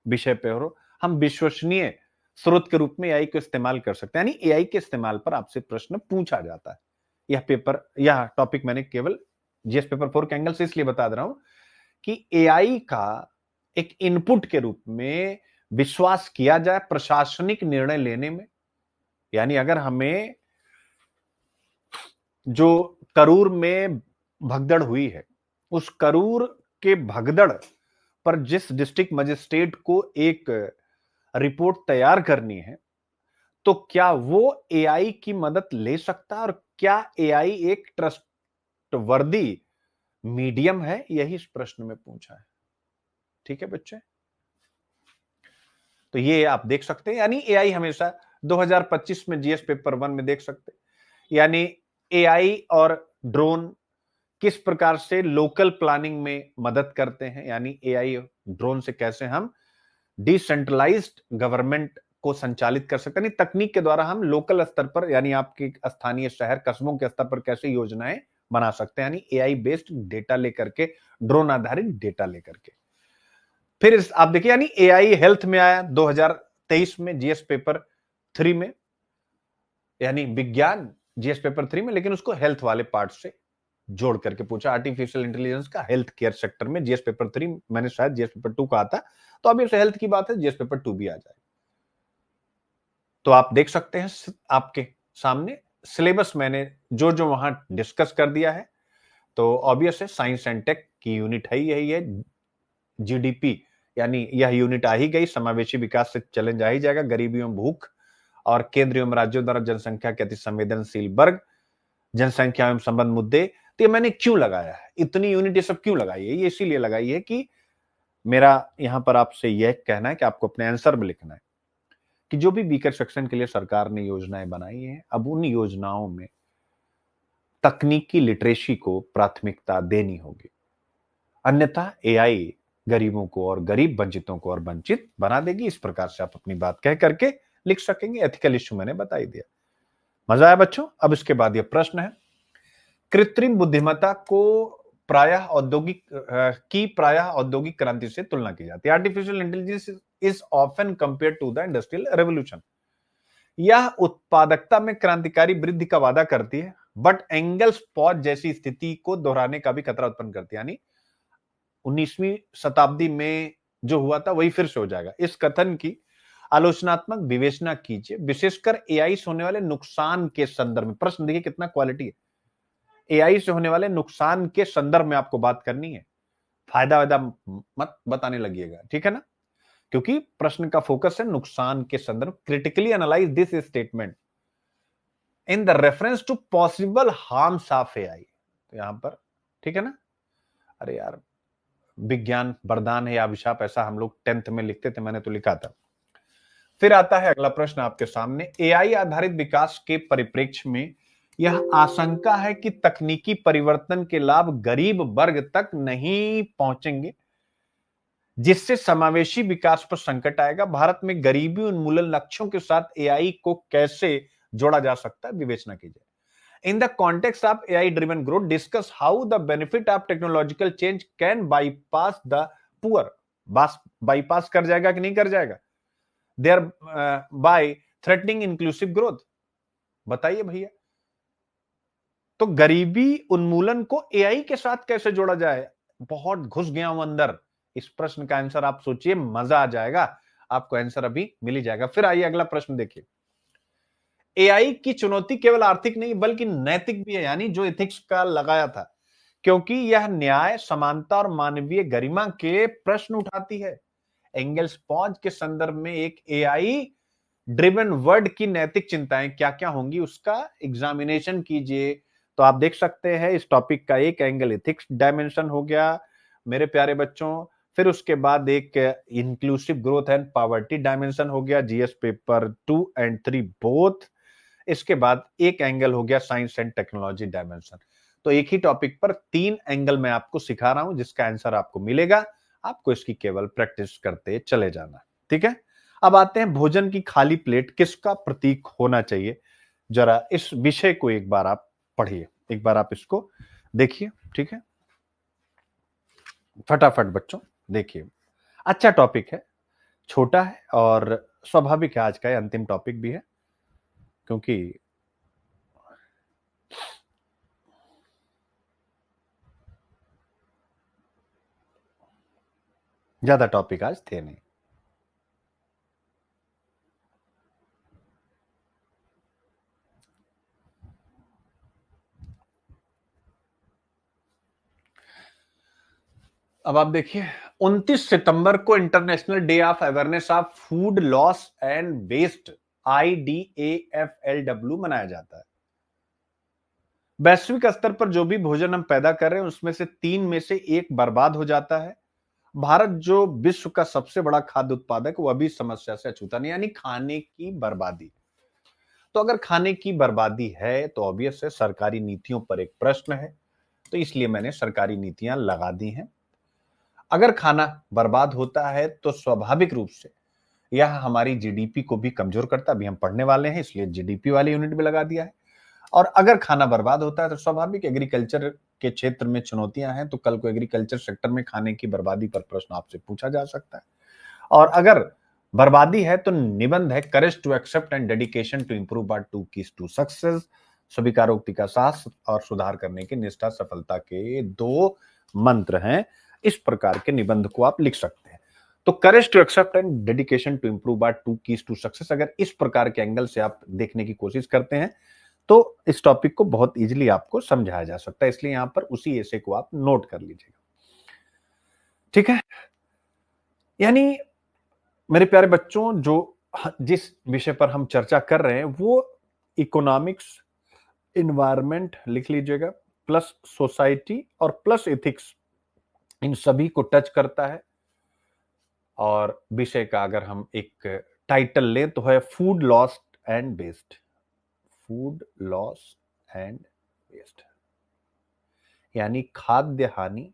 विषय पे हो, हम विश्वसनीय स्रोत के रूप में एआई को इस्तेमाल कर सकते हैं। यानी एआई के इस्तेमाल पर आपसे प्रश्न पूछा जाता है। यह टॉपिक मैंने केवल जीएस पेपर 4 के एंगल से इसलिए बता रहा हूं कि एआई का एक इनपुट के रूप में विश्वास किया जाए प्रशासनिक निर्णय लेने में। यानी अगर हमें जो करूर में भगदड़ हुई है, उस करूर के भगदड़ पर जिस डिस्ट्रिक्ट मजिस्ट्रेट को एक रिपोर्ट तैयार करनी है, तो क्या वो एआई की मदद ले सकता है? और क्या एआई एक ट्रस्टवर्दी मीडियम है? यही इस प्रश्न में पूछा है। ठीक है बच्चे, तो ये आप देख सकते हैं। यानी एआई हमेशा 2025 में जीएस पेपर 1 में देख सकते हैं। यानी एआई और ड्रोन किस प्रकार से लोकल प्लानिंग में मदद करते हैं। यानी एआई ड्रोन से कैसे हम डिसेंट्रलाइज्ड गवर्नमेंट को संचालित कर सकते हैं। तकनीक के द्वारा हम लोकल स्तर पर, यानी आपके स्थानीय शहर कस्बों के स्तर पर कैसे योजनाएं बना सकते हैं। यानी एआई बेस्ड डेटा लेकर के, ड्रोन आधारित डेटा लेकर के। फिर आप देखिए, यानी एआई हेल्थ में आया 2023 में जीएस पेपर 3 में, यानी विज्ञान जीएस पेपर 3 में, लेकिन उसको हेल्थ वाले पार्ट से जोड़ करके पूछा। आर्टिफिशियल इंटेलिजेंस का हेल्थ केयर सेक्टर में जीएस पेपर 3, मैंने शायद जीएस पेपर 2 कहा था, तो अभी उसे हेल्थ की बात है, जीएस पेपर 2 भी आ जाए। तो आप देख सकते हैं आपके सामने सिलेबस मैंने जो जो वहां डिस्कस कर दिया है। तो ऑब्वियस है साइंस एंड टेक की यूनिट है, यही है। जीडीपी यानी यह यूनिट आ ही गई, समावेशी विकास से चैलेंज आ ही जाएगा, गरीबी एवं भूख और केंद्र एवं राज्यों द्वारा जनसंख्या के अति संवेदनशील वर्ग, जनसंख्या एवं संबंध मुद्दे। तो ये मैंने क्यों लगाया है, इतनी यूनिट ये सब क्यों लगाई है? ये इसीलिए लगाई है कि मेरा यहां पर आपसे यह कहना है कि आपको अपने आंसर में लिखना है कि जो भी वीकर सेक्शन के लिए सरकार ने योजनाएं बनाई हैं, अब उन योजनाओं में तकनीकी लिटरेसी को प्राथमिकता देनी होगी, अन्यथा एआई गरीबों को और गरीब वंचितों को और वंचित बना देगी। इस प्रकार से आप अपनी बात कह करके लिख सकेंगे। एथिकल इश्यू मैंने बता ही दिया। मजा आया बच्चों? अब इसके बाद ये प्रश्न है, कृत्रिम बुद्धिमत्ता को प्रायः औद्योगिक क्रांति से तुलना की जाती है। Artificial intelligence is often compare to the industrial revolution. यह उत्पादकता में क्रांतिकारी वृद्धि का वादा करती है, बट एंगल्स पॉज जैसी स्थिति को दोहराने का भी खतरा उत्पन्न करती है। यानी 19वीं शताब्दी में जो हुआ था वही फिर से हो जाएगा। इस कथन की आलोचनात्मक विवेचना कीजिए, विशेषकर एआई से होने वाले नुकसान के संदर्भ में। प्रश्न देखिए कितना क्वालिटी है। एआई से होने वाले नुकसान के संदर्भ में आपको बात करनी है, फायदा वायदा मत बताने लगिएगा, ठीक है ना? क्योंकि प्रश्न का फोकस है नुकसान के संदर्भ। Critically analyse this statement in the reference to possible harms of AI. तो यहां पर ठीक है ना? अरे यार, विज्ञान वरदान है या अभिशाप, ऐसा हम लोग 10th में लिखते थे, मैंने तो लिखा था। फिर आता है अगला प्रश्न आपके सामने, एआई आधारित विकास के परिप्रेक्ष्य में यह आशंका है कि तकनीकी परिवर्तन के लाभ गरीब वर्ग तक नहीं पहुंचेंगे, जिससे समावेशी विकास पर संकट आएगा। भारत में गरीबी उन्मूलन लक्ष्यों के साथ एआई को कैसे जोड़ा जा सकता है, विवेचना कीजिए। In the context of AI-driven growth, discuss how the benefit of technological change can bypass the poor. bypass कर जाएगा कि नहीं कर जाएगा? Thereby threatening inclusive growth. बताइए भैया। तो गरीबी उन्मूलन को एआई के साथ कैसे जोड़ा जाए? बहुत घुस गया हूं अंदर। इस प्रश्न का आंसर आप सोचिए, मजा आ जाएगा। आपको आंसर अभी मिल ही जाएगा। फिर आइए अगला प्रश्न देखिए। एआई की चुनौती केवल आर्थिक नहीं बल्कि नैतिक भी है, यानी जो एथिक्स का लगाया था, क्योंकि यह न्याय, समानता और मानवीय गरिमा के प्रश्न उठाती है। एंगल्स पॉज के संदर्भ में एक एआई ड्रिवन वर्ड की नैतिक चिंताएं क्या क्या होंगी, उसका एग्जामिनेशन कीजिए। तो आप देख सकते हैं इस टॉपिक का एक एंगल एथिक्स डायमेंशन हो गया मेरे प्यारे बच्चों। फिर उसके बाद एक inclusive growth and poverty dimension हो गया, जीएस पेपर 2 एंड 3 बोथ। इसके बाद एक एंगल हो गया साइंस एंड टेक्नोलॉजी डायमेंशन। तो एक ही टॉपिक पर 3 एंगल मैं आपको सिखा रहा हूं, जिसका आंसर आपको मिलेगा। आपको इसकी केवल प्रैक्टिस करते चले जाना, ठीक है? अब आते हैं, भोजन की खाली प्लेट किसका प्रतीक होना चाहिए? जरा इस विषय को एक बार आप पढ़िए, एक बार आप इसको देखिए, ठीक है? फटाफट बच्चों देखिए। अच्छा टॉपिक है, छोटा है और स्वाभाविक है, आज का अंतिम टॉपिक भी है, क्योंकि ज्यादा टॉपिक आज थे नहीं। अब आप देखिए, 29 सितंबर को international day of awareness of food loss and waste IDAFLW मनाया जाता है। वैश्विक स्तर पर जो भी भोजन हम पैदा कर रहे हैं उसमें से 3 में से 1 बर्बाद हो जाता है। भारत जो विश्व का सबसे बड़ा खाद्य उत्पादक, वह भी समस्या से अछूता नहीं, यानी खाने की बर्बादी। तो अगर खाने की बर्बादी है तो ऑब्वियस है सरकारी नीतियों पर एक प्रश्न है, तो इसलिए मैंने सरकारी नीतियां लगा दी हैं। अगर खाना बर्बाद होता है तो स्वाभाविक रूप से यह हमारी जीडीपी को भी कमजोर करता है। अभी हम पढ़ने वाले हैं, इसलिए जीडीपी वाली यूनिट भी लगा दिया है। और अगर खाना बर्बाद होता है तो स्वाभाविक एग्रीकल्चर के क्षेत्र में चुनौतियां हैं, तो कल को एग्रीकल्चर सेक्टर में खाने की बर्बादी पर प्रश्न आपसे पूछा जा सकता है। और अगर बर्बादी है तो निबंध है courage to accept and dedication to improve are two keys to success. स्वीकारोक्ति का साहस और सुधार करने की निष्ठा सफलता के दो मंत्र हैं। इस प्रकार के निबंध को आप लिख सकते हैं। तो courage to accept and dedication to improve are two keys to success, अगर इस प्रकार के एंगल से आप देखने की कोशिश करते हैं तो इस टॉपिक को बहुत इजीली आपको समझाया जा सकता है। इसलिए यहां पर उसी ऐसे को आप नोट कर लीजिएगा, ठीक है। यानी मेरे प्यारे बच्चों, जो जिस विषय पर हम चर्चा कर रहे हैं वो इकोनॉमिक्स, इन्वायरमेंट लिख लीजिएगा, प्लस सोसाइटी और प्लस एथिक्स, इन सभी को टच करता है। और विषय का अगर हम एक टाइटल लें तो है food loss and waste. Food loss and waste यानी खाद्य हानि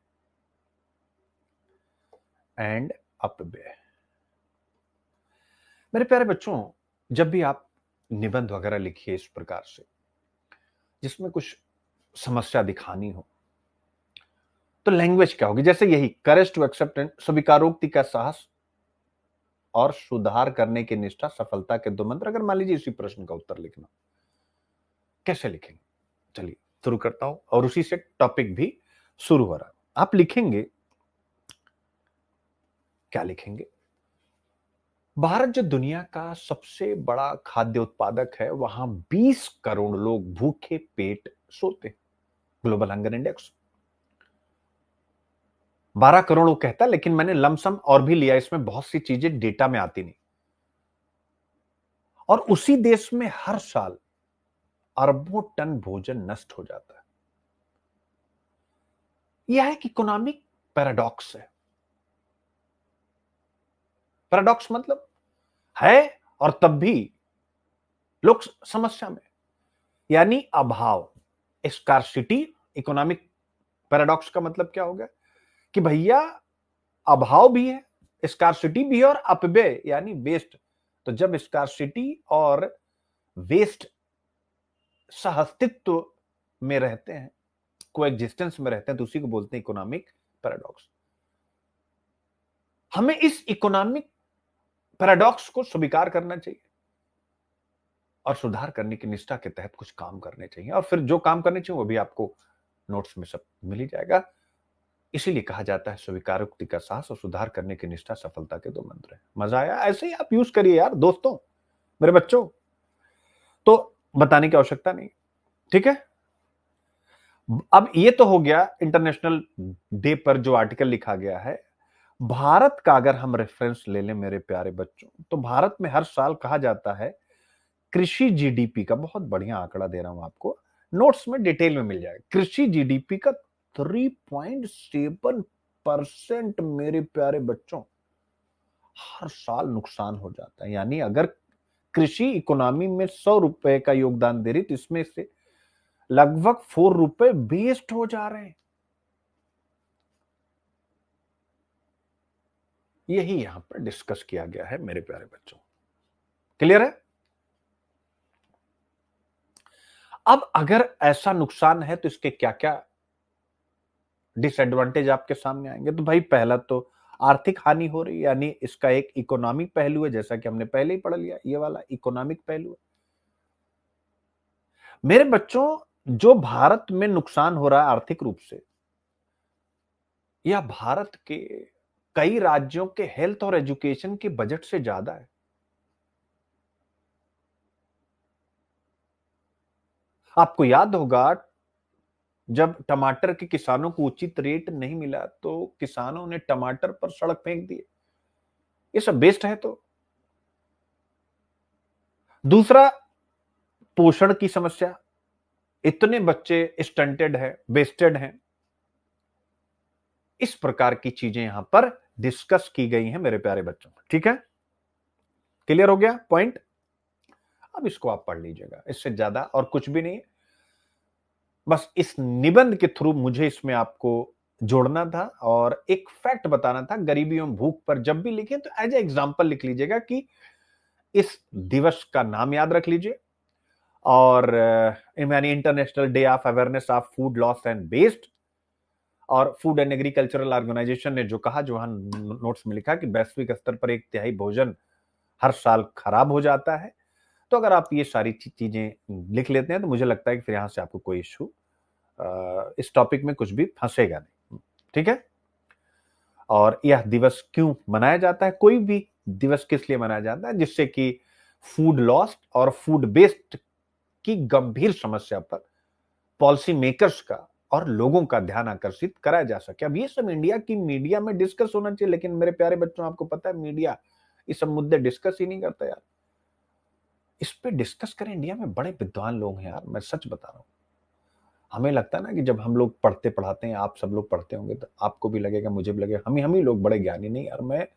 एंड अपव्यय। मेरे प्यारे बच्चों, जब भी आप निबंध वगैरह लिखिए इस प्रकार से जिसमें कुछ समस्या दिखानी हो, तो लैंग्वेज क्या होगी? जैसे यही करेज टू एक्सेप्ट एंड स्वीकारोक्ति का साहस और सुधार करने की निष्ठा सफलता के दो मंत्र। अगर मान लीजिए इसी प्रश्न का उत्तर लिखना, कैसे लिखेंगे? चलिए शुरू करता हूं और उसी से टॉपिक भी शुरू हो रहा है। आप लिखेंगे, क्या लिखेंगे? भारत जो दुनिया का सबसे बड़ा खाद्य उत्पादक है, वहां 20 करोड़ लोग भूखे पेट सोते हैं। ग्लोबल हंगर इंडेक्स 12 करोड़ वो कहता है, लेकिन मैंने लमसम और भी लिया, इसमें बहुत सी चीजें डेटा में आती नहीं। और उसी देश में हर साल अरबों टन भोजन नष्ट हो जाता है। यह एक इकोनॉमिक पैराडॉक्स है। पैराडॉक्स मतलब है और तब भी लोग समस्या में, यानी अभाव, स्कार्सिटी। इकोनॉमिक पैराडॉक्स का मतलब क्या हो गया कि भैया अभाव भी है, स्कार्सिटी भी है और अपव्यय यानी वेस्ट। तो जब स्कार्सिटी और वेस्ट सहअस्तित्व में रहते हैं, को एग्जिस्टेंस में रहते हैं, तो उसी को बोलते हैं इकोनॉमिक पैराडॉक्स। हमें इस इकोनॉमिक पैराडॉक्स को स्वीकार करना चाहिए और सुधार करने की निष्ठा के तहत कुछ काम करने चाहिए। और फिर जो काम करने चाहिए वो भी आपको नोट्स में सब मिल ही जाएगा। इसीलिए कहा जाता है स्वीकारोक्ति का साहस और सुधार करने की निष्ठा सफलता के दो मंत्र हैं। मजा आया? ऐसे ही आप यूज करिए यार दोस्तों, मेरे बच्चों। तो बताने की आवश्यकता नहीं, ठीक है। अब ये तो हो गया इंटरनेशनल डे पर जो आर्टिकल लिखा गया है। भारत का अगर हम रेफरेंस ले लें मेरे प्यारे बच्चों, तो भारत में हर साल कहा जाता है कृषि जीडीपी का, बहुत बढ़िया आंकड़ा दे रहा हूं आपको, नोट्स में डिटेल में मिल जाएगा। कृषि जीडीपी का 3.7% मेरे प्यारे बच्चों हर साल नुकसान हो जाता है। यानी अगर कृषि इकोनॉमी में 100 रुपए का योगदान दे रही, तो इसमें से लगभग 4 रुपए वेस्ट हो जा रहे हैं। यही यहां पर डिस्कस किया गया है मेरे प्यारे बच्चों। क्लियर है? अब अगर ऐसा नुकसान है तो इसके क्या क्या डिसएडवांटेज आपके सामने आएंगे। तो भाई पहला तो आर्थिक हानि हो रही है, यानी इसका एक इकोनॉमिक पहलू है, जैसा कि हमने पहले ही पढ़ लिया, ये वाला इकोनॉमिक पहलू है। मेरे बच्चों, जो भारत में नुकसान हो रहा है आर्थिक रूप से, यह भारत के कई राज्यों के हेल्थ और एजुकेशन के बजट से ज्यादा है। आपको याद होगा जब टमाटर के किसानों को उचित रेट नहीं मिला तो किसानों ने टमाटर पर सड़क फेंक दिए। ये सब बेस्ट है। तो दूसरा, पोषण की समस्या। इतने बच्चे स्टंटेड है, वेस्टेड हैं। इस प्रकार की चीजें यहां पर डिस्कस की गई हैं मेरे प्यारे बच्चों, ठीक है। क्लियर हो गया पॉइंट? अब इसको आप पढ़ लीजिएगा, इससे ज्यादा और कुछ भी नहीं। बस इस निबंध के थ्रू मुझे इसमें आपको जोड़ना था और एक फैक्ट बताना था। गरीबी एवं भूख पर जब भी लिखें तो एज ए एग्जांपल लिख लीजिएगा कि इस दिवस का नाम याद रख लीजिए। और यानी international day of awareness of food loss and waste. और फूड एंड एग्रीकल्चरल ऑर्गेनाइजेशन ने जो कहा, जो नोट्स में लिखा कि वैश्विक स्तर पर 1/3 भोजन हर साल खराब हो जाता है। तो अगर आप ये सारी चीजें लिख लेते हैं तो मुझे लगता है कि फिर यहां से आपको कोई इश्यू, इस टॉपिक में कुछ भी फंसेगा नहीं। ठीक है। और यह दिवस क्यों मनाया जाता है? कोई भी दिवस किस लिए मनाया जाता है? जिससे कि फूड लॉस और फूड वेस्ट की गंभीर समस्या पर पॉलिसी मेकर्स का और लोगों का ध्यान आकर्षित कराया जा सके। अब ये सब इंडिया की मीडिया में डिस्कस होना चाहिए, लेकिन मेरे प्यारे बच्चों, आपको पता है मीडिया ये सब मुद्दे डिस्कस ही नहीं करता यार। इस पे डिस्कस करें, इंडिया में बड़े विद्वान लोग हैं यार, मैं सच बता रहा हूं। हमें लगता है ना कि जब हम लोग पढ़ते पढ़ाते हैं, आप सब लोग पढ़ते होंगे तो आपको भी लगेगा, मुझे भी लगेगा, हम ही लोग बड़े ज्ञानी। नहीं यार, मैं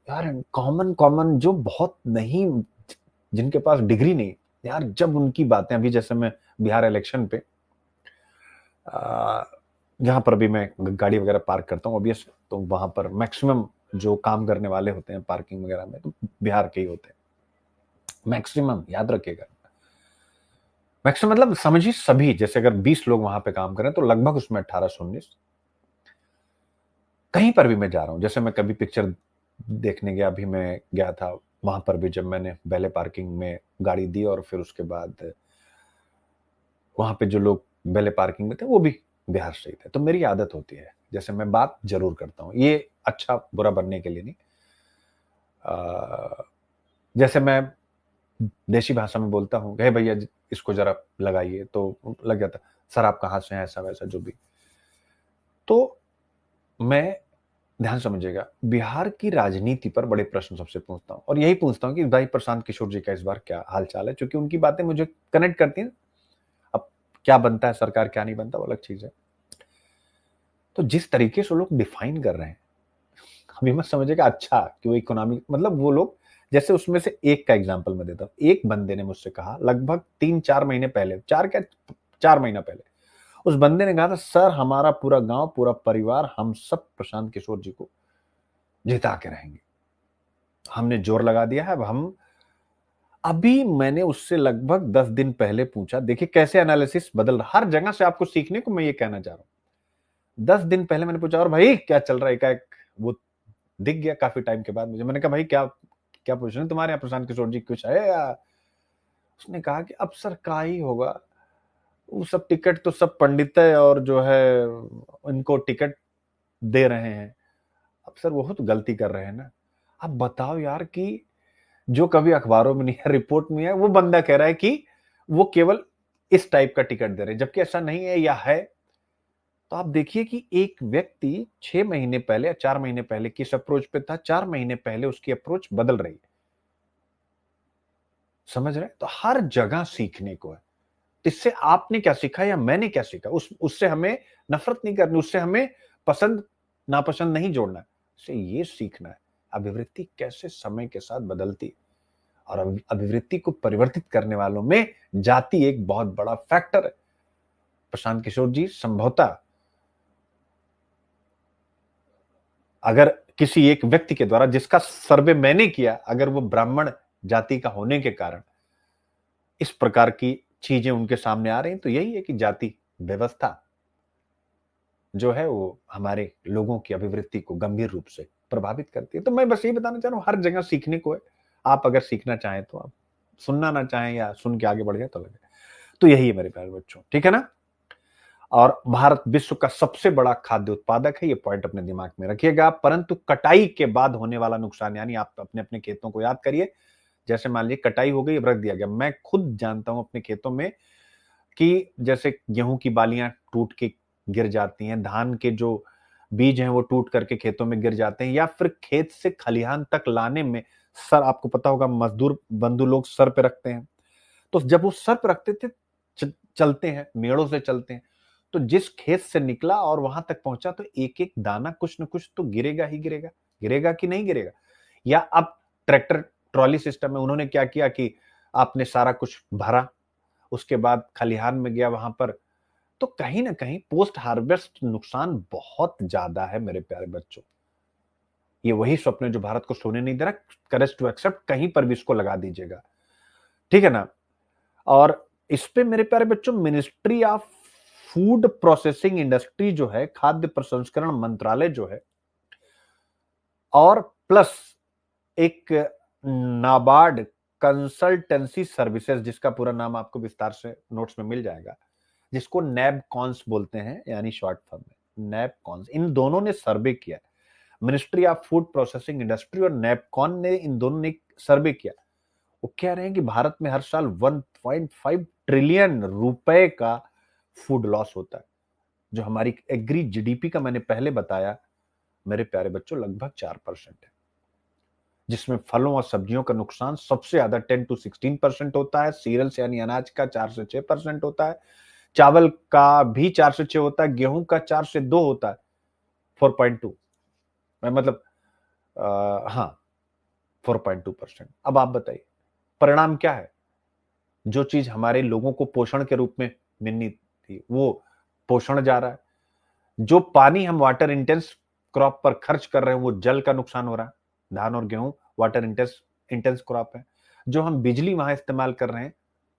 यार कॉमन कॉमन जो बहुत नहीं, जिनके पास डिग्री नहीं, यार जब उनकी बातें, अभी जैसे मैं बिहार इलेक्शन पे जहां पर भी मैं गाड़ी वगैरह पार्क करता हूँ ऑब्वियस, तो वहां पर मैक्सिमम जो काम करने वाले होते हैं पार्किंग वगैरह में, तो बिहार के ही होते हैं मैक्सिमम, याद रखिएगा। मैक्सिमम मतलब समझिए सभी, जैसे अगर 20 लोग वहां पे काम करें तो लगभग उसमें 18 से 19। कहीं पर भी मैं जा रहा हूं, जैसे मैं कभी पिक्चर देखने गया, अभी मैं गया था वहां पर भी, जब मैंने पहले पार्किंग में गाड़ी दी और फिर उसके बाद वहां पे जो लोग पहले पार्किंग में थे वो भी बिहार से ही थे। तो मेरी आदत होती है, जैसे मैं बात जरूर करता हूँ, ये अच्छा बुरा बनने के लिए नहीं। जैसे मैं देशी भाषा में बोलता हूँ, हे भैया इसको जरा लगाइए, तो लग जाता, सर आप कहाँ से हैं, ऐसा वैसा जो भी। तो मैं, ध्यान समझिएगा, बिहार की राजनीति पर बड़े प्रश्न सबसे पूछता हूँ, और यही पूछता हूँ कि भाई प्रशांत किशोर जी का इस बार क्या हाल चाल है, क्योंकि उनकी बातें मुझे कनेक्ट करती हैं। अब क्या बनता है सरकार, क्या नहीं बनता, वो अलग चीज है। तो जिस तरीके से लोग डिफाइन कर रहे हैं, अभी मत समझिएगा अच्छा कि वो इकोनॉमी, मतलब वो लोग, जैसे उसमें से एक का एग्जांपल मैं देता हूँ। एक बंदे ने मुझसे कहा लगभग 3-4 महीने पहले, 4 महीना पहले, उस बंदे ने कहा था, सर हमारा पूरा गांव, पूरा परिवार, हम सब प्रशांत किशोर जी को जिता के रहेंगे, हमने जोर लगा दिया है। अब हम, अभी मैंने उससे लगभग 10 दिन पहले पूछा, देखिए कैसे एनालिसिस बदल रहा, हर जगह से आपको सीखने को मैं ये कहना चाह रहा हूं। 10 दिन पहले मैंने पूछा, और भाई क्या चल रहा है, एकाएक वो दिख गया काफी टाइम के बाद मुझे। मैंने कहा भाई क्या क्या पूछ रहे हैं तुम्हारे यहाँ प्रशांत किशोर जी, कुछ है या? उसने कहा कि अब सर क्या ही होगा, वो सब टिकट तो सब पंडित है और जो है इनको टिकट दे रहे हैं। अब सर वो तो गलती कर रहे हैं ना। अब बताओ यार कि जो कभी अखबारों में नहीं है, रिपोर्ट में है, वो बंदा कह रहा है कि वो केवल इस टाइप का टिकट दे रहे हैं, जबकि ऐसा नहीं है या है। तो आप देखिए कि एक व्यक्ति 6 महीने पहले या 4 महीने पहले किस अप्रोच पे था, 4 महीने पहले उसकी अप्रोच बदल रही है। समझ रहे हैं? तो हर जगह सीखने को है। इससे आपने क्या सीखा या मैंने क्या सीखा, उससे हमें नफरत नहीं करनी, उससे हमें पसंद नापसंद नहीं जोड़ना है, उससे ये सीखना है अभिवृत्ति कैसे समय के साथ बदलती है। और अभिवृत्ति को परिवर्तित करने वालों में जाति एक बहुत बड़ा फैक्टर है। प्रशांत किशोर जी संभवतः, अगर किसी एक व्यक्ति के द्वारा, जिसका सर्वे मैंने किया, अगर वो ब्राह्मण जाति का होने के कारण इस प्रकार की चीजें उनके सामने आ रही हैं, तो यही है कि जाति व्यवस्था जो है वो हमारे लोगों की अभिवृत्ति को गंभीर रूप से प्रभावित करती है। तो मैं बस यही बताना चाह रहा हूं, हर जगह सीखने को है। आप अगर सीखना चाहें तो आप, सुनना ना चाहें या सुन के आगे बढ़ गए तो लगे। तो यही है मेरे प्यारे बच्चों, ठीक है ना। और भारत विश्व का सबसे बड़ा खाद्य उत्पादक है, ये पॉइंट अपने दिमाग में रखिएगा। परंतु कटाई के बाद होने वाला नुकसान, यानी आप अपने अपने खेतों को याद करिए। जैसे मान लीजिए कटाई हो गई, रख दिया गया, मैं खुद जानता हूं अपने खेतों में कि जैसे गेहूं की बालियां टूट के गिर जाती हैं, धान के जो बीज हैं वो टूट करके खेतों में गिर जाते हैं, या फिर खेत से खलिहान तक लाने में, सर आपको पता होगा मजदूर बंधु लोग सर पे रखते हैं, तो जब वो सर पे रखते थे, चलते हैं, मेड़ों से चलते हैं, तो जिस खेत से निकला और वहां तक पहुंचा, तो एक एक दाना कुछ न कुछ तो गिरेगा ही गिरेगा। गिरेगा कि नहीं गिरेगा? या अब ट्रैक्टर ट्रॉली सिस्टम में उन्होंने क्या किया कि आपने सारा कुछ भरा, उसके बाद खलिहान में गया वहां पर, तो कहीं ना कहीं पोस्ट हार्वेस्ट नुकसान बहुत ज्यादा है मेरे प्यारे बच्चों। ये वही स्वप्न है जो भारत को सोने नहीं दे रहा। करेज टू एक्सेप्ट, कहीं पर भी इसको लगा दीजिएगा, ठीक है ना। और इस पे मेरे प्यारे बच्चों, ministry of food processing industry जो है, खाद्य प्रसंस्करण मंत्रालय जो है, और प्लस एक नाबार्ड कंसल्टेंसी सर्विसेज, जिसका पूरा नाम आपको विस्तार से नोट्स में मिल जाएगा, जिसको नैबकॉन्स बोलते हैं, यानी शॉर्ट फॉर्म में नैबकॉन्स, इन दोनों ने सर्वे किया। Ministry of food processing industry और नैपकॉन ने, इन दोनों ने सर्वे किया। वो कह रहे हैं कि भारत में हर साल 1.5 ट्रिलियन रुपए का फूड लॉस होता है, जो हमारी एग्री जीडीपी का मैंने पहले बताया मेरे प्यारे बच्चों लगभग 4% है, जिसमें फलों और सब्जियों का नुकसान सबसे ज्यादा 10 to 16% होता है, सीरियल्स यानी अनाज का 4 से 6% होता है, चावल का भी 4 से 6 होता है, गेहूं का 4 से 2 होता है, 4.2, मतलब हाँ 4.2%। अब आप बताइए परिणाम क्या है? जो चीज हमारे लोगों को पोषण के रूप में मिलनी थी वो पोषण जा रहा है, जो पानी हम वाटर इंटेंस क्रॉप पर खर्च कर रहे हैं वो जल का नुकसान हो रहा है। धान और गेहूं वाटर इंटेंस क्रॉप है। जो हम बिजली वहां इस्तेमाल कर रहे हैं,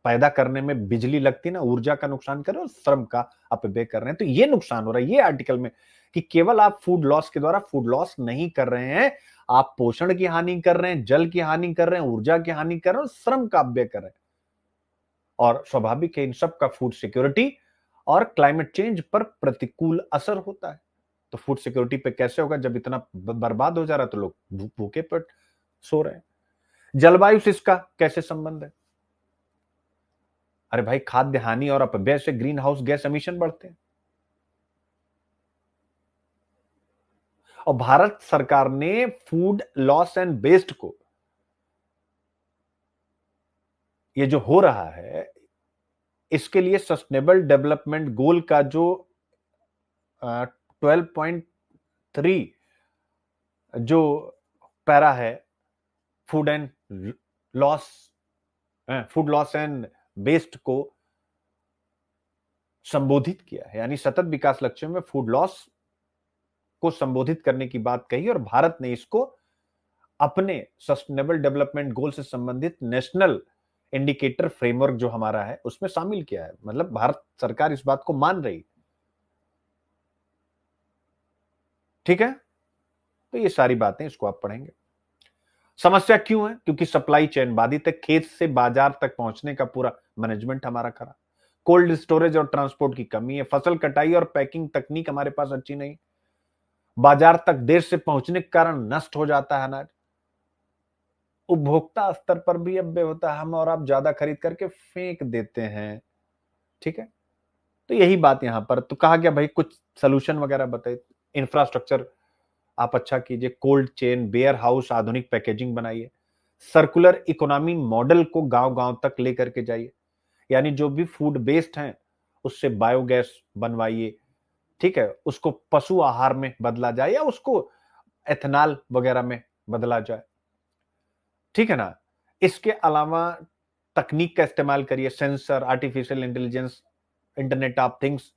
पैदा करने में बिजली लगती ना, ऊर्जा का नुकसान कर रहे हैं और श्रम का अपव्यय कर रहे हैं, तो ये नुकसान हो रहा है। ये आर्टिकल में कि केवल आप फूड लॉस के द्वारा फूड लॉस नहीं कर रहे हैं, आप पोषण की हानि कर रहे हैं, जल की हानि कर रहे हैं, ऊर्जा की हानि कर रहे हैं और श्रम का अपव्यय कर रहे हैं। और स्वाभाविक है इन सब का फूड सिक्योरिटी और क्लाइमेट चेंज पर प्रतिकूल असर होता है। तो फूड सिक्योरिटी पे कैसे होगा जब इतना बर्बाद हो जा रहा है, तो लोग भूखे पर सो रहे हैं। जलवायु से इसका कैसे संबंध है? अरे भाई, खाद्य हानि और अपव्यय से ग्रीन हाउस गैस एमिशन बढ़ते हैं। और भारत सरकार ने फूड लॉस एंड वेस्ट को, ये जो हो रहा है, इसके लिए सस्टेनेबल डेवलपमेंट गोल का जो 12.3 जो पैरा है, food and loss food loss and waste को संबोधित किया है, यानी सतत विकास लक्ष्यों में फूड लॉस को संबोधित करने की बात कही और भारत ने इसको अपने सस्टेनेबल डेवलपमेंट गोल से संबंधित नेशनल इंडिकेटर फ्रेमवर्क जो हमारा है उसमें शामिल किया है। मतलब भारत सरकार इस बात को मान रही। ठीक है, तो ये सारी बातें इसको आप पढ़ेंगे। समस्या क्यों है? क्योंकि सप्लाई चेन बाधित है, खेत से बाजार तक पहुंचने का पूरा मैनेजमेंट हमारा खराब, कोल्ड स्टोरेज और ट्रांसपोर्ट की कमी है, फसल कटाई और पैकिंग तकनीक हमारे पास अच्छी नहीं, बाजार तक देर से पहुंचने के कारण नष्ट हो जाता है अनाज, उपभोक्ता स्तर पर भी अब होता है, हम और आप ज्यादा खरीद करके फेंक देते हैं। ठीक है, तो यही बात यहां पर तो कहा गया भाई कुछ सोल्यूशन वगैरह बताइए। इंफ्रास्ट्रक्चर आप अच्छा कीजिए, कोल्ड चेन, वेयर हाउस, आधुनिक पैकेजिंग बनाइए, सर्कुलर इकोनॉमी मॉडल को गांव गांव तक लेकर के जाइए, यानी जो भी फूड वेस्ट हैं उससे बायोगैस बनवाइए। ठीक है, उसको पशु आहार में बदला जाए या उसको एथेनॉल वगैरह में बदला जाए। ठीक है ना, इसके अलावा तकनीक का इस्तेमाल करिए, sensor, artificial intelligence, internet of things,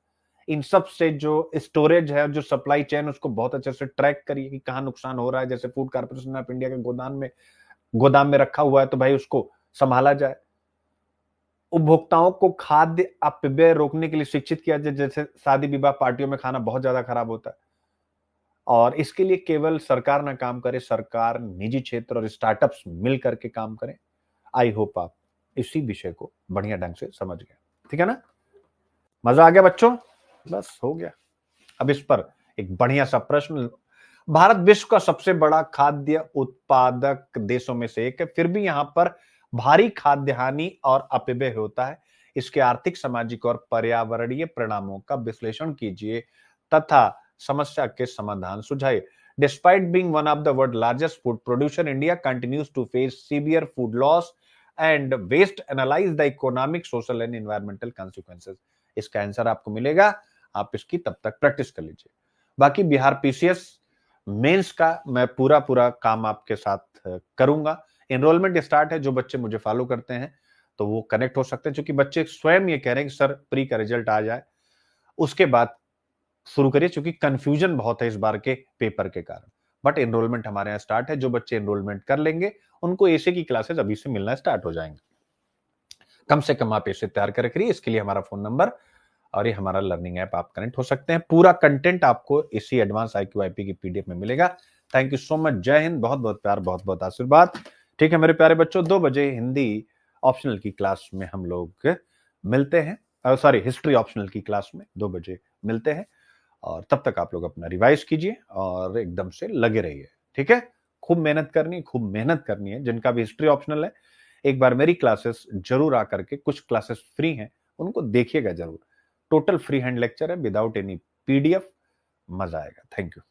इन सब से जो स्टोरेज है, जो सप्लाई चेन, उसको बहुत अच्छे से ट्रैक करिए कि कहां नुकसान हो रहा है। जैसे फूड कॉर्पोरेशन ऑफ इंडिया के गोदाम में रखा हुआ है तो भाई उसको संभाला जाए। उपभोक्ताओं को खाद्य अपव्यय रोकने के लिए शिक्षित किया जाए, जैसे शादी विवाह पार्टियों में खाना बहुत ज्यादा खराब होता है, और इसके लिए केवल सरकार ना काम करे, सरकार, निजी क्षेत्र और स्टार्टअप्स मिल करके काम करें। आई होप आप इसी विषय को बढ़िया ढंग से समझ गए। ठीक है ना, मजा आ गया बच्चों? बस हो गया। अब इस पर एक बढ़िया सा प्रश्न। भारत विश्व का सबसे बड़ा खाद्य उत्पादक देशों में से एक है, फिर भी यहां पर भारी खाद्य हानि और अपव्यय होता है। इसके आर्थिक, सामाजिक और पर्यावरणीय परिणामों का विश्लेषण कीजिए तथा समस्या के समाधान सुझाइए। Despite being one of the world's largest food producer, India continues to face severe food loss and waste. Analyze the economic, social and environmental consequences. इसका आंसर आपको मिलेगा, आप इसकी तब तक प्रैक्टिस कर लीजिए। बाकी बिहार पीसीएस मेंस का मैं पूरा काम आपके साथ करूंगा। एनरोलमेंट स्टार्ट है, जो बच्चे मुझे फॉलो करते हैं तो वो कनेक्ट हो सकते हैं, क्योंकि बच्चे स्वयं ये कह रहे हैं कि सर प्री का रिजल्ट आ जाए उसके बाद शुरू करिए, क्योंकि कंफ्यूजन बहुत है इस बार के पेपर के कारण। बट एनरोलमेंट हमारे यहाँ स्टार्ट है, जो बच्चे एनरोलमेंट कर लेंगे उनको एसे की क्लासेस अभी से मिलना स्टार्ट हो जाएंगे। कम से कम आप इसे तैयार कर रखिए। इसके लिए हमारा फोन नंबर और ये हमारा लर्निंग ऐप आप कनेक्ट हो सकते हैं। पूरा कंटेंट आपको इसी एडवांस IQ IP की PDF में मिलेगा। Thank you so much. जय हिंद। बहुत बहुत प्यार, बहुत बहुत आशीर्वाद। ठीक है मेरे प्यारे बच्चों, 2 बजे हिंदी ऑप्शनल की क्लास में हम लोग मिलते हैं। सॉरी, हिस्ट्री ऑप्शनल की क्लास में 2 बजे मिलते हैं। और तब तक आप लोग अपना रिवाइज कीजिए और एकदम से लगे रहिए। ठीक है, खूब मेहनत करनी, खूब मेहनत करनी है। जिनका भी हिस्ट्री ऑप्शनल है, एक बार मेरी क्लासेस जरूर आकर के, कुछ क्लासेस फ्री हैं, उनको देखिएगा जरूर। टोटल फ्री हैंड लेक्चर है, विदाउट एनी पीडीएफ। मजा आएगा। Thank you.